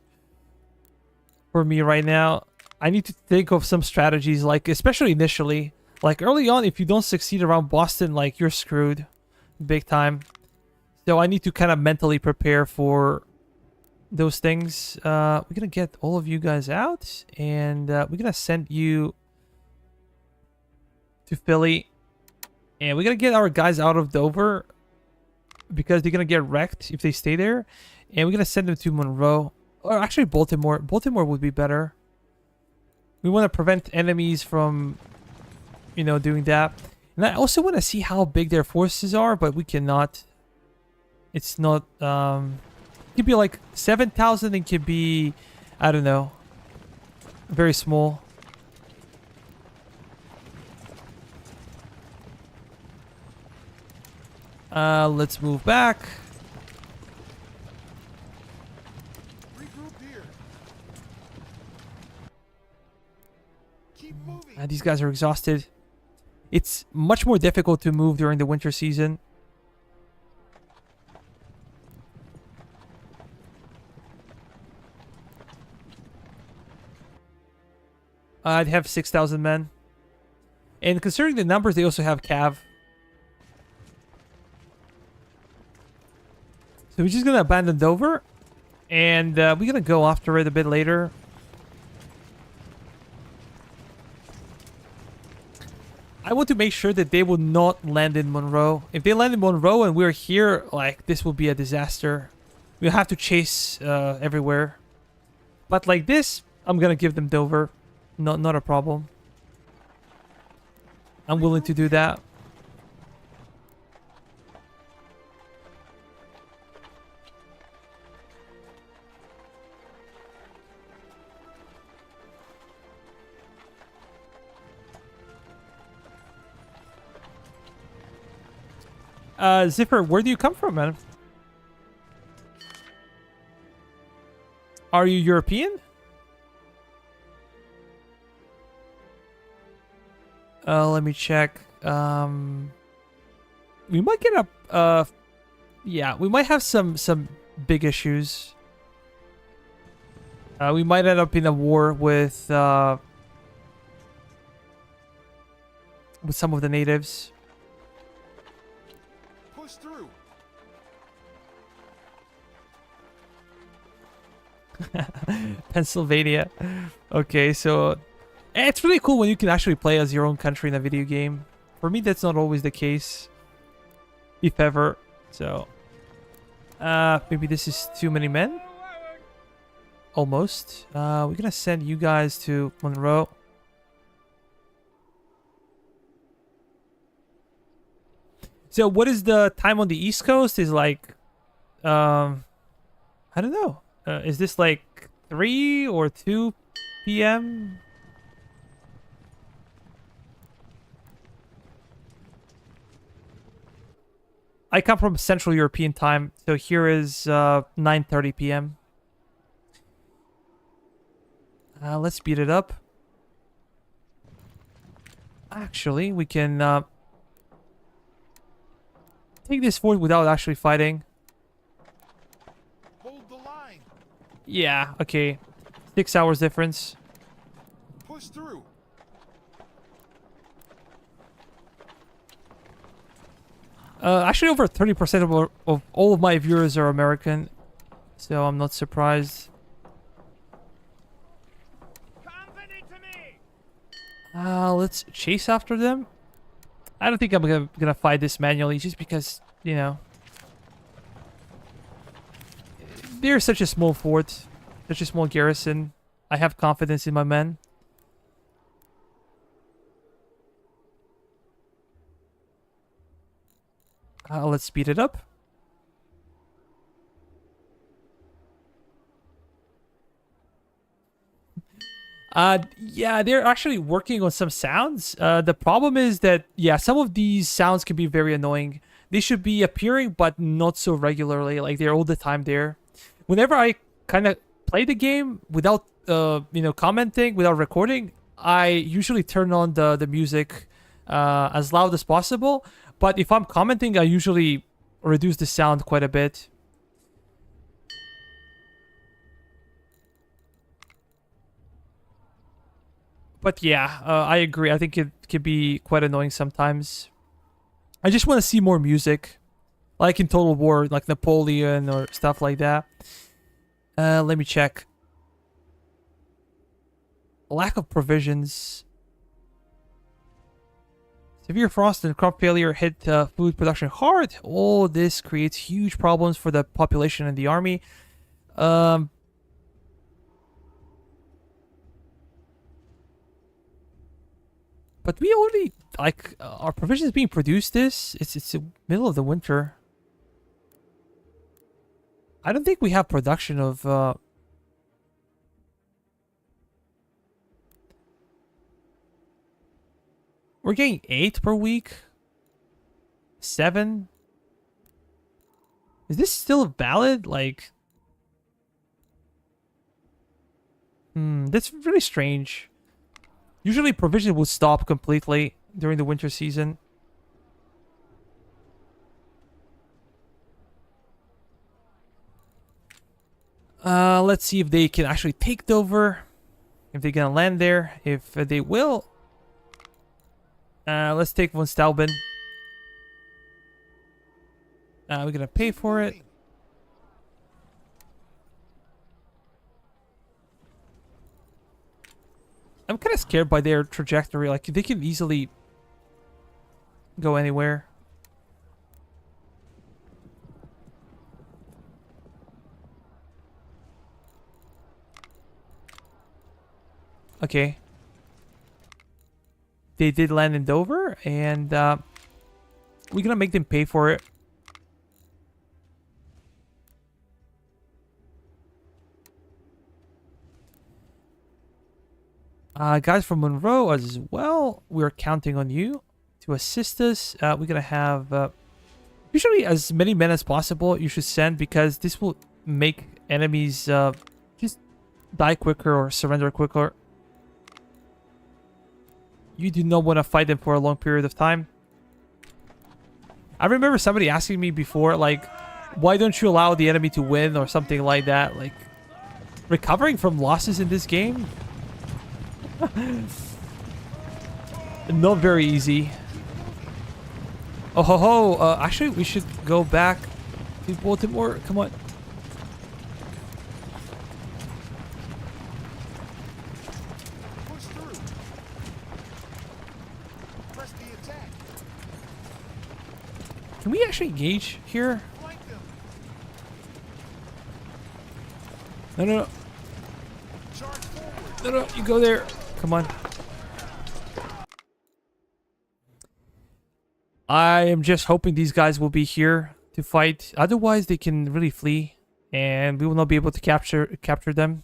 for me right now. I need to think of some strategies, like especially initially. Like early on, if you don't succeed around Boston, like you're screwed big time. So I need to kind of mentally prepare for those things. We're gonna get all of you guys out, and we're gonna send you to Philly, and we're gonna get our guys out of Dover because they're gonna get wrecked if they stay there, and we're gonna send them to Monroe, or actually Baltimore. Baltimore would be better. We want to prevent enemies from, you know, doing that. And I also want to see how big their forces are, but we cannot. It's not, it could be like 7,000, it could be, I don't know, very small. Let's move back. Regroup here. Keep moving. These guys are exhausted. It's much more difficult to move during the winter season. I'd have 6,000 men. And considering the numbers, they also have cav. So we're just going to abandon Dover. And we're going to go after it a bit later. I want to make sure that they will not land in Monroe. If they land in Monroe and we're here, like, this will be a disaster. We'll have to chase everywhere. But like this, I'm going to give them Dover. Not a problem. I'm willing to do that. Zipper, where do you come from, man? Are you European? Let me check. We might get up. Yeah, we might have some big issues. We might end up in a war with some of the natives. Push through. Pennsylvania. Okay, so it's really cool when you can actually play as your own country in a video game. For me, that's not always the case, if ever. So, maybe this is too many men. Almost. We're gonna send you guys to Monroe. So, what is the time on the East Coast? Is like, I don't know. Is this like 3 or 2 p.m.? I come from Central European time, so here is 9:30 p.m. Let's speed it up. Actually, we can take this fort without actually fighting. Hold the line. Yeah, okay. 6 hours difference. Push through. Actually, over 30% of all of my viewers are American, so I'm not surprised. Company to me. Let's chase after them. I don't think I'm gonna fight this manually, just because, you know, they're such a small fort, such a small garrison. I have confidence in my men. Let's speed it up. Yeah, they're actually working on some sounds. The problem is that, yeah, some of these sounds can be very annoying. They should be appearing, but not so regularly. Like, they're all the time there. Whenever I kind of play the game without, commenting, without recording, I usually turn on the music as loud as possible. But if I'm commenting, I usually reduce the sound quite a bit. But yeah, I agree. I think it can be quite annoying sometimes. I just want to see more music, like in Total War, like Napoleon or stuff like that. Let me check. Lack of provisions. Severe frost and crop failure hit food production hard. All this creates huge problems for the population and the army. Um, but we already, like, our provisions being produced. It's the middle of the winter. I don't think we have production of. We're getting 8 per week. 7. Is this still valid? Like, that's really strange. Usually provision will stop completely during the winter season. Let's see if they can actually take Dover. If they're gonna land there. If they will. Let's take von Stauben. We're gonna pay Keep for it. moving. I'm kind of scared by their trajectory. Like, they can easily go anywhere. Okay. They did land in Dover, and we're gonna make them pay for it. Guys from Monroe as well, we're counting on you to assist us. We're gonna have usually as many men as possible you should send, because this will make enemies just die quicker or surrender quicker. You do not want to fight them for a long period of time. I remember somebody asking me before, like, why don't you allow the enemy to win or something like that? Like, recovering from losses in this game? Not very easy. Oh ho ho, actually we should go back to Baltimore. Come on. Push through. Press the attack. Can we actually engage here? Flank them. No, no, no. Charge forward. No, no, you go there. Come on. I am just hoping these guys will be here to fight. Otherwise, they can really flee, and we will not be able to capture them.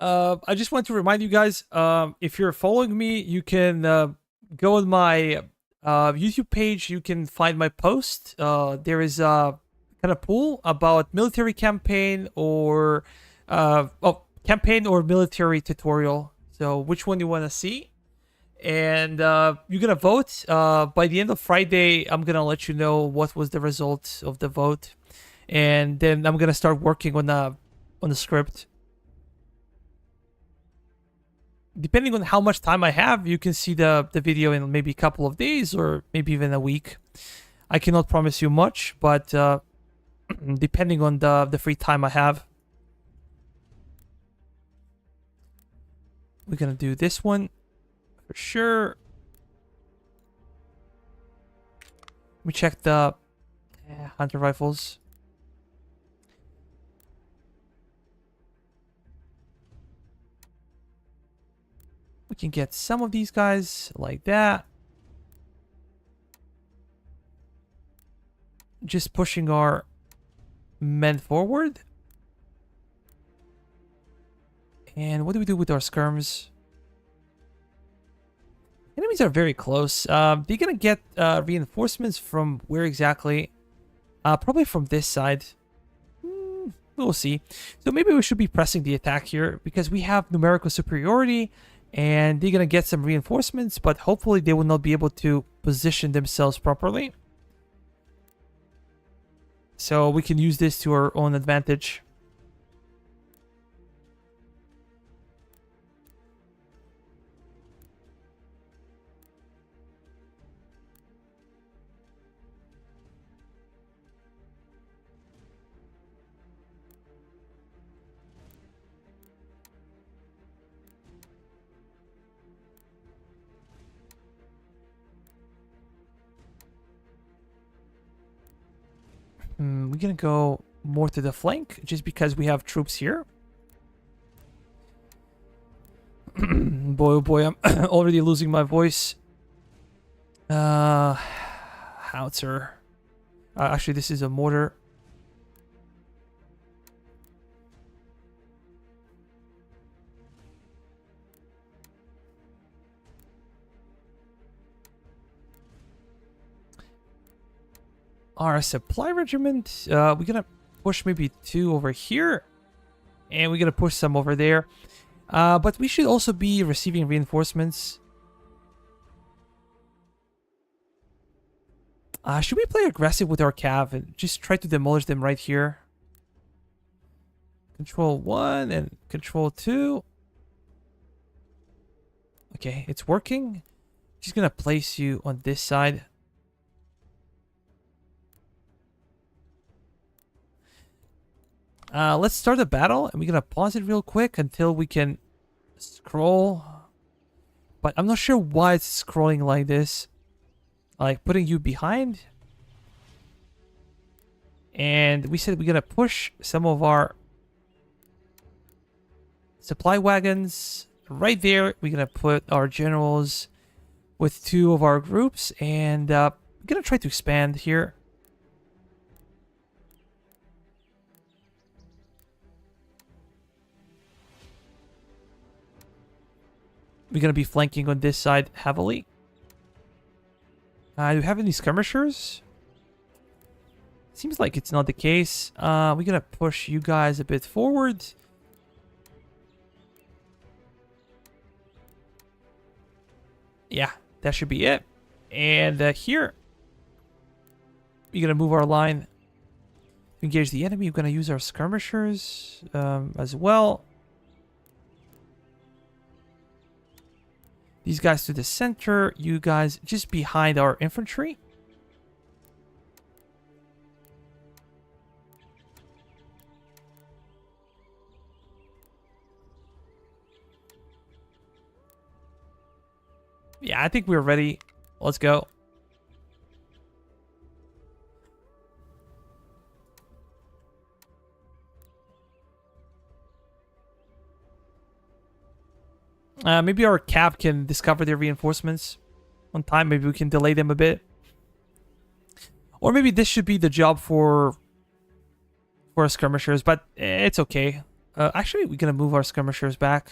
I just want to remind you guys, if you're following me, you can go on my YouTube page. You can find my post. There is a kind of poll about military campaign or campaign or military tutorial. So which one you want to see? And you're gonna vote. By the end of Friday, I'm gonna let you know what was the result of the vote, and then I'm gonna start working on the script. Depending on how much time I have, you can see the video in maybe a couple of days or maybe even a week. I cannot promise you much, but depending on the free time I have, we're gonna do this one for sure. Let me check the hunter rifles. We can get some of these guys like that. Just pushing our men forward. And what do we do with our skirms? Enemies are very close. They're gonna get reinforcements from where exactly? Probably from this side. We'll see. So maybe we should be pressing the attack here because we have numerical superiority. And they're going to get some reinforcements, but hopefully they will not be able to position themselves properly. So we can use this to our own advantage. We're gonna go more to the flank just because we have troops here. Boy, oh boy, I'm already losing my voice. Howitzer. Actually, this is a mortar. Our supply regiment, we're gonna push maybe 2 over here, and we're gonna push some over there, but we should also be receiving reinforcements. Should we play aggressive with our cav and just try to demolish them right here? Control 1 and control 2. Okay, it's working. Just gonna place you on this side. Let's start the battle, and we're gonna pause it real quick until we can scroll. But I'm not sure why it's scrolling like this. Like, putting you behind. And we said we're gonna push some of our supply wagons right there. We're gonna put our generals with 2 of our groups, and we're gonna try to expand here. We're going to be flanking on this side heavily. Do we have any skirmishers? Seems like it's not the case. We're going to push you guys a bit forward. Yeah, that should be it. And here, we're going to move our line to engage the enemy. We're going to use our skirmishers as well. These guys to the center. You guys just behind our infantry. Yeah, I think we're ready. Let's go. Maybe our cap can discover their reinforcements on time. Maybe we can delay them a bit. Or maybe this should be the job for our skirmishers, but it's okay. Actually, we're gonna move our skirmishers back.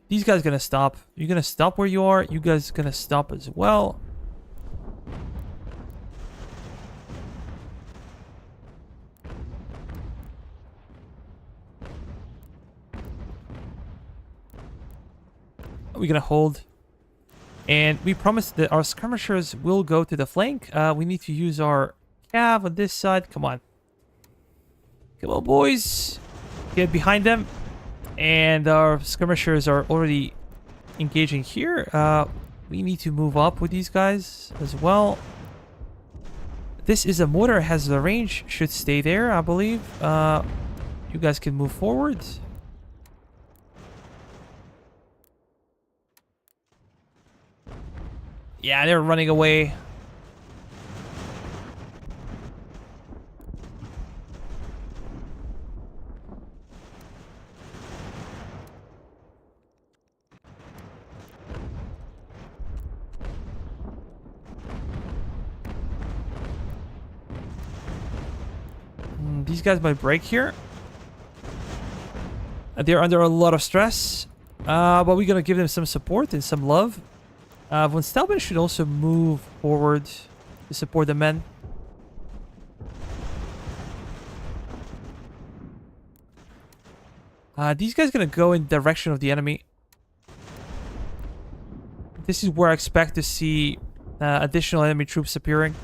These guys gonna stop. You're gonna stop where you are. You guys gonna stop as well. We're gonna hold. And we promised that our skirmishers will go to the flank. We need to use our cav on this side. Come on. Come on, boys. Get behind them. And our skirmishers are already engaging here. We need to move up with these guys as well. This is a mortar, has the range, should stay there, I believe. You guys can move forward. Yeah, they're running away. These guys might break here. They're under a lot of stress. But we're gonna give them some support and some love. Von Stelben should also move forward to support the men. These guys gonna go in the direction of the enemy. This is where I expect to see additional enemy troops appearing.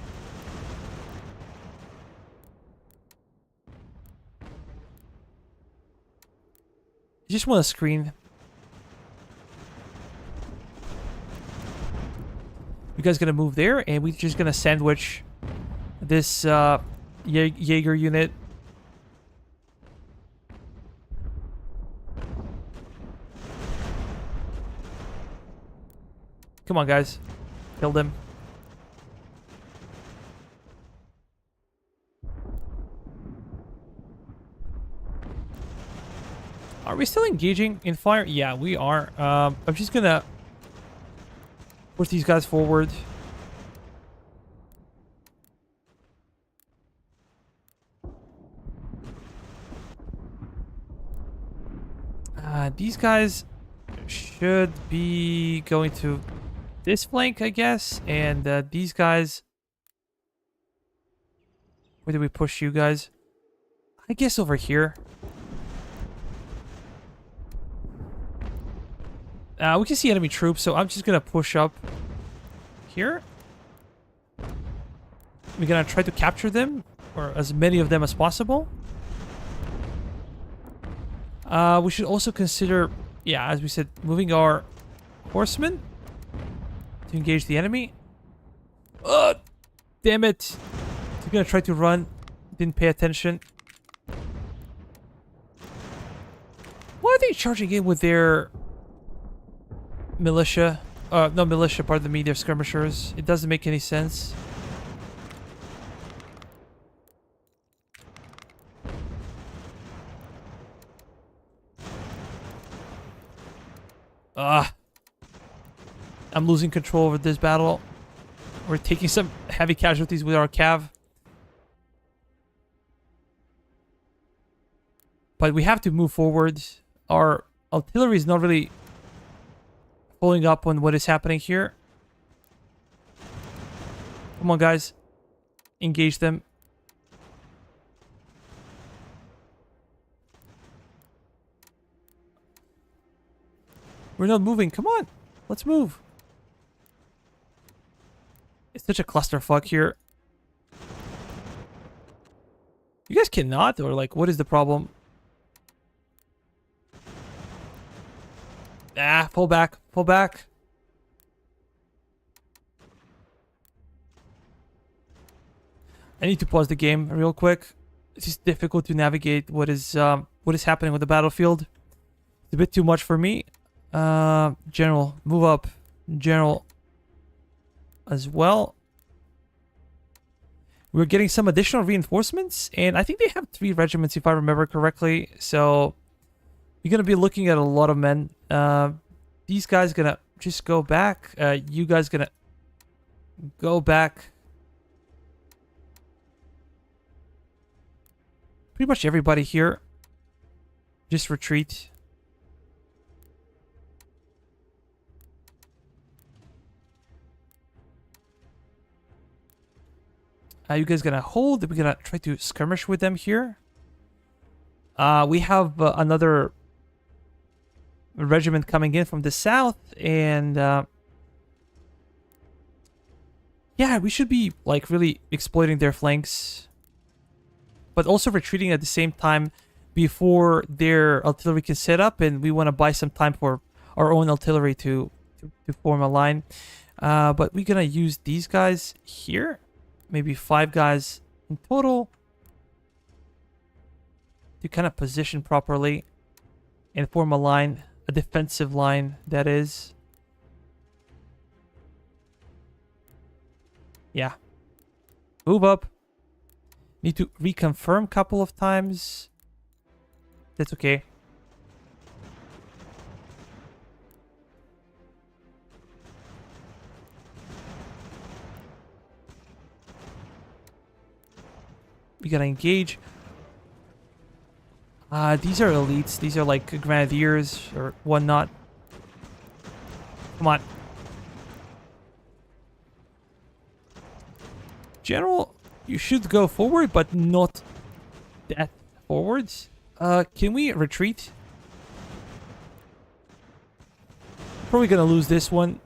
I just want to screen. You guys gonna move there, and we're just gonna sandwich this Jaeger unit. Come on, guys. Kill them. Are we still engaging in fire? Yeah, we are. I'm just gonna push these guys forward. These guys should be going to this flank, I guess. And these guys... Where do we push you guys? I guess over here. We can see enemy troops, so I'm just gonna push up here. We're gonna try to capture them, or as many of them as possible. We should also consider, yeah, as we said, moving our horsemen to engage the enemy. Damn it! They're gonna try to run. Didn't pay attention. Why are they charging in with their militia? No militia, pardon me, their skirmishers. It doesn't make any sense. I'm losing control over this battle. We're taking some heavy casualties with our cav. But we have to move forward. Our artillery is not really following up on what is happening here. Come on, guys. Engage them. We're not moving. Come on. Let's move. It's such a clusterfuck here. You guys cannot? Or like, what is the problem? Pull back. Pull back. I need to pause the game real quick. It's just difficult to navigate what is happening with the battlefield. It's a bit too much for me. General, move up. General as well. We're getting some additional reinforcements, and I think they have 3 regiments if I remember correctly. So you're gonna be looking at a lot of men. These guys gonna just go back. You guys gonna go back. pretty much everybody here. Just retreat. You guys gonna hold? We're gonna try to skirmish with them here. We have another regiment coming in from the south, and yeah, we should be like really exploiting their flanks, but also retreating at the same time before their artillery can set up, and we want to buy some time for our own artillery to form a line. But we're gonna use these guys here. Maybe 5 guys in total to kind of position properly and form a line, a defensive line, that is. Yeah. Move up. Need to reconfirm a couple of times. That's okay. We gotta engage. These are elites. These are like grenadiers or whatnot. Come on. General, you should go forward, but not that forwards. Can we retreat? Probably gonna lose this one.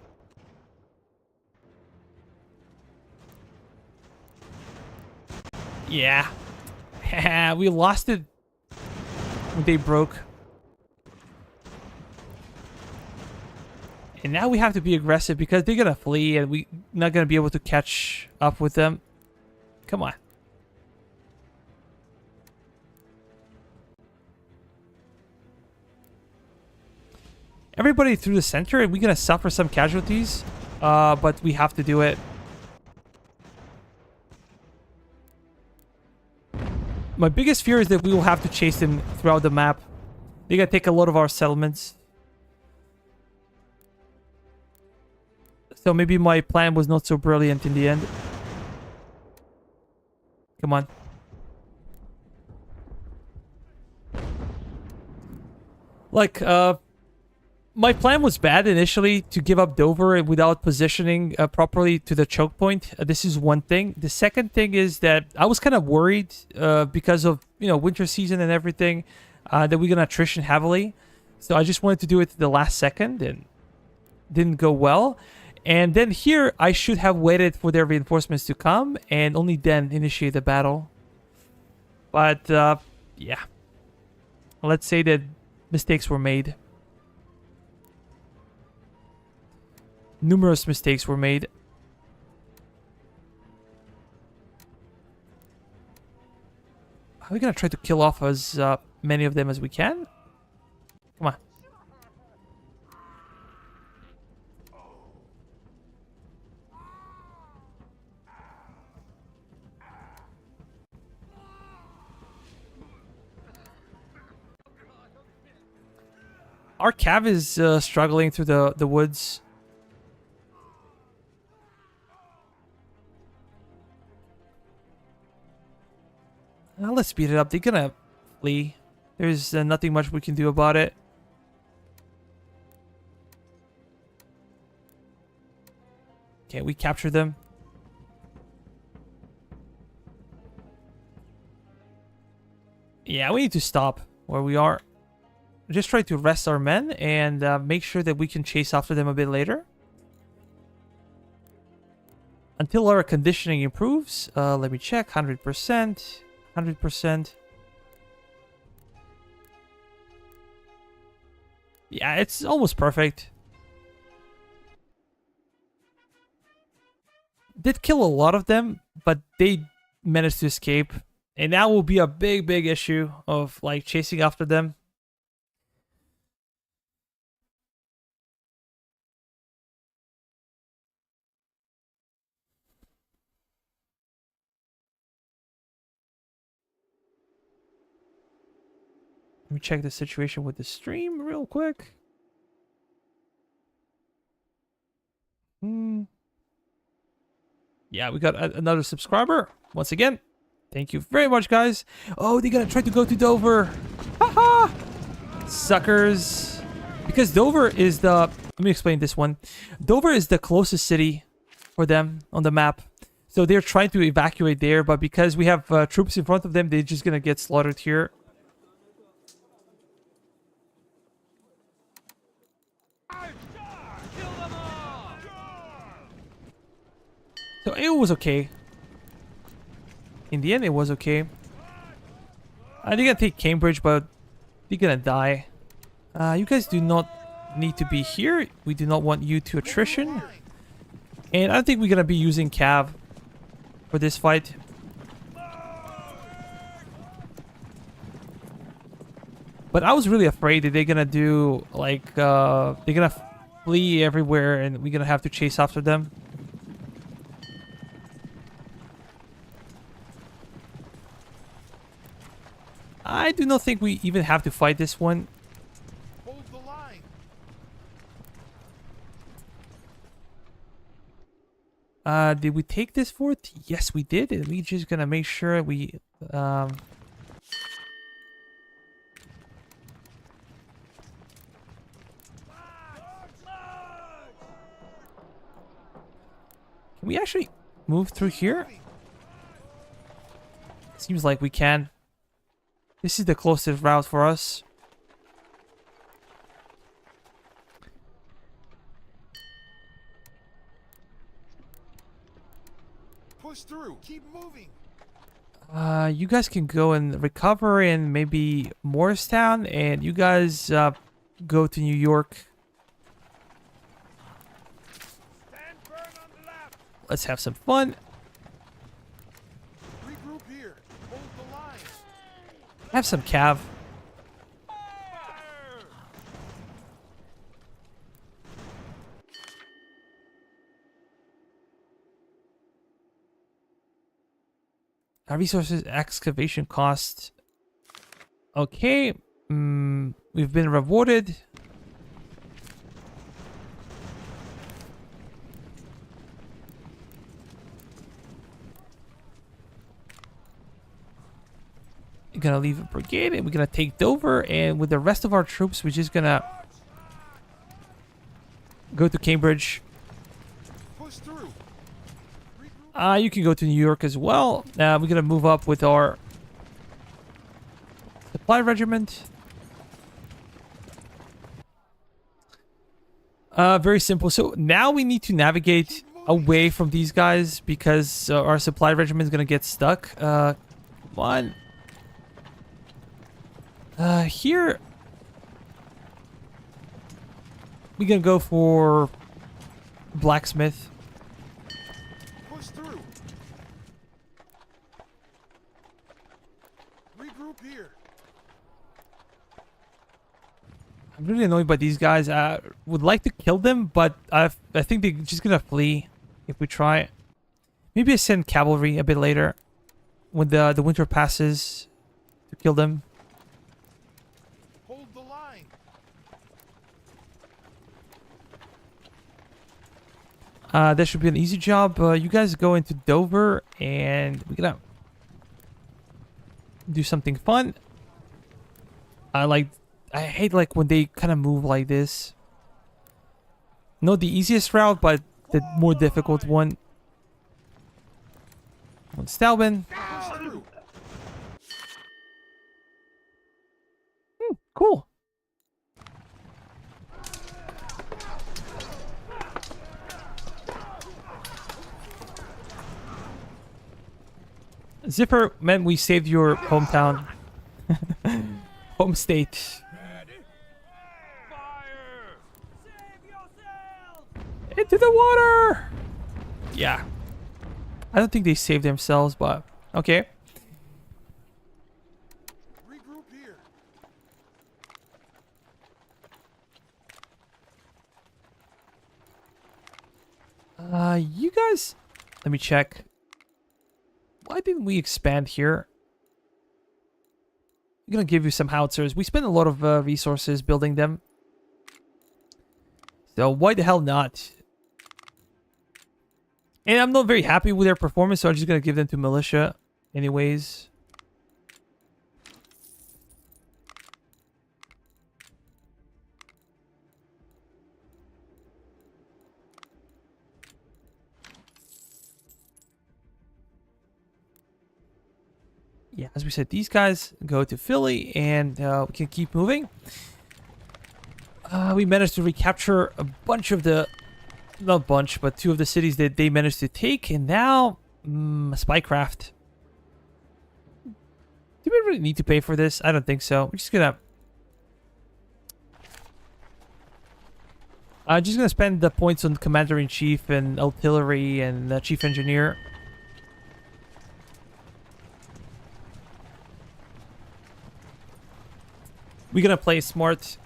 Yeah. We lost it when they broke. And now we have to be aggressive because they're gonna flee and we're not gonna be able to catch up with them. Come on. Everybody through the center, and we're gonna suffer some casualties. But we have to do it. My biggest fear is that we will have to chase them throughout the map. They're gonna take a lot of our settlements. So maybe my plan was not so brilliant in the end. Come on. Like, my plan was bad initially to give up Dover without positioning properly to the choke point. This is one thing. The second thing is that I was kind of worried because of, you know, winter season and everything, that we're gonna attrition heavily. So I just wanted to do it the last second and didn't go well. And then here I should have waited for their reinforcements to come and only then initiate the battle. But yeah, let's say that mistakes were made. Numerous mistakes were made. Are we gonna try to kill off as many of them as we can? Come on. Our cav is struggling through the woods. Let's speed it up. They're gonna flee. There's nothing much we can do about it. Okay, we capture them. Yeah, we need to stop where we are. Just try to rest our men and make sure that we can chase after them a bit later. Until our conditioning improves. Let me check. 100%. 100%. Yeah, it's almost perfect. Did kill a lot of them, but they managed to escape. And that will be a big issue of like chasing after them. Let me check the situation with the stream real quick. Yeah, we got another subscriber once again. Thank you very much, guys. Oh, they're gonna try to go to Dover. Haha! Suckers. Because Dover is the... Let me explain this one. Dover is the closest city for them on the map. So they're trying to evacuate there, but because we have troops in front of them, they're just gonna get slaughtered here. So it was okay. In the end, it was okay. They're gonna take Cambridge, but they're gonna die. You guys do not need to be here. We do not want you to attrition. And I think we're gonna be using Cav for this fight. But I was really afraid that they're gonna do like they're gonna flee everywhere, and we're gonna have to chase after them. I do not think we even have to fight this one. Hold the line. Did we take this fort? Yes, we did. And we're just gonna make sure we Can we actually move through here? Seems like we can. This is the closest route for us. Push through. Keep moving. You guys can go and recover in maybe Morristown, and you guys go to New York. Stand firm on the left. Let's have some fun. Regroup here. Hold the line. Have some Cav. Our resources excavation cost. Okay. We've been rewarded. We're gonna leave a brigade and we're gonna take Dover, and with the rest of our troops we're just gonna go to Cambridge. Push through. You can go to New York as well. We're gonna move up with our supply regiment. Very simple. So now we need to navigate away from these guys because our supply regiment is gonna get stuck. Come on. Here we're gonna go for blacksmith. Push through. Regroup here. I'm really annoyed by these guys. I would like to kill them, but I think they're just gonna flee if we try. Maybe I send cavalry a bit later when the winter passes to kill them. Hold the line. That should be an easy job. You guys go into Dover, and we're gonna do something fun. I hate like when they kind of move like this. Not the easiest route, but the more difficult one. On Stalbin. Push through. Cool. Zipper meant we saved your hometown. Home state. Fire. Save yourself. Into the water! Yeah. I don't think they saved themselves, but okay. Regroup here. You guys... Let me check. Why didn't we expand here? I'm gonna give you some howitzers. We spent a lot of resources building them. So why the hell not? And I'm not very happy with their performance, so I'm just gonna give them to militia. anyways. Yeah, as we said, these guys go to Philly, and we can keep moving. We managed to recapture a bunch of the, not a bunch, but two of the cities that they managed to take, and now spycraft. Do we really need to pay for this? I don't think so. We're just gonna spend the points on commander in chief and artillery and chief engineer. We're gonna play smart.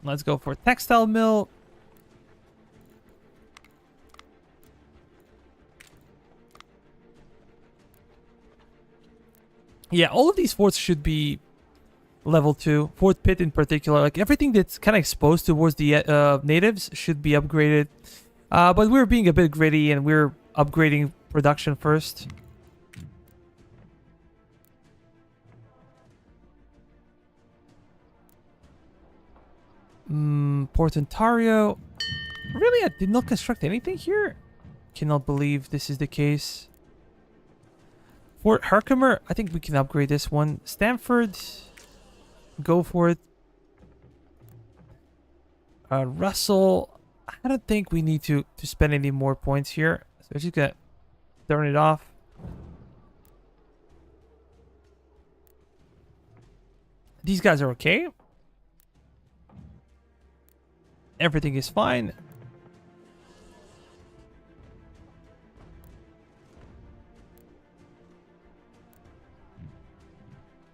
Let's go for textile mill. Yeah, all of these forts should be level 2. Fort Pitt in particular. Like, everything that's kind of exposed towards the natives should be upgraded. But we're being a bit gritty, and we're upgrading production first. Port Ontario. Really? I did not construct anything here? Cannot believe this is the case. Fort Herkimer. I think we can upgrade this one. Stamford. Go for it. Russell. I don't think we need to spend any more points here. So we're just gonna turn it off. These guys are okay. Everything is fine.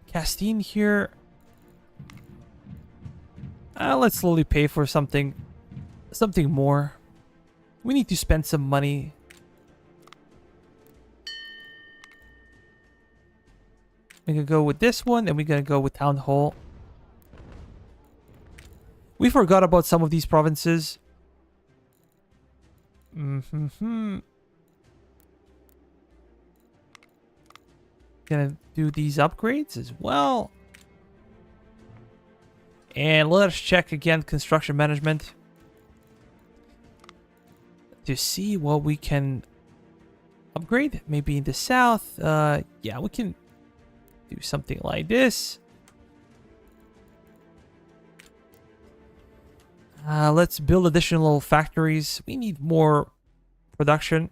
Castine here. Let's slowly pay for something more. We need to spend some money. We're gonna go with this one, and we're gonna go with Town Hall. We forgot about some of these provinces. Gonna do these upgrades as well. And let us check again construction management to see what we can upgrade. Maybe in the south. Yeah, we can do something like this. Let's build additional factories. We need more production.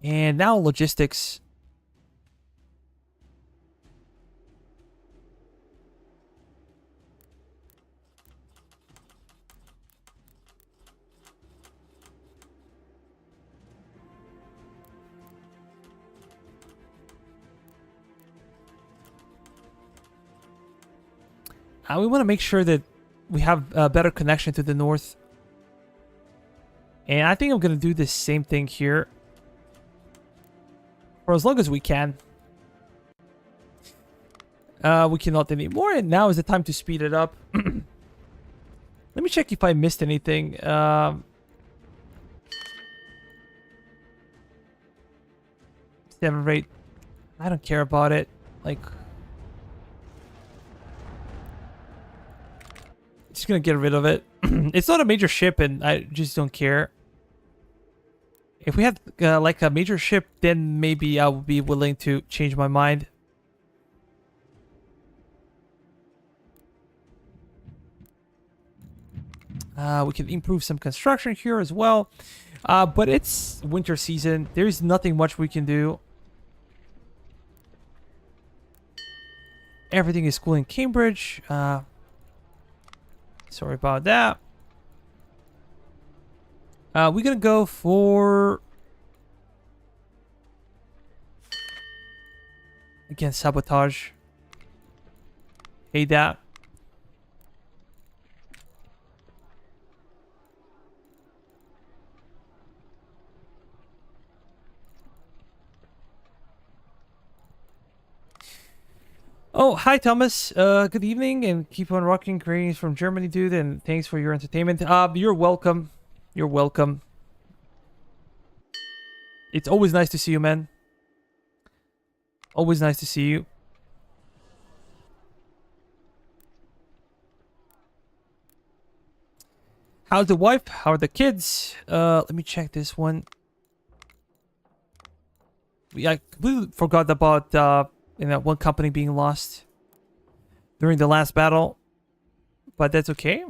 And now logistics. We want to make sure that we have a better connection to the north. And I think I'm going to do the same thing here. For as long as we can. We cannot anymore, and now is the time to speed it up. Let me check if I missed anything. Seven rate. I don't care about it. Like, just gonna get rid of it. It's not a major ship, and I just don't care. If we had like a major ship, then maybe I would be willing to change my mind. We can improve some construction here as well. But it's winter season. There's nothing much we can do. Everything is cool in Cambridge. Sorry about that. We're gonna go for... Again, sabotage. Hate that. Oh, hi, Thomas. Good evening, and keep on rocking. Greetings from Germany, dude, and thanks for your entertainment. You're welcome. You're welcome. It's always nice to see you, man. Always nice to see you. How's the wife? How are the kids? Let me check this one. I completely forgot about one company being lost during the last battle, but that's okay.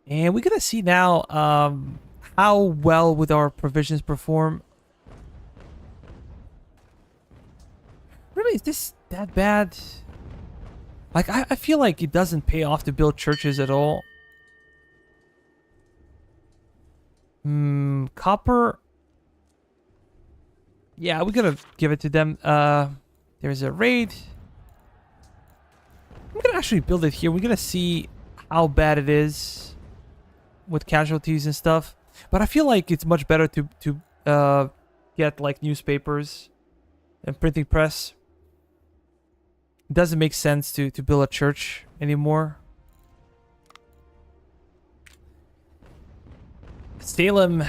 And we're gonna see now how well would our provisions perform. Really, is this that bad? Like, I feel like it doesn't pay off to build churches at all. Copper. Yeah, we're gonna give it to them. There's a raid. I'm gonna actually build it here. We're gonna see how bad it is with casualties and stuff. But I feel like it's much better to get like newspapers and printing press. It doesn't make sense to build a church anymore. Salem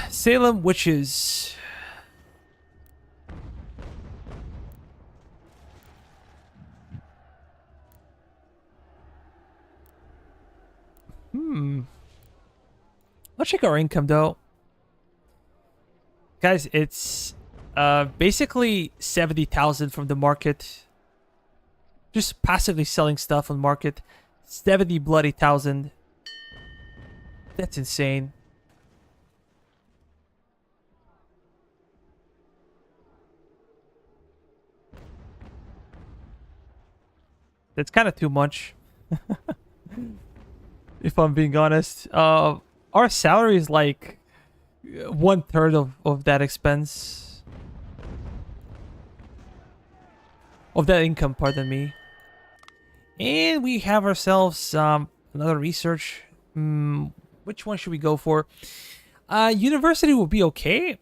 witches. Let's check our income though. Guys, it's basically 70,000 from the market. Just passively selling stuff on market. 70 bloody thousand. That's insane. That's kind of too much. If I'm being honest. Our salary is like 1/3 of that expense. Of that income, pardon me. And we have ourselves another research. Which one should we go for? University will be okay.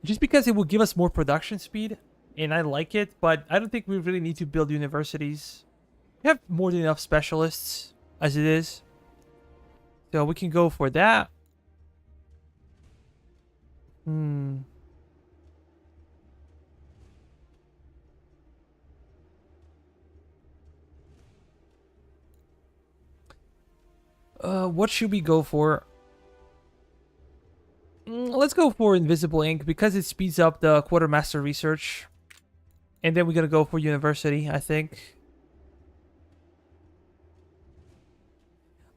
Just because it will give us more production speed. And I like it, but I don't think we really need to build universities. We have more than enough specialists as it is. So we can go for that. What should we go for? Let's go for Invisible Ink because it speeds up the quartermaster research. And then we're gonna go for university, I think.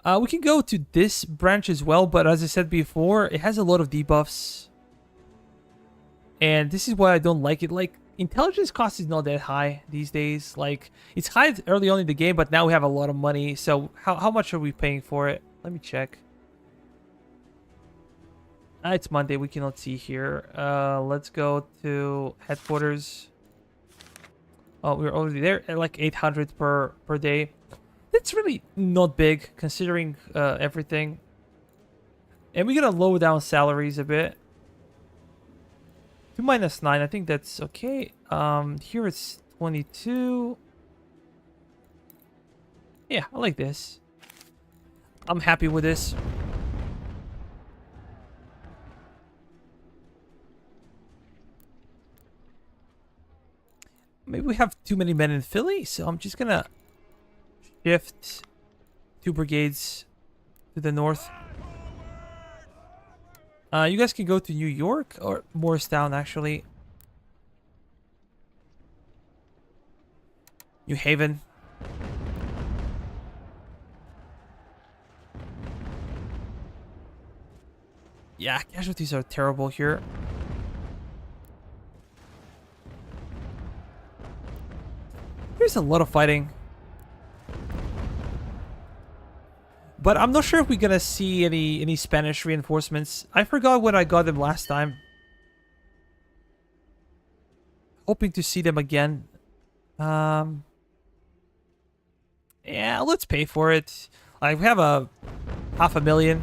We can go to this branch as well, but as I said before, it has a lot of debuffs. And this is why I don't like it. Like, intelligence cost is not that high these days. Like, it's high early on in the game, but now we have a lot of money. So, how much are we paying for it? Let me check. It's Monday. We cannot see here. Let's go to headquarters. Oh, we're already there at like 800 per day. It's really not big considering everything. And we're gonna lower down salaries a bit. 2 minus 9, I think that's okay. Here it's 22. Yeah, I like this. I'm happy with this. Maybe we have too many men in Philly, so I'm just gonna shift 2 brigades to the north. You guys can go to New York or Morristown, actually. New Haven. Yeah, casualties are terrible here. There's a lot of fighting. But I'm not sure if we're gonna see any Spanish reinforcements. I forgot when I got them last time. Hoping to see them again. Yeah, let's pay for it. Like, we have a 500,000.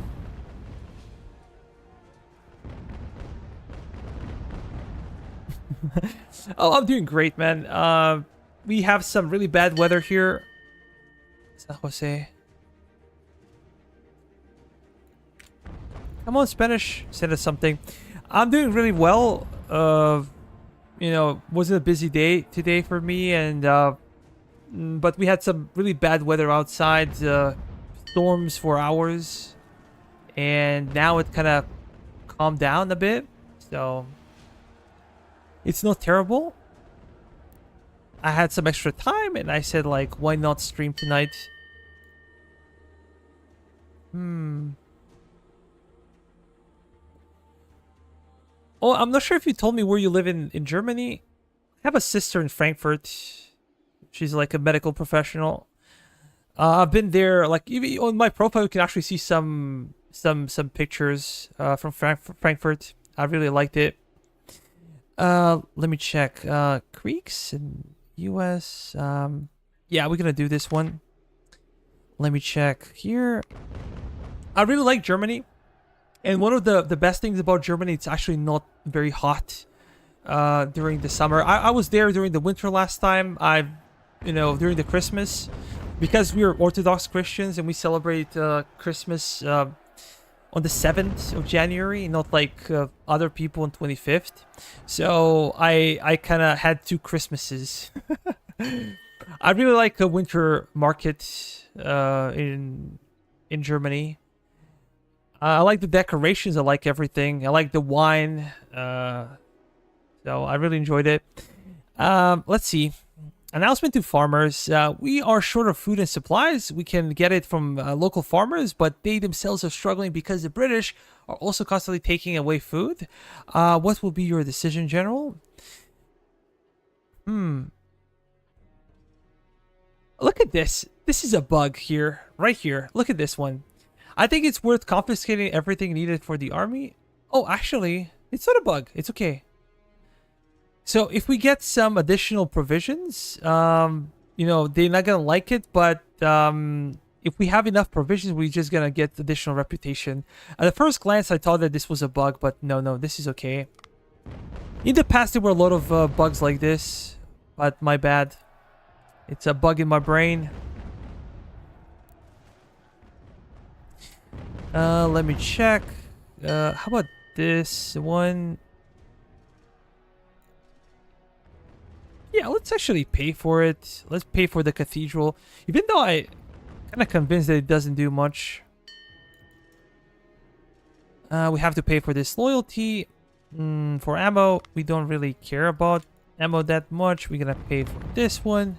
Oh, I'm doing great, man. we have some really bad weather here. San Jose. Come on, Spanish. Send us something. I'm doing really well. You know, wasn't a busy day today for me, and but we had some really bad weather outside. Storms for hours, and now it kind of calmed down a bit. So it's not terrible. I had some extra time, and I said, like, why not stream tonight? Oh, I'm not sure if you told me where you live in Germany. I have a sister in Frankfurt. She's like a medical professional. I've been there. Like, even on my profile, you can actually see some pictures from Frankfurt. I really liked it. Let me check. Creeks in U.S. Yeah, we're gonna do this one. Let me check here. I really like Germany. And one of the best things about Germany, it's actually not very hot during the summer. I was there during the winter last time. During the Christmas, because we are Orthodox Christians and we celebrate Christmas on the 7th of January, not like other people on 25th. So I kind of had 2 Christmases. I really like a winter market in Germany. I like the decorations. I like everything. I like the wine. So I really enjoyed it. Let's see. Announcement to farmers. We are short of food and supplies. We can get it from local farmers, but they themselves are struggling because the British are also constantly taking away food. What will be your decision, General? Look at this. This is a bug here. Right here. Look at this one. I think it's worth confiscating everything needed for the army. Oh, actually, it's not a bug. It's okay. So if we get some additional provisions, you know, they're not gonna like it, but if we have enough provisions, we're just gonna get additional reputation. At the first glance, I thought that this was a bug, but no, this is okay. In the past, there were a lot of bugs like this, but my bad. It's a bug in my brain. Let me check. How about this one? Yeah, let's actually pay for it. Let's pay for the cathedral. Even though I'm kind of convinced that it doesn't do much. We have to pay for this loyalty. For ammo, we don't really care about ammo that much. We're gonna pay for this one.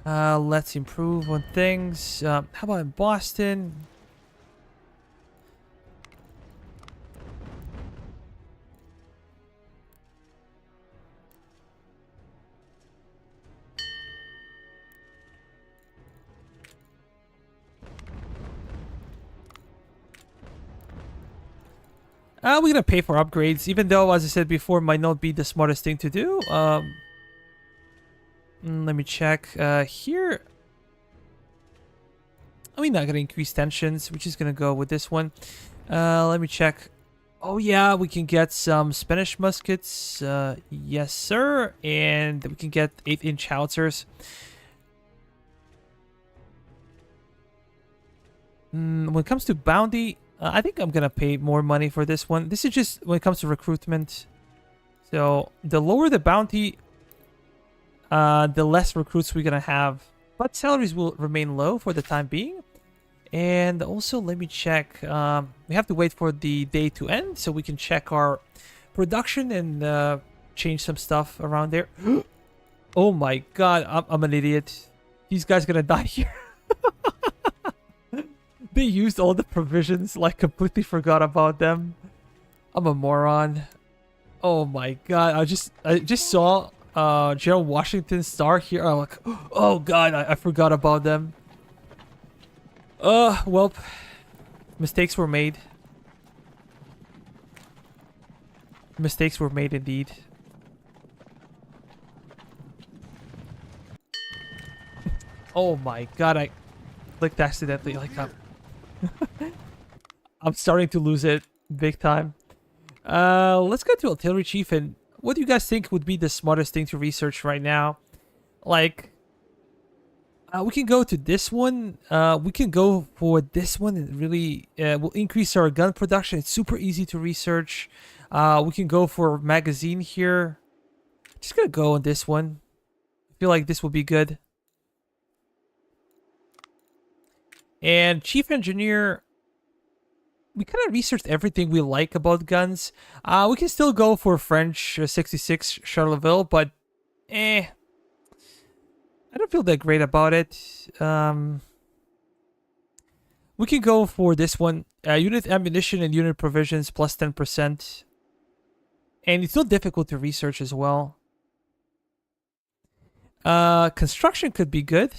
Let's improve on things. How about in Boston? We're gonna pay for upgrades, even though, as I said before, might not be the smartest thing to do. Let me check. Here, we're not gonna increase tensions. We're just gonna go with this one. Let me check. Oh yeah, we can get some Spanish muskets. Yes, sir. And we can get 8-inch howitzers. When it comes to bounty, I think I'm gonna pay more money for this one. This is just when it comes to recruitment. So the lower the bounty, the less recruits we're gonna have. But salaries will remain low for the time being. And also, let me check. We have to wait for the day to end so we can check our production and change some stuff around there. Oh my god, I'm an idiot. These guys gonna die here. They used all the provisions, like completely forgot about them. I'm a moron. Oh my god, I just saw General Washington's star here. I'm like, oh god, I forgot about them. Well, mistakes were made. Mistakes were made indeed. Oh my god, I clicked accidentally. Like I'm starting to lose it big time. Let's go to artillery chief. And what do you guys think would be the smartest thing to research right now? Like, we can go to this one. We can go for this one. It really will increase our gun production. It's super easy to research. We can go for magazine here. Just gonna go on this one. I feel like this will be good. And chief engineer, we kind of researched everything we like about guns. We can still go for French 66 Charleville, but I don't feel that great about it. We can go for this one. Unit ammunition and unit provisions plus 10%. And it's still difficult to research as well. Construction could be good.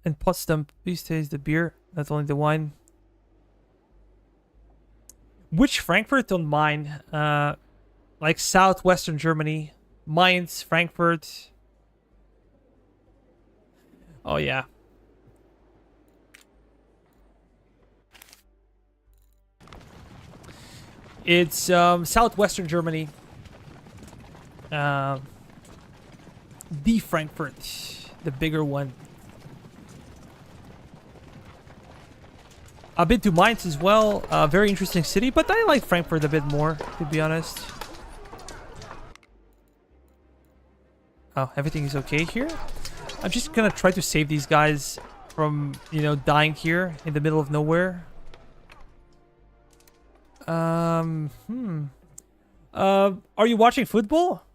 And Potsdam, please taste the beer, not only the wine. Which Frankfurt on mine? Like southwestern Germany. Mainz, Frankfurt. Oh, yeah. It's southwestern Germany. The Frankfurt, the bigger one. I've been to Mainz as well. Very interesting city, but I like Frankfurt a bit more, to be honest. Oh, everything is okay here. I'm just gonna try to save these guys from, you know, dying here in the middle of nowhere. Are you watching football?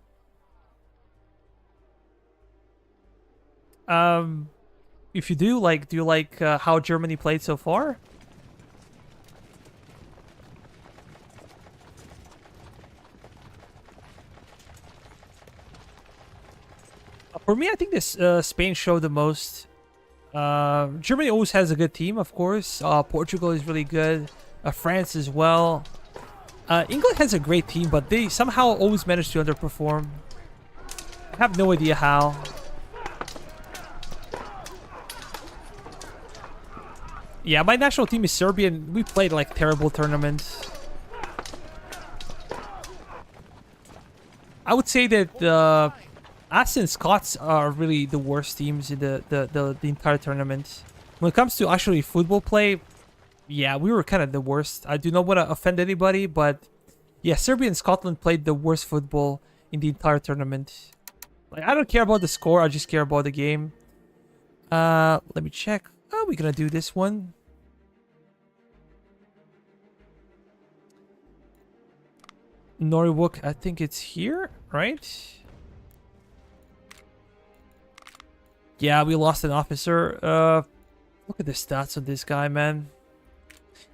If you do, do you like how Germany played so far? For me, I think this Spain showed the most. Germany always has a good team, of course. Portugal is really good. France as well. England has a great team, but they somehow always manage to underperform. I have no idea how. Yeah, my national team is Serbian. We played like terrible tournaments. I would say that us and Scots are really the worst teams in the entire tournament. When it comes to actually football play, yeah, we were kind of the worst. I do not want to offend anybody, but yeah, Serbia and Scotland played the worst football in the entire tournament. Like, I don't care about the score, I just care about the game. Let me check. Oh, we're gonna do this one. Norwalk, I think it's here, right? Yeah, we lost an officer. Look at the stats on this guy, man.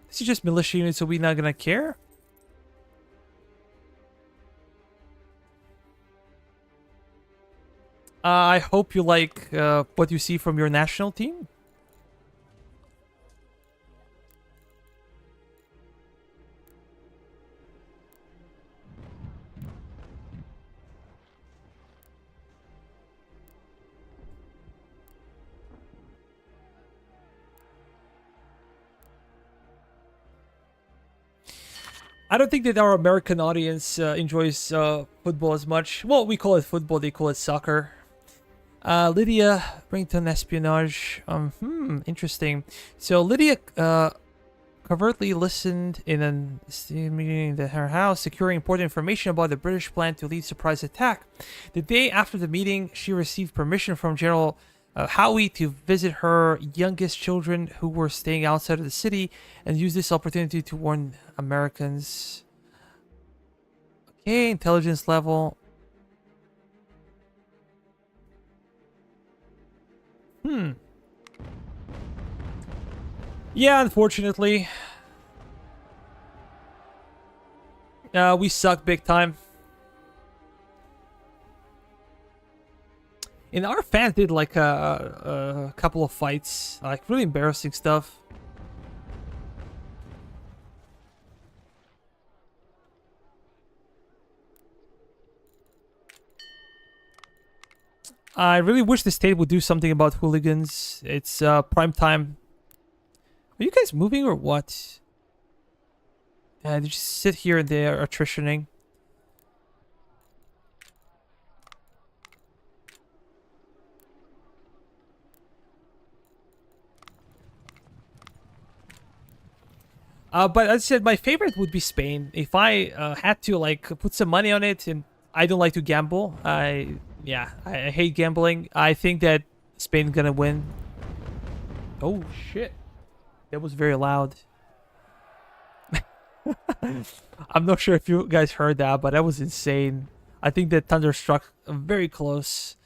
This is just militia unit, so we're not gonna care. I hope you like what you see from your national team. I don't think that our American audience enjoys football as much. Well, we call it football, they call it soccer. Lydia, Brington espionage. Interesting. So Lydia covertly listened in a meeting at her house, securing important information about the British plan to lead surprise attack. The day after the meeting, she received permission from General Howie to visit her youngest children who were staying outside of the city and use this opportunity to warn Americans. Okay, intelligence level. Yeah, unfortunately. We suck big time. And our fans did like a couple of fights, like really embarrassing stuff. I really wish the state would do something about hooligans. It's prime time. Are you guys moving or what? They just sit here and they are attritioning. But as I said, my favorite would be Spain. If I had to like put some money on it, and I don't like to gamble. I hate gambling. I think that Spain's gonna win. Oh shit, that was very loud. I'm not sure if you guys heard that, but that was insane. I think that thunder struck very close.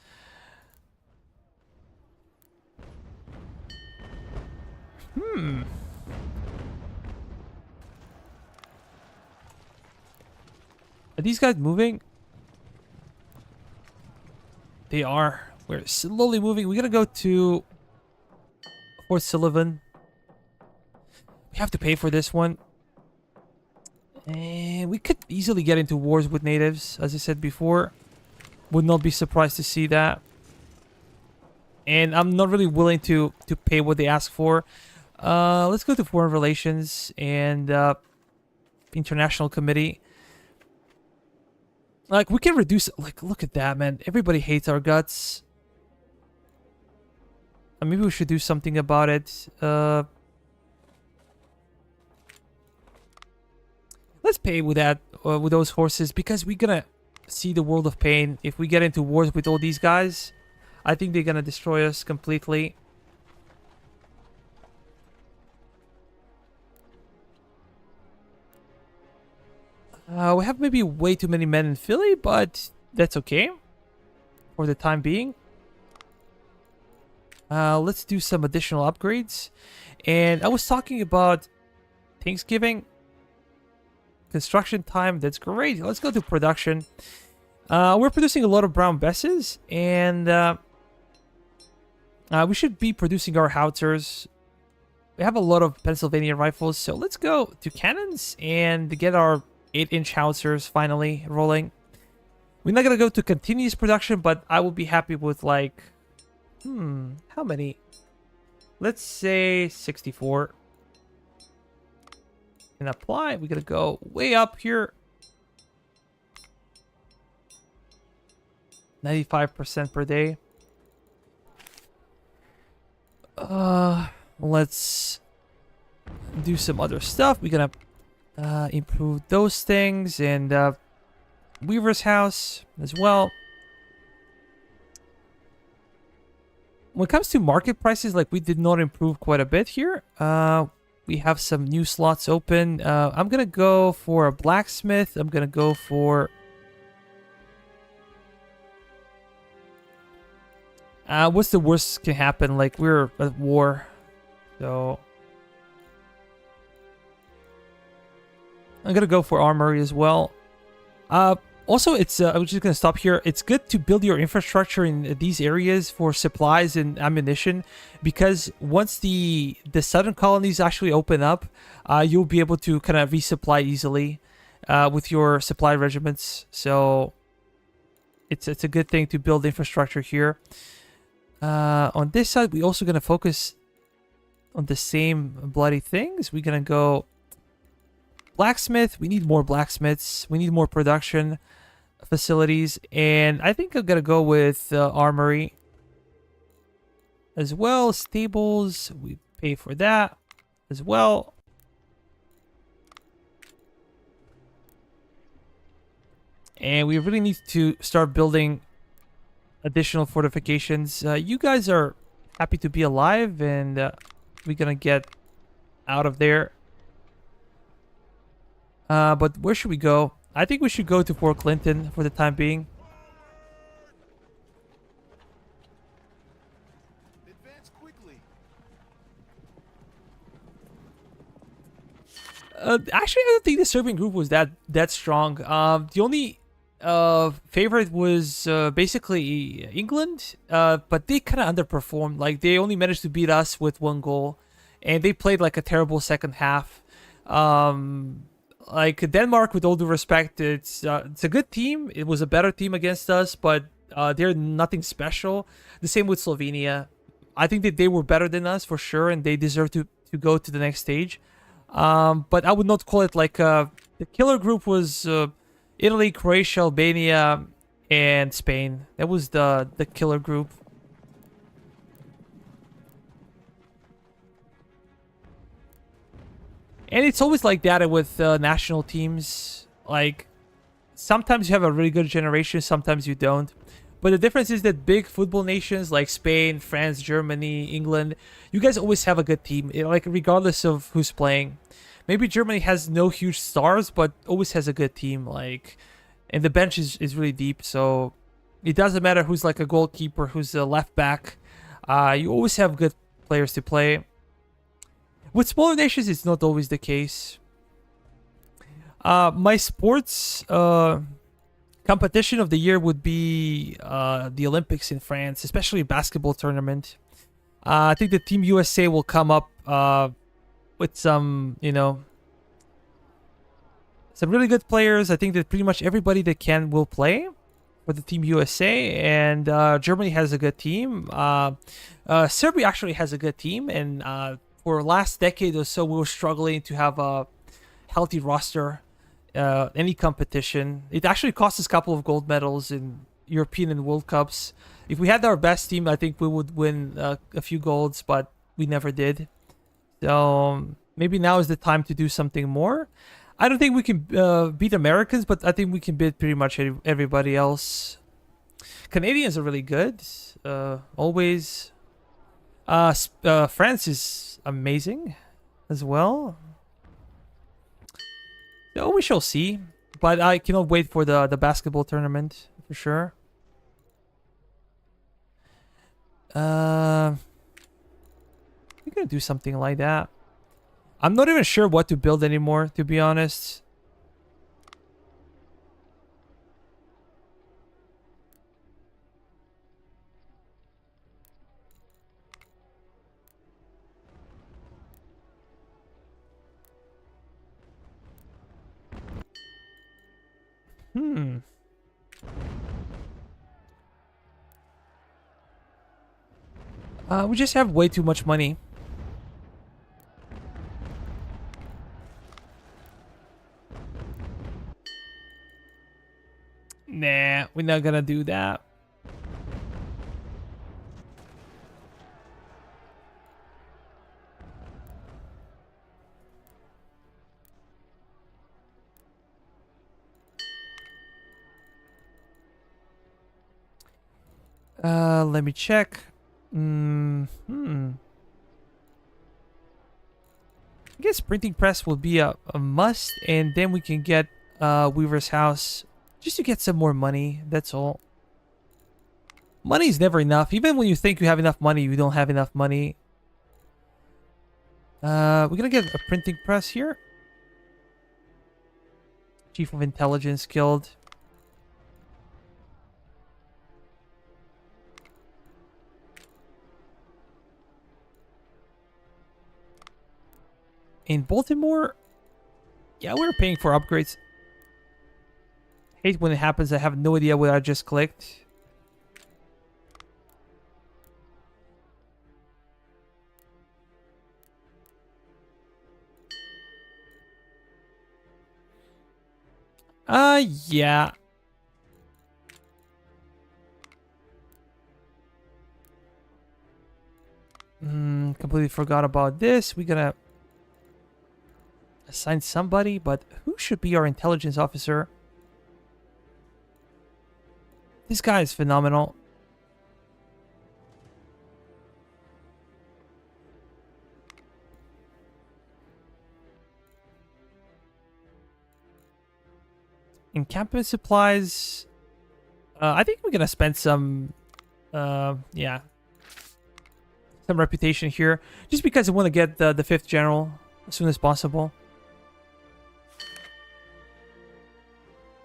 Hmm. Are these guys moving? They are. We're slowly moving. We gotta go to Fort Sullivan. We have to pay for this one. And we could easily get into wars with natives, as I said before. Would not be surprised to see that. And I'm not really willing to pay what they ask for. Let's go to Foreign Relations and International Committee. Like, we can reduce... Like, look at that, man. Everybody hates our guts. Maybe we should do something about it. Let's pay with that, with those horses, because we're gonna see the world of pain if we get into wars with all these guys. I think they're gonna destroy us completely. We have maybe way too many men in Philly, but that's okay for the time being. Let's do some additional upgrades. And I was talking about Thanksgiving. Construction time, that's great. Let's go to production. We're producing a lot of brown besses, and we should be producing our howitzers. We have a lot of Pennsylvania rifles, so let's go to cannons and get our 8-inch howitzers finally rolling. We're not gonna go to continuous production, but I will be happy with like, how many? Let's say 64. And apply. We're gonna go way up here. 95% per day. Let's do some other stuff. We're gonna improve those things, and Weaver's house as well. When it comes to market prices, like, we did not improve quite a bit here. We have some new slots open. I'm gonna go for a blacksmith. I'm gonna go for what's the worst can happen? Like, we're at war, so I'm gonna go for armory as well. Also, I'm just gonna stop here. It's good to build your infrastructure in these areas for supplies and ammunition, because once the southern colonies actually open up, you'll be able to kind of resupply easily with your supply regiments. So it's a good thing to build infrastructure here. On this side, we're also gonna focus on the same bloody things. We're gonna go blacksmith. We need more blacksmiths. We need more production facilities, and I think I'm gonna go with armory as well. Stables, we pay for that as well. And we really need to start building additional fortifications. You guys are happy to be alive, and we're gonna get out of there. But where should we go? I think we should go to Fort Clinton for the time being. Advance quickly. Actually, I don't think the Serbian group was that strong. The only favorite was basically England, but they kind of underperformed. Like, they only managed to beat us with 1 goal, and they played like a terrible second half. Like, Denmark, with all due respect, it's a good team. It was a better team against us, but they're nothing special. The same with Slovenia. I think that they were better than us for sure, and they deserve to to go to the next stage. But I would not call it like the killer group was Italy, Croatia, Albania, and Spain. That was the killer group. And it's always like that with national teams. Like, sometimes you have a really good generation, sometimes you don't. But the difference is that big football nations like Spain, France, Germany, England, you guys always have a good team, like regardless of who's playing. Maybe Germany has no huge stars, but always has a good team. Like, and the bench is really deep, so it doesn't matter who's like a goalkeeper, who's a left back. You always have good players to play. With smaller nations, it's not always the case. My sports competition of the year would be the Olympics in France, especially basketball tournament. I think the Team USA will come up with some, some really good players. I think that pretty much everybody that can will play for the Team USA, and Germany has a good team. Serbia actually has a good team, and for last decade or so, we were struggling to have a healthy roster. Any competition. It actually cost us a couple of gold medals in European and World Cups. If we had our best team, I think we would win a few golds, but we never did. So maybe now is the time to do something more. I don't think we can beat Americans, but I think we can beat pretty much everybody else. Canadians are really good. Always. France is amazing as well. So we shall see. But I cannot wait for the basketball tournament for sure. We're gonna do something like that. I'm not even sure what to build anymore, to be honest. We just have way too much money. Nah, we're not gonna do that. Let me check. I guess printing press will be a must, and then we can get Weaver's house just to get some more money. That's all. Money is never enough. Even when you think you have enough money, you don't have enough money. We're gonna get a printing press here. Chief of Intelligence Guild. In Baltimore, yeah, we're paying for upgrades. Hate when it happens. I have no idea what I just clicked. Yeah. Completely forgot about this. We're gonna assign somebody, but who should be our intelligence officer? This guy is phenomenal. Encampment supplies. I think we're gonna spend some, yeah, some reputation here, just because I want to get the 5th general as soon as possible.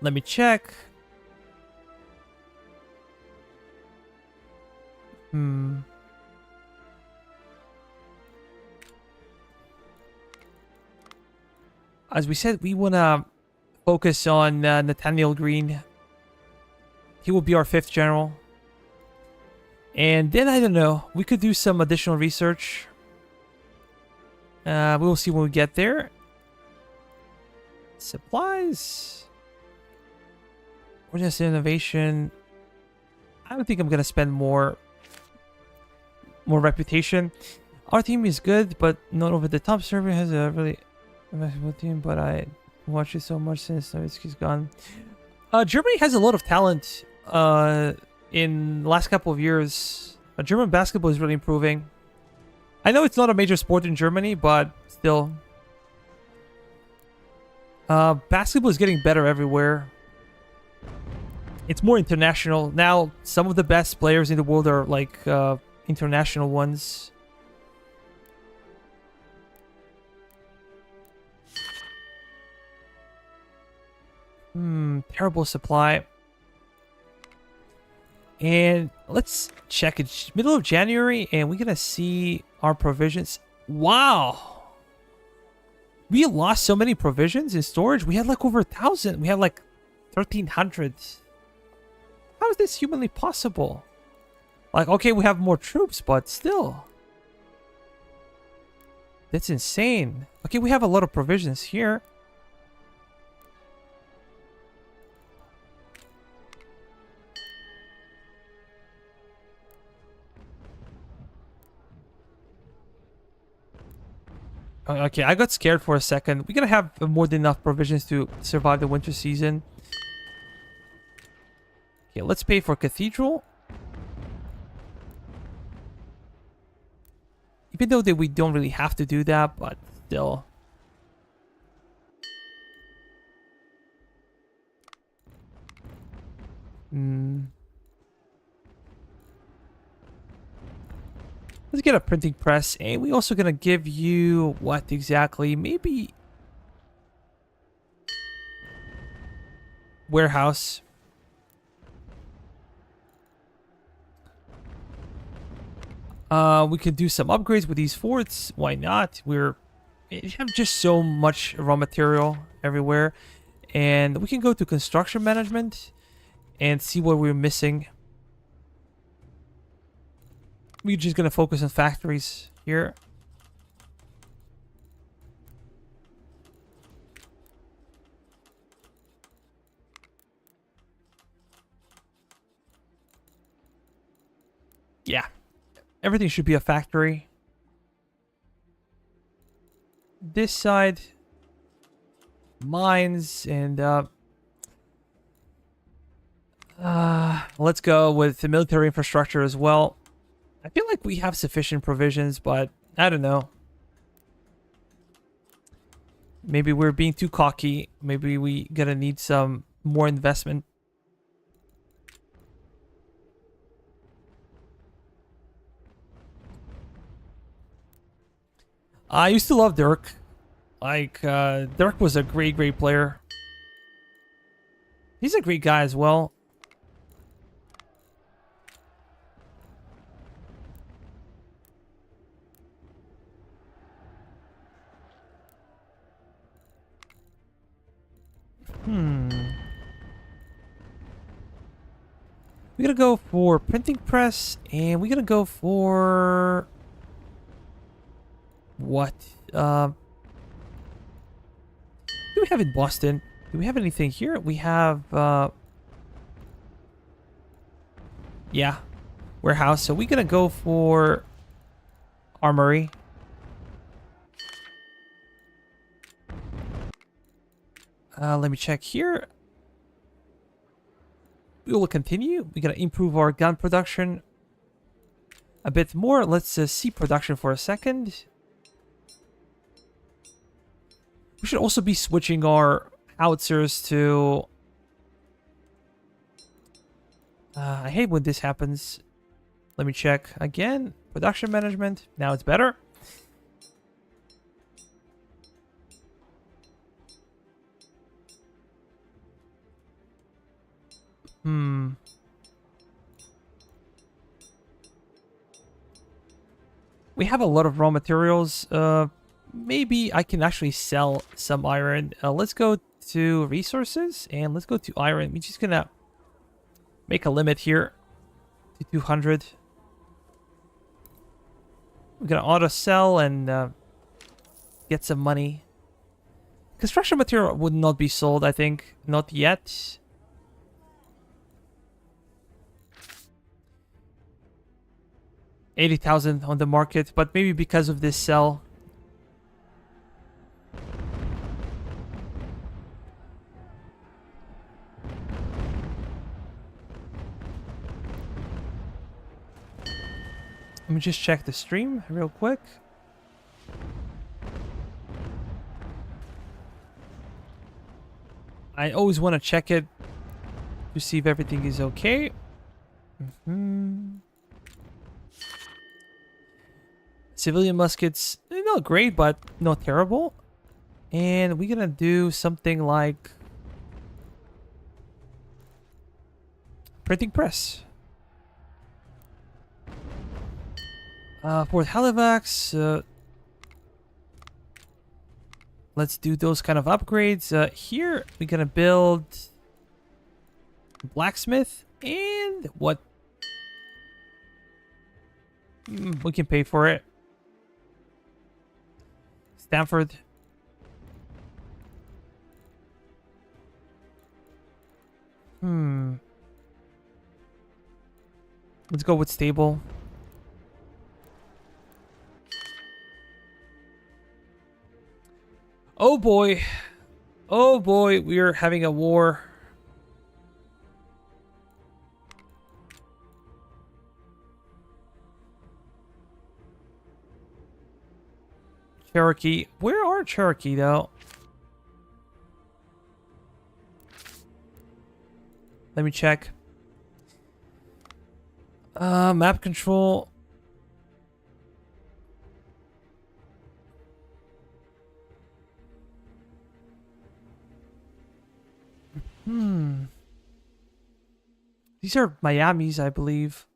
Let me check. As we said, we want to focus on Nathaniel Green. He will be our 5th general. And then, I don't know, we could do some additional research. We will see when we get there. Supplies. Organization innovation. I don't think I'm gonna spend more reputation. Our team is good, but not over the top. Server has a really impeccable team, but I watch it so much since Nowitzki's gone. Germany has a lot of talent. In the last couple of years, German basketball is really improving. I know it's not a major sport in Germany, but still, basketball is getting better everywhere. It's more international now. Some of the best players in the world are like international ones. Terrible supply. And let's check. It's middle of January, and we're gonna see our provisions. Wow, we lost so many provisions in storage. We had like over 1,000. We had like 1,300. How is this humanly possible? Like, okay, we have more troops, but still, that's insane. Okay, we have a lot of provisions here. Okay, I got scared for a second. We're gonna have more than enough provisions to survive the winter season. Okay, let's pay for cathedral. Even though that we don't really have to do that, but still. Let's get a printing press, and we also gonna give you what exactly? Maybe warehouse. We could do some upgrades with these forts. Why not? We have just so much raw material everywhere, and we can go to construction management and see what we're missing. We're just gonna focus on factories here. Yeah, everything should be a factory. This side, mines, and let's go with the military infrastructure as well. I feel like we have sufficient provisions, but I don't know. Maybe we're being too cocky. Maybe we gonna need some more investment. I used to love Dirk. Like, Dirk was a great player. He's a great guy as well. We're gonna go for printing press, and we're gonna go for what? Do we have in Boston? Do we have anything here? We have yeah, warehouse. So we're gonna go for armory. Let me check here. We will continue. We're gonna improve our gun production a bit more. Let's see production for a second. We should also be switching our howitzers to... I hate when this happens. Let me check again. Production management. Now it's better. We have a lot of raw materials. Maybe I can actually sell some iron. Let's go to resources and let's go to iron. We're just gonna make a limit here to 200. We're gonna auto sell and get some money. Construction material would not be sold, I think. Not yet. $80,000 on the market, but maybe because of this sell. Let me just check the stream real quick. I always want to check it to see if everything is okay. Civilian muskets, not great, but not terrible. And we're gonna do something like printing press. Fort Halifax. Let's do those kind of upgrades. Here we're gonna build blacksmith and what? We can pay for it. Stanford. Let's go with stable. Oh boy. Oh boy, we are having a war. Cherokee. Where are Cherokee though? Let me check. Map control. These are Miamis, I believe.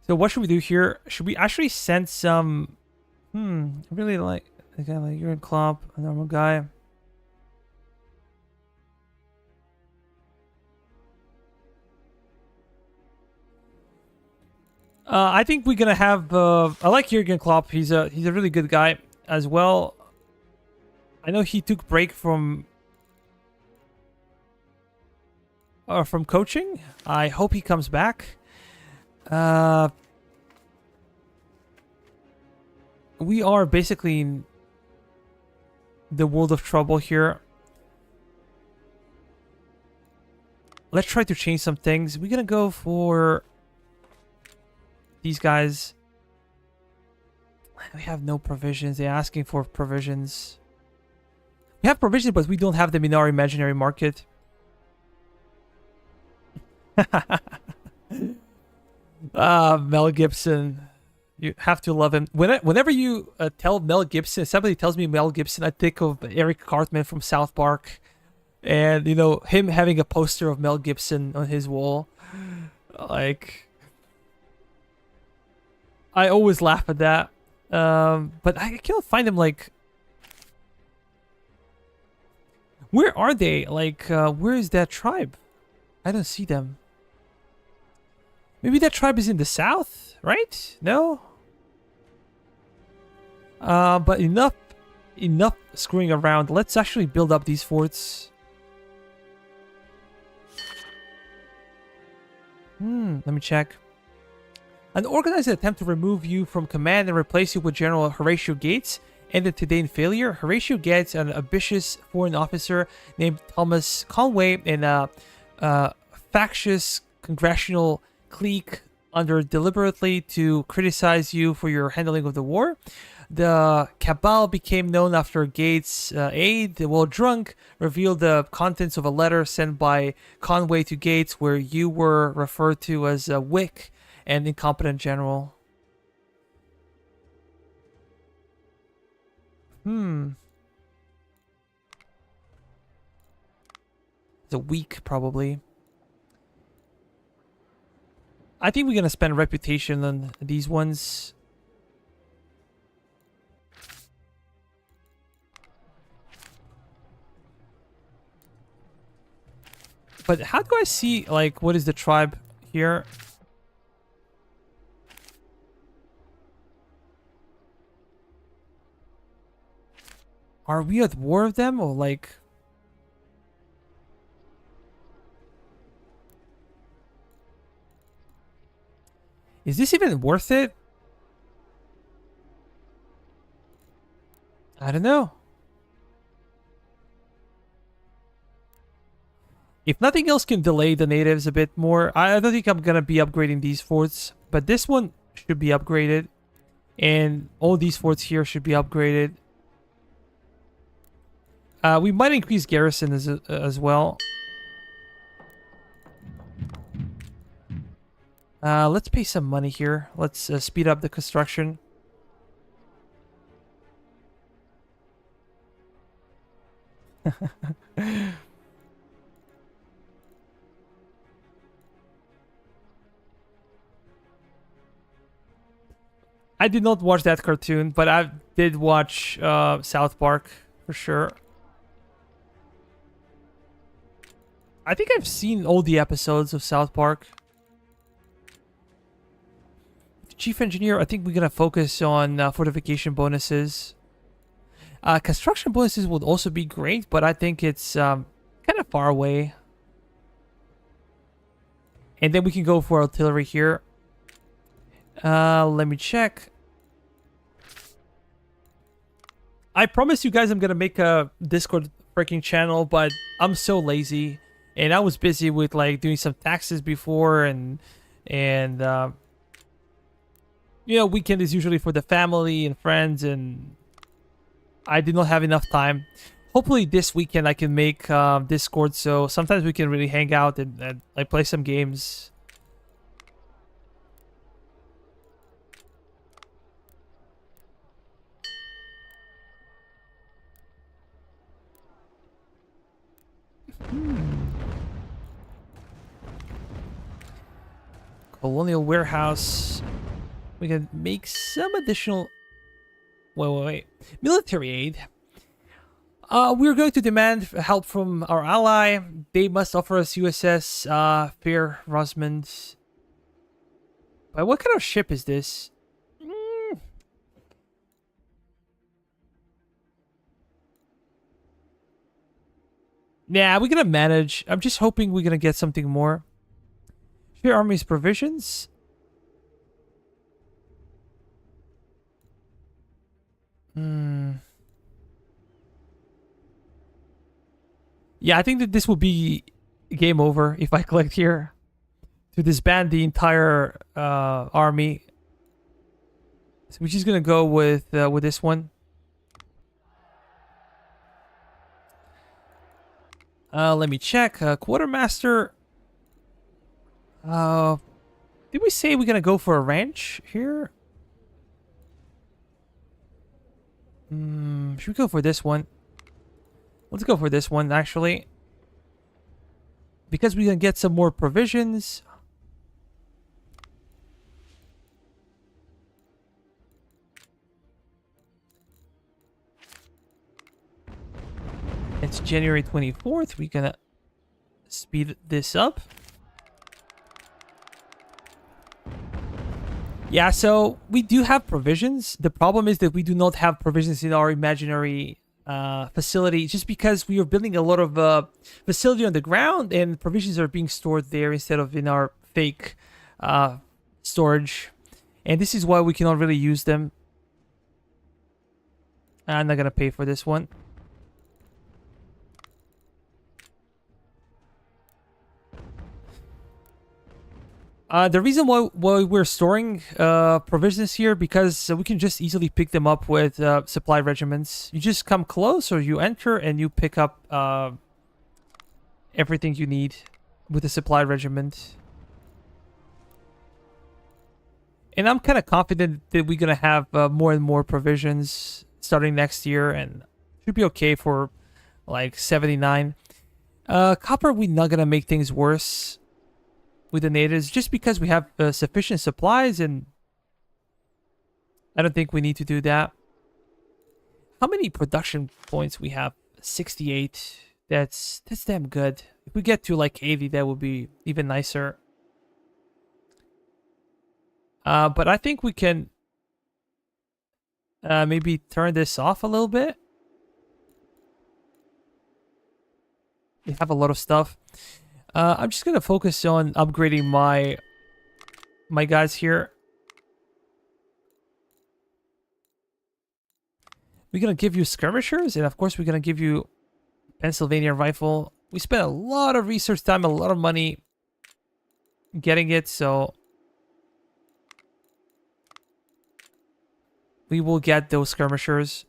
So what should we do here? Should we actually send some... I really like a guy like you're in Klopp, a normal guy. I think we're gonna have. I like Jurgen Klopp. He's a really good guy as well. I know he took break from coaching. I hope he comes back. We are basically in the world of trouble here. Let's try to change some things. We're gonna go for these guys. We have no provisions. They're asking for provisions. We have provisions, but we don't have them in our imaginary market. Mel Gibson. You have to love him. Whenever you tell Mel Gibson, somebody tells me Mel Gibson, I think of Eric Cartman from South Park. And, you know, him having a poster of Mel Gibson on his wall. Like... I always laugh at that. But I can't find them, like... Where are they? Like, where is that tribe? I don't see them. Maybe that tribe is in the south, right? No? But enough screwing around. Let's actually build up these forts. Let me check. An organized attempt to remove you from command and replace you with General Horatio Gates ended today in failure. Horatio Gates, an ambitious foreign officer named Thomas Conway, and a factious congressional clique under deliberately to criticize you for your handling of the war. The cabal became known after Gates' aide, while drunk, revealed the contents of a letter sent by Conway to Gates where you were referred to as a wick and incompetent general. It's a week, probably. I think we're gonna spend reputation on these ones. But how do I see, like, what is the tribe here? Are we at war with them, or like... Is this even worth it? I don't know. If nothing else can delay the natives a bit more, I don't think I'm gonna be upgrading these forts. But this one should be upgraded. And all these forts here should be upgraded. We might increase garrison as well. Let's pay some money here. Let's speed up the construction. I did not watch that cartoon, but I did watch South Park for sure. I think I've seen all the episodes of South Park. Chief Engineer, I think we're going to focus on fortification bonuses. Construction bonuses would also be great, but I think it's kind of far away. And then we can go for artillery here. Let me check. I promise you guys I'm going to make a Discord freaking channel, but I'm so lazy. And I was busy with like doing some taxes before and you know, weekend is usually for the family and friends, and I did not have enough time. Hopefully this weekend I can make Discord, so sometimes we can really hang out and like play some games. Colonial warehouse. We can make some additional... Wait. Military aid. We're going to demand help from our ally. They must offer us USS Fair Rosamond. But what kind of ship is this? Yeah, we're gonna manage. I'm just hoping we're gonna get something more. Share army's provisions. Yeah, I think that this will be game over if I collect here. To disband the entire army. So we're just gonna go with this one. Let me check. Quartermaster. Did we say we're gonna go for a ranch here? Should we go for this one? Let's go for this one, actually. Because we're gonna get some more provisions. It's January 24th. We're gonna speed this up. Yeah, so we do have provisions. The problem is that we do not have provisions in our imaginary facility, just because we are building a lot of facility on the ground and provisions are being stored there instead of in our fake storage. And this is why we cannot really use them. I'm not gonna pay for this one. The reason why we're storing provisions here, because we can just easily pick them up with supply regiments. You just come close or you enter and you pick up everything you need with the supply regiment. And I'm kind of confident that we're going to have more and more provisions starting next year, and should be okay for like 79. Copper, we're not going to make things worse with the natives, just because we have sufficient supplies, and I don't think we need to do that. How many production points we have? 68. That's damn good. If we get to like 80, that would be even nicer. But I think we can maybe turn this off a little bit. We have a lot of stuff. I'm just gonna focus on upgrading my guys here. We're gonna give you skirmishers, and of course we're gonna give you Pennsylvania rifle. We spent a lot of research time, a lot of money getting it, so we will get those skirmishers.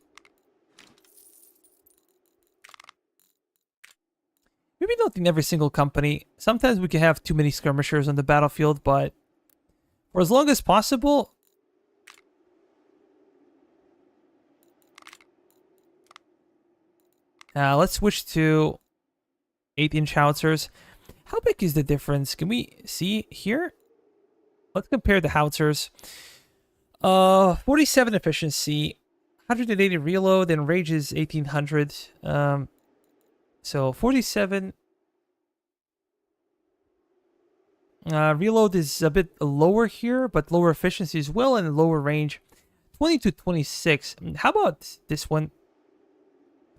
Maybe not in every single company. Sometimes we can have too many skirmishers on the battlefield, but for as long as possible, let's switch to 8-inch howitzers. How big is the difference? Can we see here? Let's compare the howitzers. 47 efficiency, 180 reload, and range is 1800. So 47. Reload is a bit lower here, but lower efficiency as well, and lower range. 20 to 26. How about this one?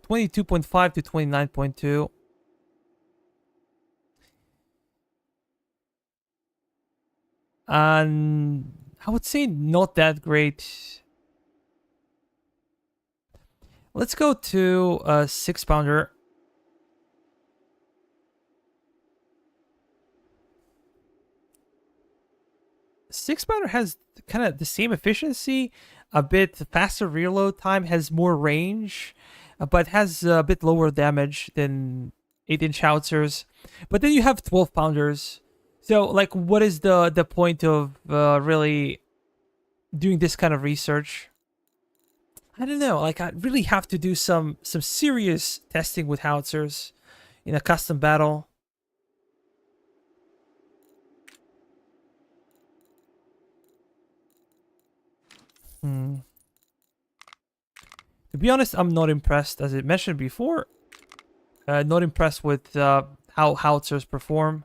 22.5 to 29.2. And I would say not that great. Let's go to a 6-pounder. Six-pounder has kind of the same efficiency, a bit faster reload time, has more range, but has a bit lower damage than 8-inch howitzers. But then you have 12-pounders. So, like, what is the point of really doing this kind of research? I don't know. Like, I really have to do some serious testing with howitzers in a custom battle. To be honest, I'm not impressed. As I mentioned before, not impressed with how howitzers perform.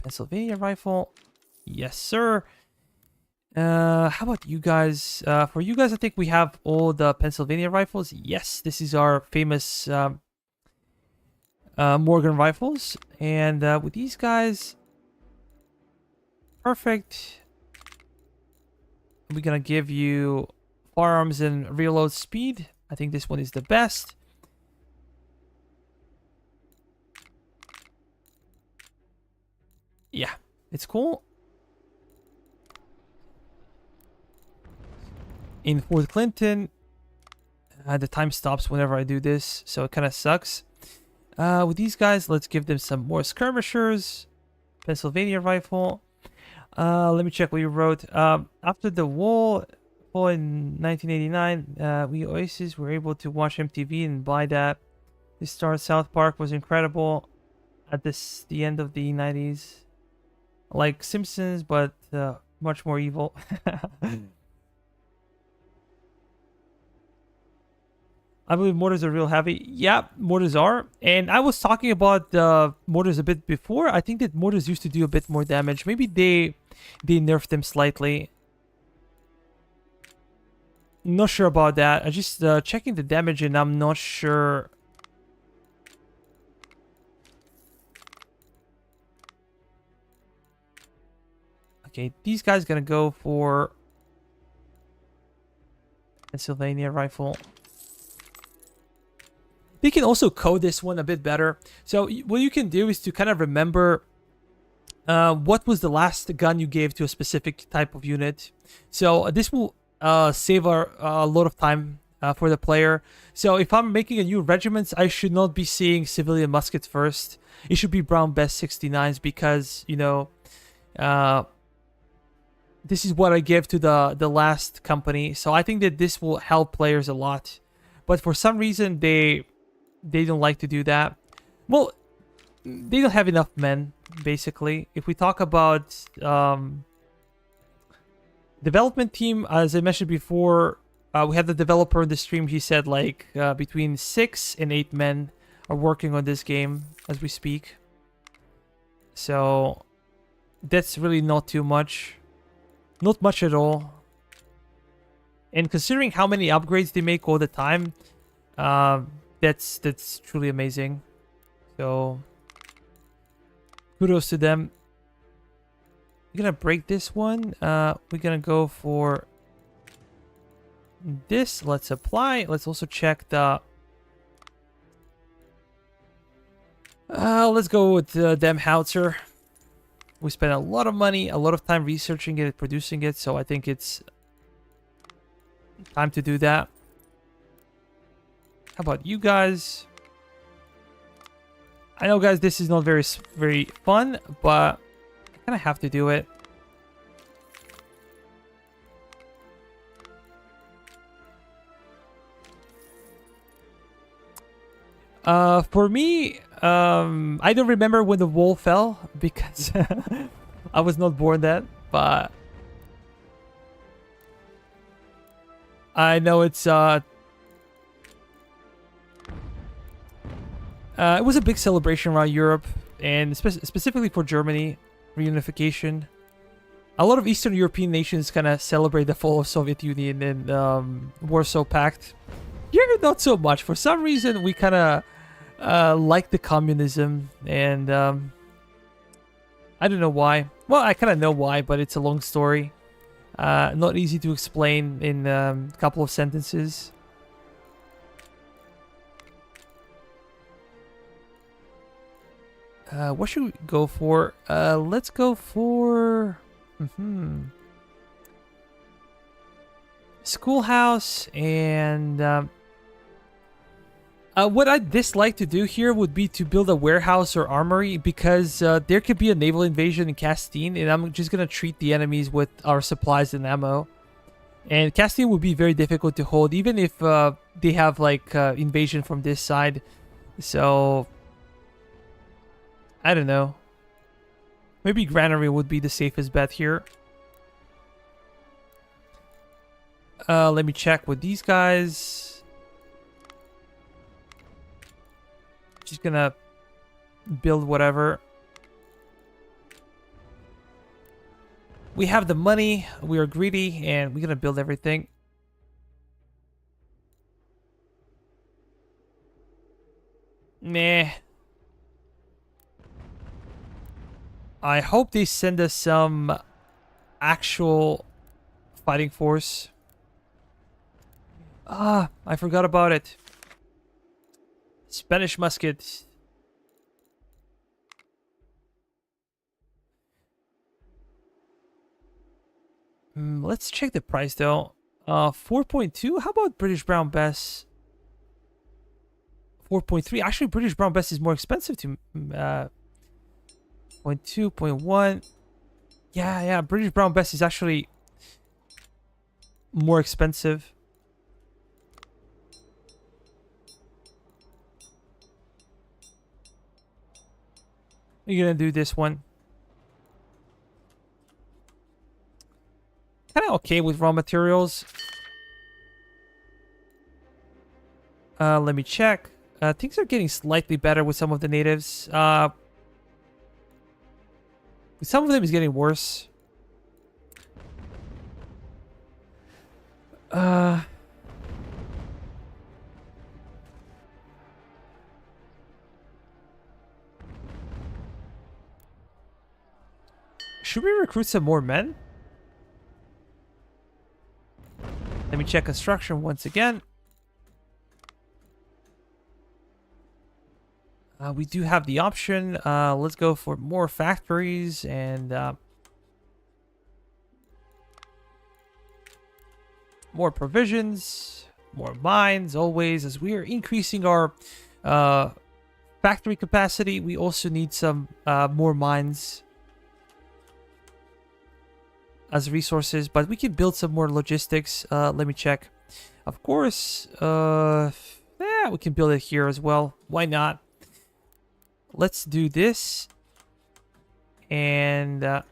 Pennsylvania rifle. Yes, sir. How about you guys? For you guys, I think we have all the Pennsylvania rifles. Yes, this is our famous Morgan rifles. And with these guys, perfect. We're gonna give you firearms and reload speed. I think this one is the best. Yeah, it's cool. In Fort Clinton, the time stops whenever I do this, so it kind of sucks. With these guys, let's give them some more skirmishers. Pennsylvania rifle. Let me check what you wrote. After the war in 1989, we Oasis were able to watch MTV and buy that. The star South Park was incredible at the end of the 90s. Like Simpsons, but much more evil. I believe mortars are real heavy. Yeah, mortars are. And I was talking about mortars a bit before. I think that mortars used to do a bit more damage. Maybe they nerfed them slightly. Not sure about that. I just checking the damage and I'm not sure. Okay, these guys gonna go for Pennsylvania rifle. They can also code this one a bit better. So what you can do is to kind of remember what was the last gun you gave to a specific type of unit. So this will save a lot of time for the player. So if I'm making a new regiment, I should not be seeing civilian muskets first. It should be Brown Bess 69s because, you know, this is what I gave to the last company. So I think that this will help players a lot. But for some reason, they don't like to do that. Well, they don't have enough men, basically. If we talk about development team, as I mentioned before, We had the developer in the stream. He said like between 6 and 8 men are working on this game as we speak. So that's really not too much. Not much at all. And considering how many upgrades they make all the time, that's truly amazing. So kudos to them. We're gonna break this one. We're gonna go for this. Let's apply. Let's also check the. Let's go with the damn howitzer. We spent a lot of money, a lot of time researching it, producing it. So I think it's time to do that. How about you guys? I know, guys, this is not very fun, but I kind of have to do it. For me, I don't remember when the wall fell because I was not born then, but I know it's it was a big celebration around Europe and specifically for Germany reunification. A lot of Eastern European nations kind of celebrate the fall of Soviet Union and Warsaw Pact. Here, not so much. For some reason, we kind of like the communism, and I don't know why. Well, I kind of know why, but it's a long story. Not easy to explain in a couple of sentences. What should we go for? Let's go for schoolhouse. And what I'd dislike to do here would be to build a warehouse or armory, because there could be a naval invasion in Castine, and I'm just gonna treat the enemies with our supplies and ammo. And Castine would be very difficult to hold, even if they have like invasion from this side. So I don't know. Maybe Granary would be the safest bet here. Let me check with these guys. Just gonna build whatever. We have the money, we are greedy, and we're gonna build everything. Nah. I hope they send us some actual fighting force. Ah, I forgot about it. Spanish musket. Let's check the price though. 4.2. How about British Brown Bess? 4.3. Actually, British Brown Bess is more expensive to 0.2, 0.1. Yeah, British Brown Bess is actually more expensive. You're gonna do this one. Kind of okay with raw materials. Let me check. Things are getting slightly better with some of the natives. Some of them is getting worse. Should we recruit some more men? Let me check construction once again. We do have the option. Let's go for more factories and more provisions, more mines, always. As we are increasing our factory capacity, we also need some more mines as resources, but we can build some more logistics. Let me check. Of course, yeah, we can build it here as well. Why not? Let's do this. And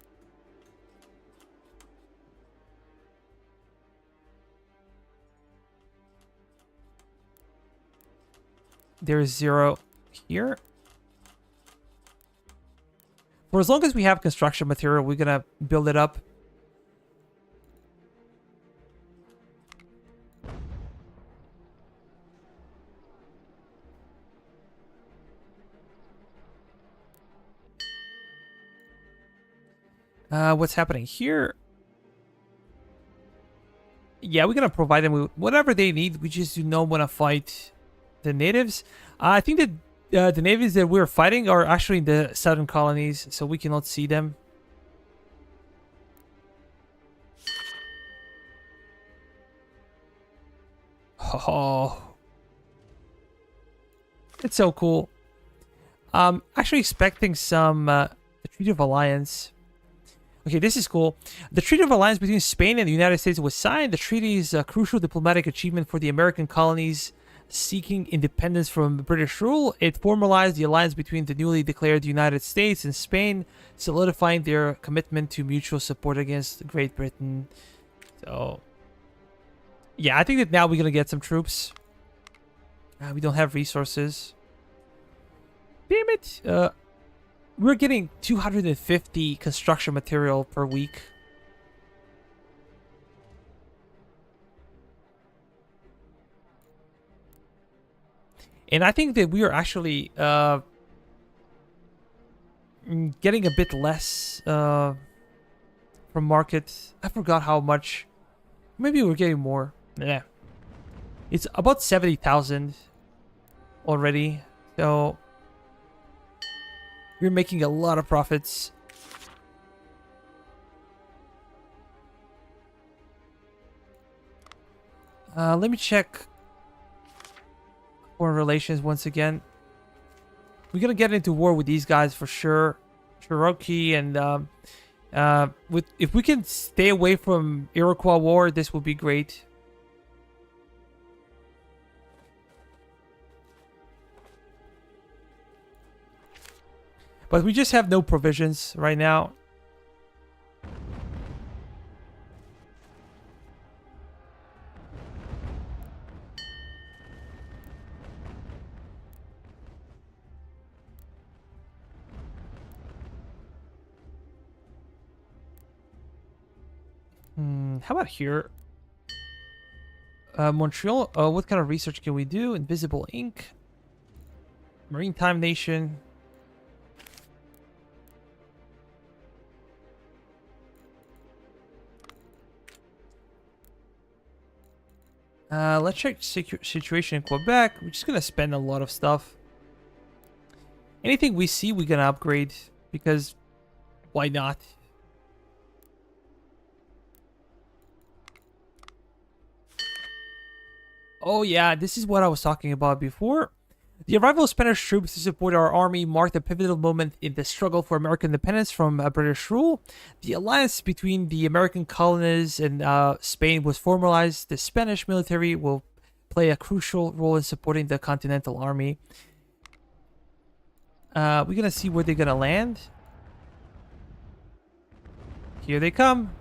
There's 0 here. For as long as we have construction material, we're gonna build it up. What's happening here? Yeah, we're gonna provide them with whatever they need. We just do not want to fight the natives. I think that the natives that we're fighting are actually in the southern colonies, so we cannot see them. Oh, it's so cool. Actually expecting some the Treaty of Alliance. Okay, this is cool. The Treaty of Alliance between Spain and the United States was signed. The treaty is a crucial diplomatic achievement for the American colonies seeking independence from British rule. It formalized the alliance between the newly declared United States and Spain, solidifying their commitment to mutual support against Great Britain. So, yeah, I think that now we're going to get some troops. We don't have resources. Damn it. We're getting 250 construction material per week. And I think that we are actually getting a bit less from market. I forgot how much. Maybe we're getting more. Yeah. It's about 70,000 already. So we're making a lot of profits. Let me check foreign relations once again. We're gonna get into war with these guys for sure. Cherokee and if we can stay away from Iroquois War, this will be great. But we just have no provisions right now. How about here? Montreal. What kind of research can we do? Invisible ink. Maritime nation. Let's check situation in Quebec. We're just gonna spend a lot of stuff. Anything we see, we're gonna upgrade because why not? Oh yeah, this is what I was talking about before. The arrival of Spanish troops to support our army marked a pivotal moment in the struggle for American independence from British rule. The alliance between the American colonies and Spain was formalized. The Spanish military will play a crucial role in supporting the Continental Army. We're gonna see where they're gonna land. Here they come.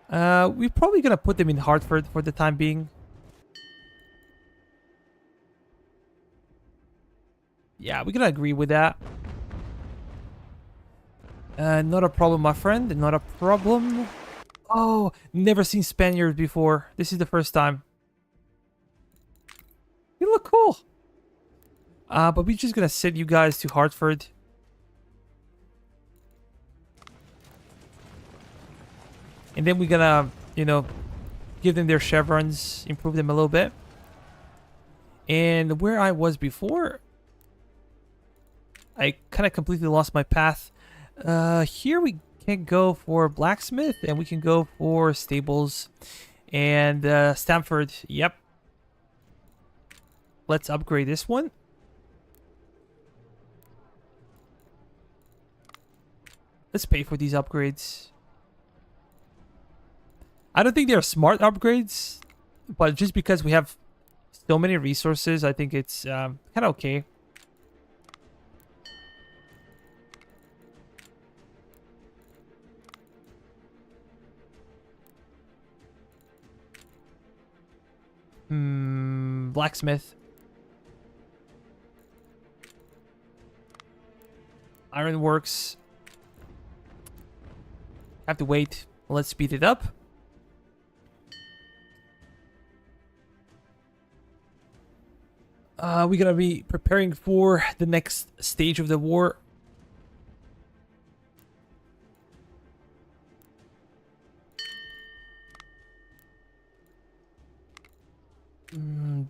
We're probably gonna put them in Hartford for the time being. Yeah, we're gonna agree with that. Not a problem, my friend. Not a problem. Oh, never seen Spaniards before. This is the first time. You look cool. But we're just gonna send you guys to Hartford. And then we're gonna, give them their chevrons, improve them a little bit. And where I was before, I kind of completely lost my path. Here we can go for blacksmith, and we can go for stables. And Stamford, yep. Let's upgrade this one. Let's pay for these upgrades. I don't think they're smart upgrades, but just because we have so many resources, I think it's kind of okay. Blacksmith. Ironworks. Have to wait. Let's speed it up. We're gonna be preparing for the next stage of the war.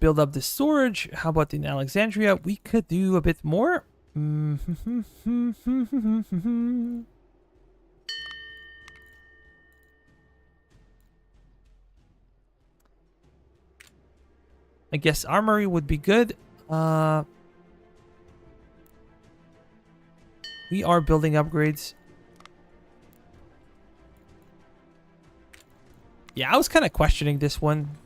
Build up the storage. How about in Alexandria? We could do a bit more. I guess armory would be good. We are building upgrades. Yeah, I was kind of questioning this one.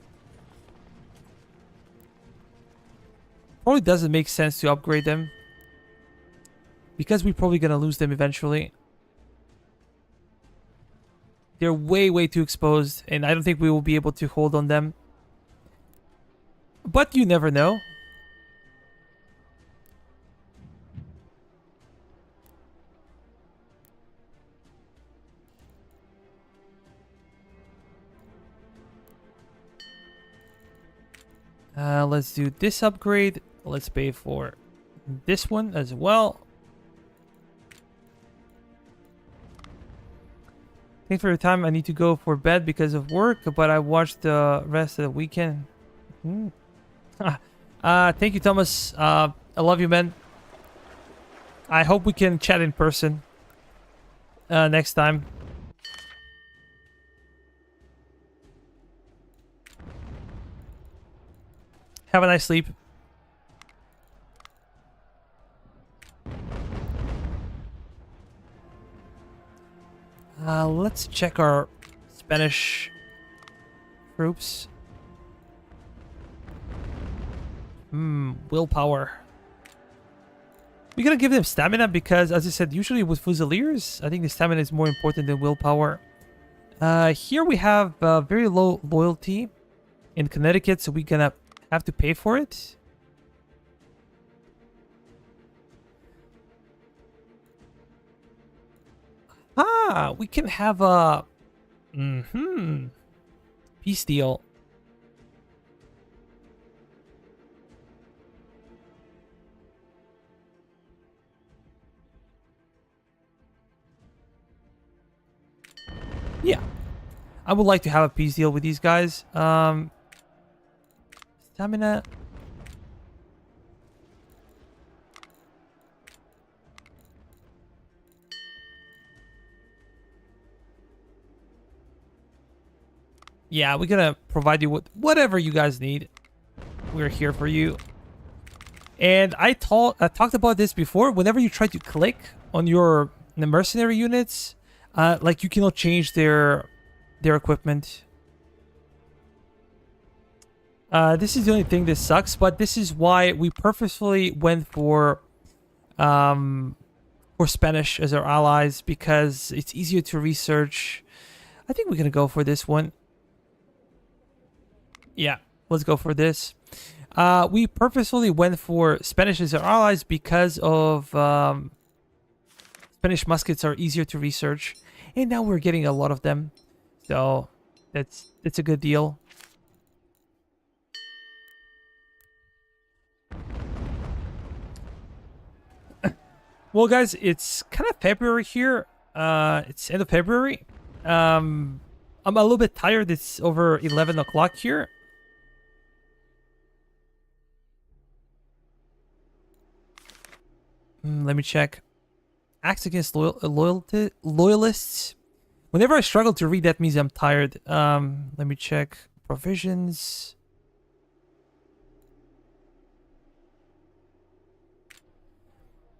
Probably doesn't make sense to upgrade them, because we're probably gonna lose them eventually. They're way too exposed, and I don't think we will be able to hold on them. But you never know. Let's do this upgrade. Let's pay for this one as well. Thanks for your time. I need to go for bed because of work, but I watched the rest of the weekend. Thank you, Thomas. I love you, man. I hope we can chat in person next time. Have a nice sleep. Let's check our Spanish troops. Willpower. We're gonna give them stamina because, as I said, usually with Fusiliers, I think the stamina is more important than willpower. Here we have very low loyalty in Connecticut, so we're gonna have to pay for it. We can have a peace deal. Yeah, I would like to have a peace deal with these guys. Stamina. Yeah, we're gonna provide you with whatever you guys need. We're here for you. And I talked about this before. Whenever you try to click on the mercenary units, like you cannot change their equipment. This is the only thing that sucks, but this is why we purposefully went for Spanish as our allies, because it's easier to research. I think we're gonna go for this one. Yeah, let's go for this. We purposefully went for Spanish as our allies because of Spanish muskets are easier to research, and now we're getting a lot of them, so that's a good deal. Well, guys, it's kind of February here. It's end of February. I'm a little bit tired. It's over 11 o'clock here. Let me check. Acts against loyalists. Whenever I struggle to read, that means I'm tired. Let me check. Provisions.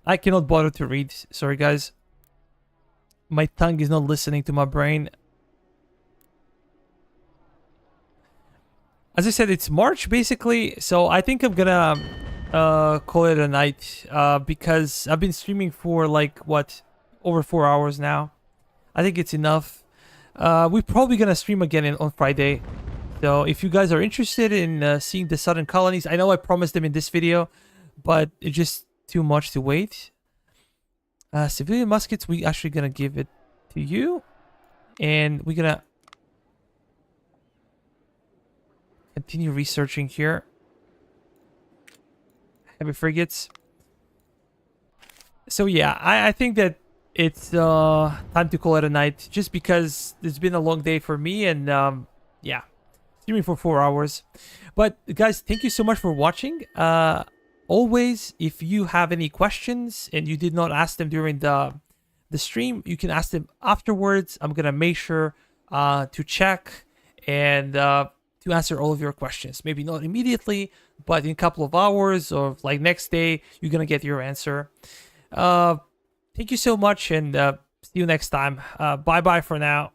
I cannot bother to read. Sorry, guys. My tongue is not listening to my brain. As I said, it's March, basically. So I think I'm gonna call it a night, because I've been streaming for like what, over 4 hours now. I think it's enough. We're probably gonna stream again on Friday, So if you guys are interested in seeing the southern colonies, I know I promised them in this video, but it's just too much to wait. Civilian muskets, we actually gonna give it to you, and we're gonna continue researching here. Heavy frigates. So yeah, I think that it's time to call it a night, just because it's been a long day for me, and yeah, streaming for 4 hours. But guys, thank you so much for watching. Always, if you have any questions and you did not ask them during the stream, you can ask them afterwards. I'm gonna make sure to check and to answer all of your questions. Maybe not immediately, but in a couple of hours or like next day, you're gonna get your answer. Thank you so much, and see you next time. Bye bye for now.